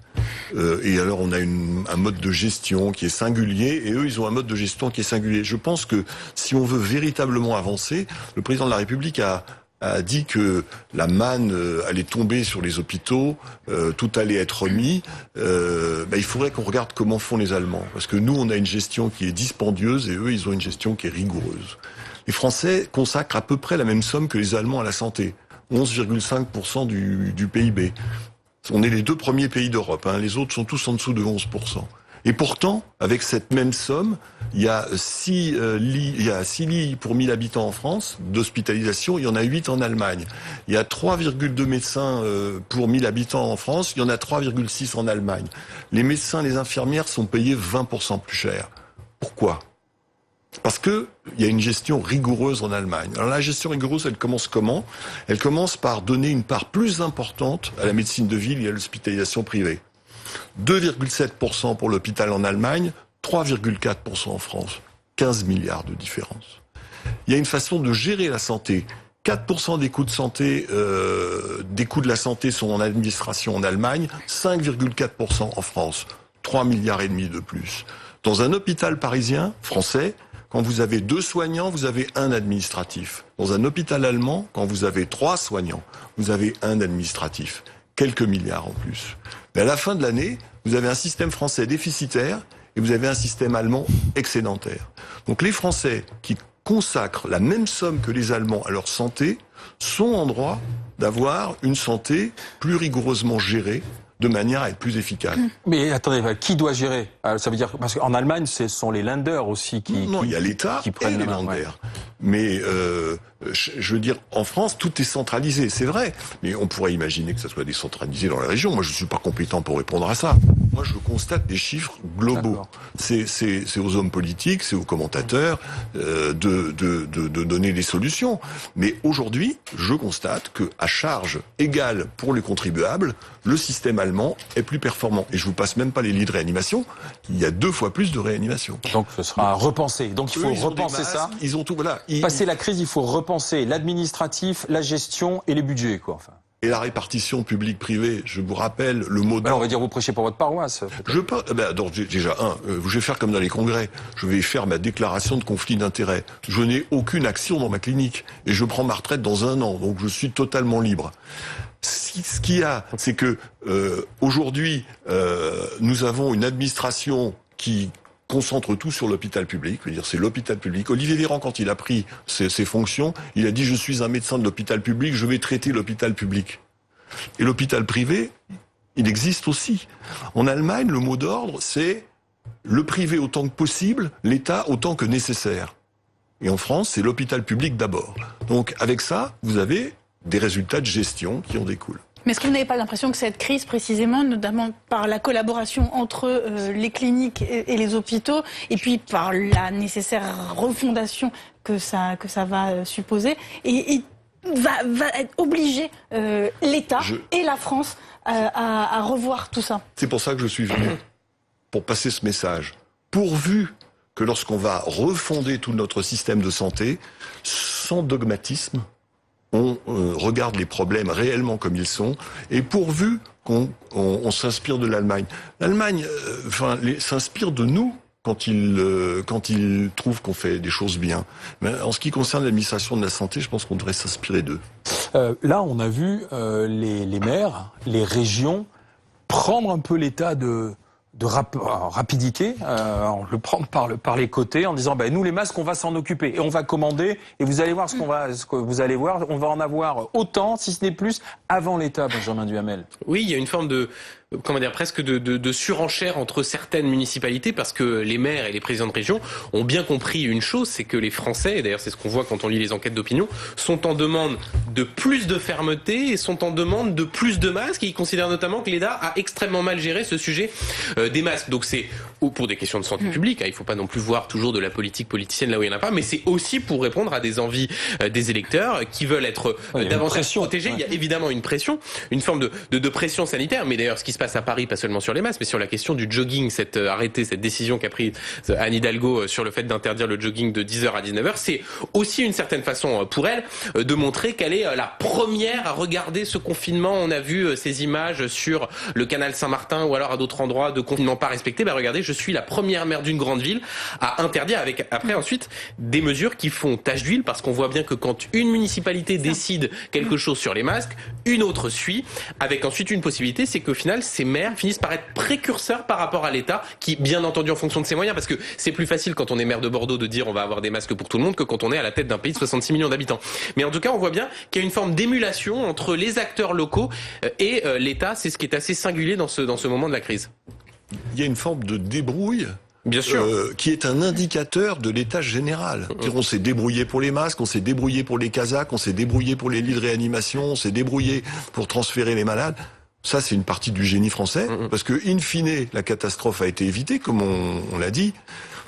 Speaker 5: Et alors on a un mode de gestion qui est singulier et eux ils ont un mode de gestion qui est singulier. Je pense que si on veut véritablement avancer, le président de la République a dit que la manne allait tomber sur les hôpitaux, tout allait être remis. Il faudrait qu'on regarde comment font les Allemands. Parce que nous, on a une gestion qui est dispendieuse et eux, ils ont une gestion qui est rigoureuse. Les Français consacrent à peu près la même somme que les Allemands à la santé. 11,5% du PIB. On est les 2 premiers pays d'Europe. Les autres sont tous en dessous de 11%. Et pourtant, avec cette même somme, il y a 6 lits pour 1000 habitants en France d'hospitalisation, il y en a 8 en Allemagne. Il y a 3,2 médecins pour 1000 habitants en France, il y en a 3,6 en Allemagne. Les médecins, les infirmières sont payés 20% plus cher. Pourquoi ? Parce que il y a une gestion rigoureuse en Allemagne. Alors la gestion rigoureuse, elle commence comment ? Elle commence par donner une part plus importante à la médecine de ville et à l'hospitalisation privée. 2,7% pour l'hôpital en Allemagne, 3,4% en France. 15 milliards de différence. Il y a une façon de gérer la santé. 4% des coûts de santé, des coûts de la santé sont en administration en Allemagne, 5,4% en France. 3 milliards et demi de plus. Dans un hôpital parisien, français, quand vous avez 2 soignants, vous avez 1 administratif. Dans un hôpital allemand, quand vous avez 3 soignants, vous avez 1 administratif. Quelques milliards en plus. Mais à la fin de l'année, vous avez un système français déficitaire et vous avez un système allemand excédentaire. Donc les Français qui consacrent la même somme que les Allemands à leur santé sont en droit d'avoir une santé plus rigoureusement gérée, de manière à être plus efficace.
Speaker 9: Mais attendez, qui doit gérer ? Ça veut dire parce qu'en Allemagne, ce sont les Länder aussi qui
Speaker 5: il y a l'État
Speaker 9: qui prennent
Speaker 5: et les Länder. Ouais. Mais je veux dire, en France, tout est centralisé, c'est vrai. Mais on pourrait imaginer que ça soit décentralisé dans les régions. Moi, je suis pas compétent pour répondre à ça. Moi, je constate des chiffres globaux. C'est aux hommes politiques, c'est aux commentateurs de donner des solutions. Mais aujourd'hui, je constate que à charge égale pour les contribuables, le système allemand est plus performant. Et je vous passe même pas les lits de réanimation. Il y a 2 fois plus de réanimation.
Speaker 9: Donc ce sera repensé. Donc il faut repenser ça.
Speaker 5: Ils ont tout, voilà.
Speaker 9: Passer la crise, il faut repenser l'administratif, la gestion et les budgets, quoi. Enfin.
Speaker 5: et la répartition publique-privée, je vous rappelle le mot d'ordre.
Speaker 9: On va dire vous prêchez pour votre paroisse.
Speaker 5: Donc déjà, je vais faire comme dans les congrès. Je vais faire ma déclaration de conflit d'intérêts. Je n'ai aucune action dans ma clinique et je prends ma retraite dans 1 an, donc je suis totalement libre. Ce qu'il y a, c'est que aujourd'hui, nous avons une administration qui concentre tout sur l'hôpital public. Je veux dire, c'est l'hôpital public. Olivier Véran, quand il a pris ses fonctions, il a dit « Je suis un médecin de l'hôpital public, je vais traiter l'hôpital public ». Et l'hôpital privé, il existe aussi. En Allemagne, le mot d'ordre, c'est le privé autant que possible, l'État autant que nécessaire. Et en France, c'est l'hôpital public d'abord. Donc, avec ça, vous avez des résultats de gestion qui en découlent.
Speaker 10: Mais est-ce que vous n'avez pas l'impression que cette crise, précisément, notamment par la collaboration entre les cliniques et les hôpitaux, et puis par la nécessaire refondation que ça va supposer, va être obligé l'État et la France à revoir tout ça?
Speaker 5: C'est pour ça que je suis venu, pour passer ce message. Pourvu que lorsqu'on va refonder tout notre système de santé, sans dogmatisme, on regarde les problèmes réellement comme ils sont, et pourvu qu'on s'inspire de l'Allemagne. L'Allemagne s'inspire de nous quand il trouve qu'on fait des choses bien. Mais en ce qui concerne l'administration de la santé, je pense qu'on devrait s'inspirer d'eux.
Speaker 9: Là, on a vu les maires, les régions prendre un peu l'état de rapidité, le prendre par les côtés en disant nous les masques on va s'en occuper et on va commander et vous allez voir ce que vous allez voir, on va en avoir autant si ce n'est plus avant l'État. Benjamin Duhamel.
Speaker 3: Oui, il y a une forme de presque de surenchère entre certaines municipalités parce que les maires et les présidents de région ont bien compris une chose, c'est que les Français, et d'ailleurs c'est ce qu'on voit quand on lit les enquêtes d'opinion, sont en demande de plus de fermeté et sont en demande de plus de masques et ils considèrent notamment que l'État a extrêmement mal géré ce sujet des masques. Donc c'est pour des questions de santé publique, il faut pas non plus voir toujours de la politique politicienne là où il n'y en a pas, mais c'est aussi pour répondre à des envies des électeurs qui veulent être davantage protégés. Il y a évidemment une pression, une forme de pression sanitaire, mais d'ailleurs ce qui se passe à Paris, pas seulement sur les masques, mais sur la question du jogging, cette décision qu'a prise Anne Hidalgo sur le fait d'interdire le jogging de 10h à 19h, c'est aussi une certaine façon pour elle de montrer qu'elle est la première à regarder ce confinement. On a vu ces images sur le canal Saint-Martin ou alors à d'autres endroits de confinement pas respecté. Regardez, je suis la première maire d'une grande ville à interdire avec après ensuite des mesures qui font tache d'huile parce qu'on voit bien que quand une municipalité décide quelque chose sur les masques, une autre suit avec ensuite une possibilité, c'est qu'au final ces maires finissent par être précurseurs par rapport à l'État qui, bien entendu en fonction de ses moyens, parce que c'est plus facile quand on est maire de Bordeaux de dire on va avoir des masques pour tout le monde que quand on est à la tête d'un pays de 66 millions d'habitants. Mais en tout cas, on voit bien qu'il y a une forme d'émulation entre les acteurs locaux et l'État. C'est ce qui est assez singulier dans ce moment de la crise.
Speaker 5: Il y a une forme de débrouille.
Speaker 3: Bien sûr.
Speaker 5: Qui est un indicateur de l'état général. On s'est débrouillé pour les masques, on s'est débrouillé pour les casaques, on s'est débrouillé pour les lits de réanimation, on s'est débrouillé pour transférer les malades. Ça, c'est une partie du génie français, parce que, in fine, la catastrophe a été évitée, comme on l'a dit.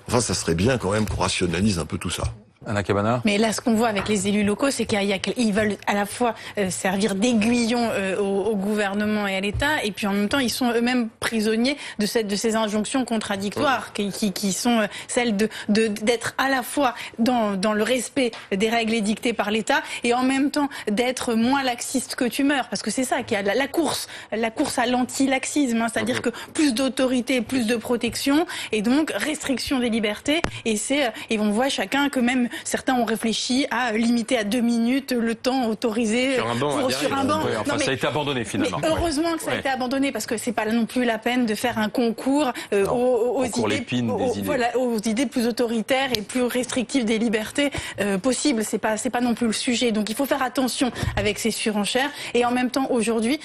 Speaker 5: Enfin, ça serait bien quand même qu'on rationalise un peu tout ça.
Speaker 9: Anna Cabana.
Speaker 10: Mais là, ce qu'on voit avec les élus locaux, c'est qu'ils veulent à la fois servir d'aiguillon au gouvernement et à l'État, et puis en même temps, ils sont eux-mêmes prisonniers de ces injonctions contradictoires qui sont celles d'être à la fois dans le respect des règles édictées par l'État et en même temps d'être moins laxiste que tu meurs, parce que c'est ça qu'il y a la course à l'anti-laxisme, c'est-à-dire que plus d'autorité, plus de protection, et donc restriction des libertés, et on voit chacun que même certains ont réfléchi à limiter à 2 minutes le temps autorisé
Speaker 3: sur un banc.
Speaker 9: Oui, enfin, ça a été abandonné finalement.
Speaker 10: Mais heureusement que ça a été abandonné parce que c'est pas non plus la peine de faire un concours aux idées plus autoritaires et plus restrictives des libertés possibles. C'est pas non plus le sujet. Donc il faut faire attention avec ces surenchères et en même temps aujourd'hui,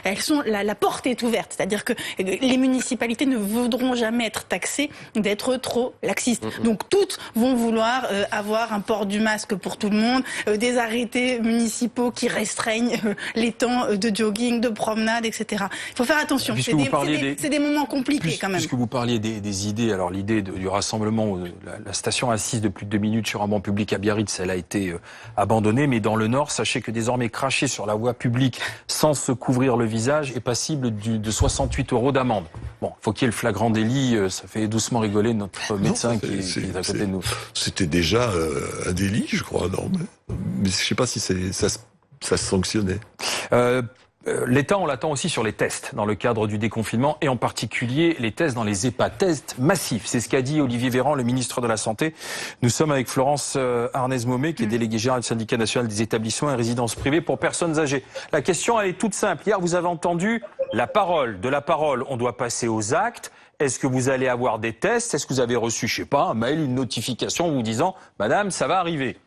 Speaker 10: elles sont la porte est ouverte. C'est-à-dire que les municipalités ne voudront jamais être taxées d'être trop laxistes. Donc toutes vont vouloir avoir un port du masque pour tout le monde, des arrêtés municipaux qui restreignent les temps de jogging, de promenade, etc. Il faut faire attention. C'est des moments compliqués quand même.
Speaker 9: Puisque vous parliez des idées, alors l'idée du rassemblement, la station assise de plus de 2 minutes sur un banc public à Biarritz, elle a été abandonnée. Mais dans le Nord, sachez que désormais cracher sur la voie publique sans se couvrir le visage est passible de 68 € d'amende. Bon, faut qu'il y ait le flagrant délit, ça fait doucement rigoler notre médecin qui est à côté de nous.
Speaker 5: C'était déjà un délit, je crois, non, mais je sais pas si ça se sanctionnait.
Speaker 9: L'État, on l'attend aussi sur les tests dans le cadre du déconfinement et en particulier les tests dans les EHPAD, tests massifs. C'est ce qu'a dit Olivier Véran, le ministre de la Santé. Nous sommes avec Florence Arnaise-Momé, qui est déléguée générale du syndicat national des établissements et résidences privées pour personnes âgées. La question, elle est toute simple. Hier, vous avez entendu la parole. De la parole, on doit passer aux actes. Est-ce que vous allez avoir des tests? Est-ce que vous avez reçu, je sais pas, un mail, une notification vous disant « Madame, ça va arriver ».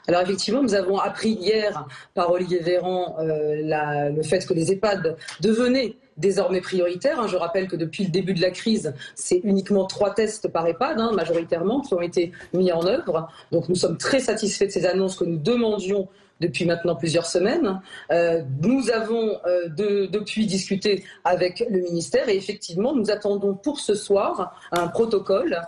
Speaker 12: Alors effectivement, nous avons appris hier par Olivier Véran le fait que les EHPAD devenaient désormais prioritaires. Je rappelle que depuis le début de la crise, c'est uniquement 3 tests par EHPAD, majoritairement, qui ont été mis en œuvre. Donc nous sommes très satisfaits de ces annonces que nous demandions depuis maintenant plusieurs semaines. Nous avons depuis discuté avec le ministère et effectivement, nous attendons pour ce soir un protocole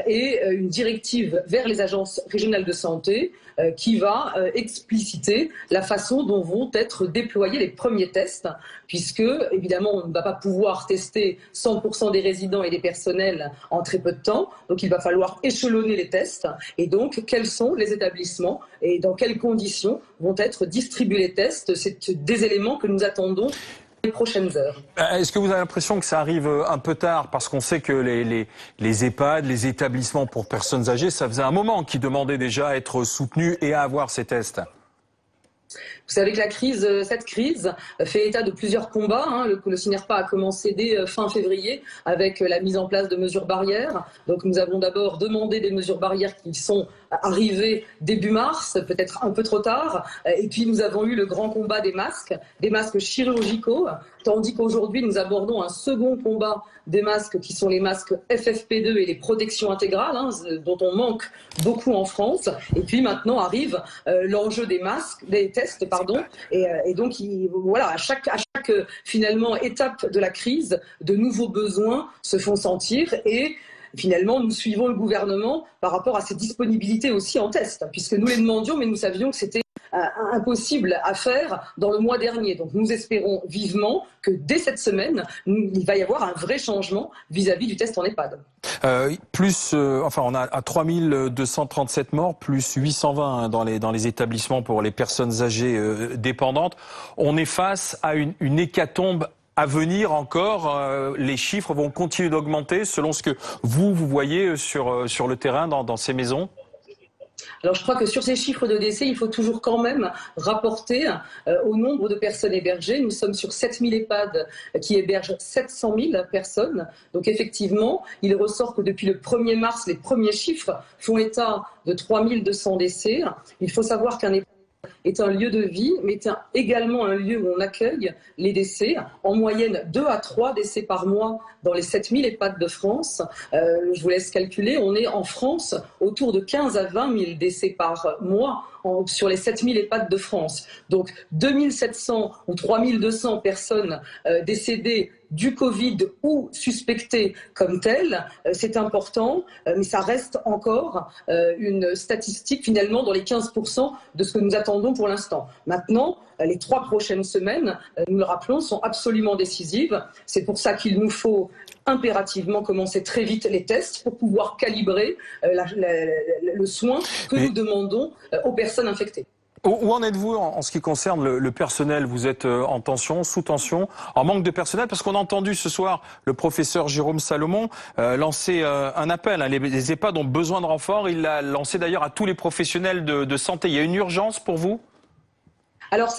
Speaker 12: et une directive vers les agences régionales de santé qui va expliciter la façon dont vont être déployés les premiers tests, puisque évidemment on ne va pas pouvoir tester 100% des résidents et des personnels en très peu de temps, donc il va falloir échelonner les tests, et donc quels sont les établissements et dans quelles conditions vont être distribués les tests. C'est des éléments que nous attendons les prochaines heures.
Speaker 9: Est-ce que vous avez l'impression que ça arrive un peu tard, parce qu'on sait que les EHPAD, les établissements pour personnes âgées, ça faisait un moment qu'ils demandaient déjà à être soutenus et à avoir ces tests?
Speaker 12: Vous savez que cette crise fait état de plusieurs combats. Le CINERPA a commencé dès fin février avec la mise en place de mesures barrières. Donc nous avons d'abord demandé des mesures barrières qui sont arrivées début mars, peut-être un peu trop tard. Et puis nous avons eu le grand combat des masques chirurgicaux, tandis qu'aujourd'hui nous abordons un second combat des masques qui sont les masques FFP2 et les protections intégrales, dont on manque beaucoup en France. Et puis maintenant arrive l'enjeu des tests, et donc voilà, à chaque finalement étape de la crise, de nouveaux besoins se font sentir et finalement nous suivons le gouvernement par rapport à ses disponibilités aussi en tests, puisque nous les demandions, mais nous savions que c'était impossible à faire dans le mois dernier. Donc nous espérons vivement que dès cette semaine, il va y avoir un vrai changement vis-à-vis du test en EHPAD.
Speaker 9: On a 3237 morts, plus 820 dans les établissements pour les personnes âgées dépendantes. On est face à une hécatombe à venir encore. Les chiffres vont continuer d'augmenter selon ce que vous voyez sur le terrain dans ces maisons?
Speaker 12: Alors je crois que sur ces chiffres de décès, il faut toujours quand même rapporter au nombre de personnes hébergées. Nous sommes sur 7000 EHPAD qui hébergent 700 000 personnes. Donc effectivement, il ressort que depuis le 1er mars, les premiers chiffres font état de 3200 décès. Il faut savoir qu'un EHPAD est un lieu de vie, mais est également un lieu où on accueille les décès. En moyenne, 2 à 3 décès par mois dans les 7000 EHPAD de France. Je vous laisse calculer, on est en France autour de 15 à 20 000 décès par mois sur les 7000 EHPAD de France. Donc 2700 ou 3200 personnes décédées du Covid ou suspectées comme telles, c'est important, mais ça reste encore une statistique finalement dans les 15% de ce que nous attendons pour l'instant. Maintenant, les 3 prochaines semaines, nous le rappelons, sont absolument décisives. C'est pour ça qu'il nous faut impérativement commencer très vite les tests pour pouvoir calibrer le soin que nous demandons aux personnes infectées.
Speaker 9: Où en êtes-vous en ce qui concerne le personnel? Vous êtes en tension, sous tension, en manque de personnel? Parce qu'on a entendu ce soir le professeur Jérôme Salomon lancer un appel. Les EHPAD ont besoin de renfort. Il l'a lancé d'ailleurs à tous les professionnels de santé. Il y a une urgence pour vous?
Speaker 12: Alors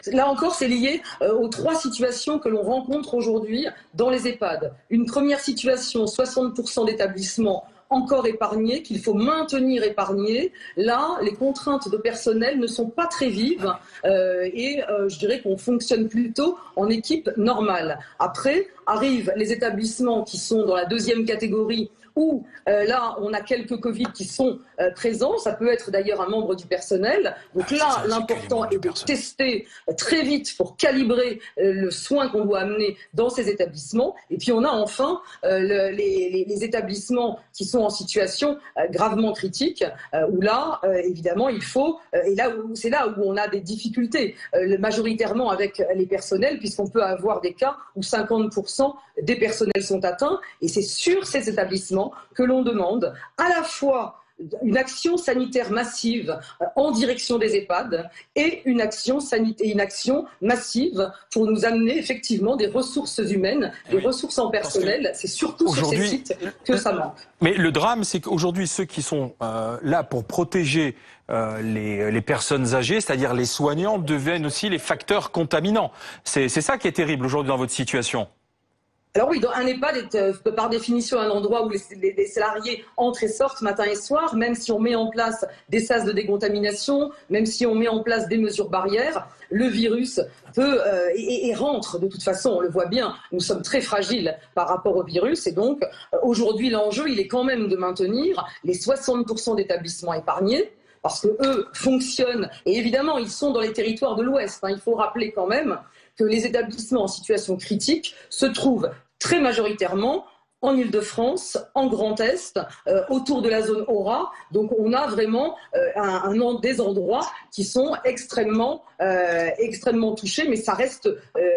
Speaker 12: là encore, c'est lié aux 3 situations que l'on rencontre aujourd'hui dans les EHPAD. Une première situation, 60% d'établissements encore épargnés, qu'il faut maintenir épargnés. Là, les contraintes de personnel ne sont pas très vives et je dirais qu'on fonctionne plutôt en équipe normale. Après, arrivent les établissements qui sont dans la 2e catégorie où là, on a quelques Covid qui sont présents. Ça peut être d'ailleurs un membre du personnel. Donc là, l'important est de tester très vite pour calibrer le soin qu'on doit amener dans ces établissements. Et puis on a enfin les établissements qui sont en situation gravement critique, où là, évidemment, il faut, et là c'est là où on a des difficultés, majoritairement avec les personnels, puisqu'on peut avoir des cas où 50% des personnels sont atteints. Et c'est sur ces établissements que l'on demande à la fois une action sanitaire massive en direction des EHPAD et une action massive pour nous amener effectivement des ressources humaines, des ressources en personnel. C'est surtout sur ces sites que ça manque.
Speaker 9: Mais le drame, c'est qu'aujourd'hui, ceux qui sont là pour protéger les personnes âgées, c'est-à-dire les soignants, deviennent aussi les facteurs contaminants. C'est ça qui est terrible aujourd'hui dans votre situation.
Speaker 12: Alors oui, un EHPAD est par définition un endroit où les salariés entrent et sortent matin et soir, même si on met en place des sas de décontamination, même si on met en place des mesures barrières, le virus peut et rentre de toute façon, on le voit bien, nous sommes très fragiles par rapport au virus et donc aujourd'hui l'enjeu il est quand même de maintenir les 60% d'établissements épargnés, parce que eux fonctionnent et évidemment ils sont dans les territoires de l'Ouest, il faut rappeler quand même que les établissements en situation critique se trouvent très majoritairement en Île-de-France, en Grand Est, autour de la zone Aura. Donc on a vraiment des endroits qui sont extrêmement touchés, mais ça reste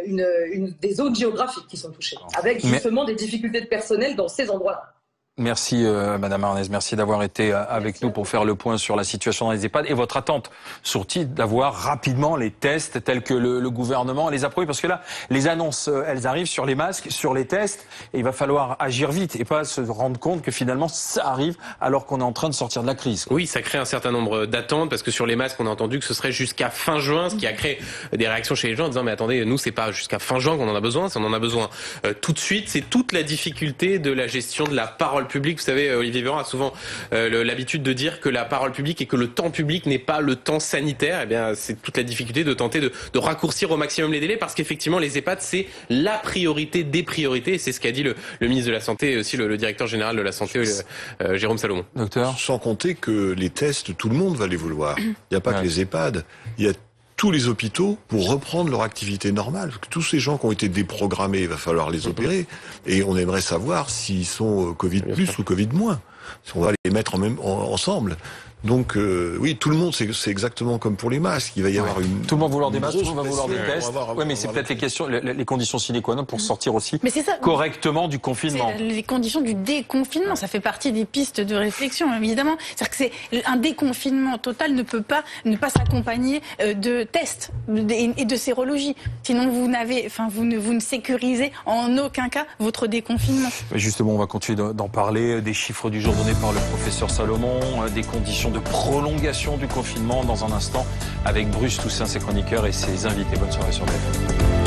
Speaker 12: des zones géographiques qui sont touchées, avec justement des difficultés de personnel dans ces endroits-là.
Speaker 9: Merci Madame Arnez, merci d'avoir été avec nous pour faire le point sur la situation dans les EHPAD et votre attente surtout d'avoir rapidement les tests tels que le gouvernement les a promis, parce que là les annonces elles arrivent sur les masques, sur les tests et il va falloir agir vite et pas se rendre compte que finalement ça arrive alors qu'on est en train de sortir de la crise.
Speaker 3: Oui, ça crée un certain nombre d'attentes parce que sur les masques on a entendu que ce serait jusqu'à fin juin, ce qui a créé des réactions chez les gens en disant mais attendez, nous c'est pas jusqu'à fin juin qu'on en a besoin, si on en a besoin tout de suite. C'est toute la difficulté de la gestion de la parole public. Vous savez, Olivier Véran a souvent l'habitude de dire que la parole publique et que le temps public n'est pas le temps sanitaire. Eh bien, c'est toute la difficulté de tenter de raccourcir au maximum les délais parce qu'effectivement, les EHPAD, c'est la priorité des priorités. Et c'est ce qu'a dit le ministre de la Santé et aussi le directeur général de la Santé, Jérôme Salomon.
Speaker 5: Docteur. Sans compter que les tests, tout le monde va les vouloir. Il n'y a pas que les EHPAD. Il y a tous les hôpitaux pour reprendre leur activité normale. Parce que tous ces gens qui ont été déprogrammés, il va falloir les opérer. Et on aimerait savoir s'ils sont Covid plus ou Covid moins. On va les mettre ensemble. Donc oui, tout le monde, c'est exactement comme pour les masques. Il va y avoir une...
Speaker 9: Tout le monde va vouloir des masques, tout le monde va vouloir des tests. Oui, mais c'est peut-être les conditions sine qua non pour sortir aussi correctement du confinement.
Speaker 10: Les conditions du déconfinement, ça fait partie des pistes de réflexion, évidemment. C'est-à-dire que un déconfinement total ne peut pas ne pas s'accompagner de tests et de sérologie. Sinon, vous ne sécurisez en aucun cas votre déconfinement.
Speaker 9: Justement, on va continuer d'en parler, des chiffres du jour donnés par le professeur Salomon, des conditions de prolongation du confinement dans un instant avec Bruce Toussaint, ses chroniqueurs et ses invités. Bonne soirée sur BFM.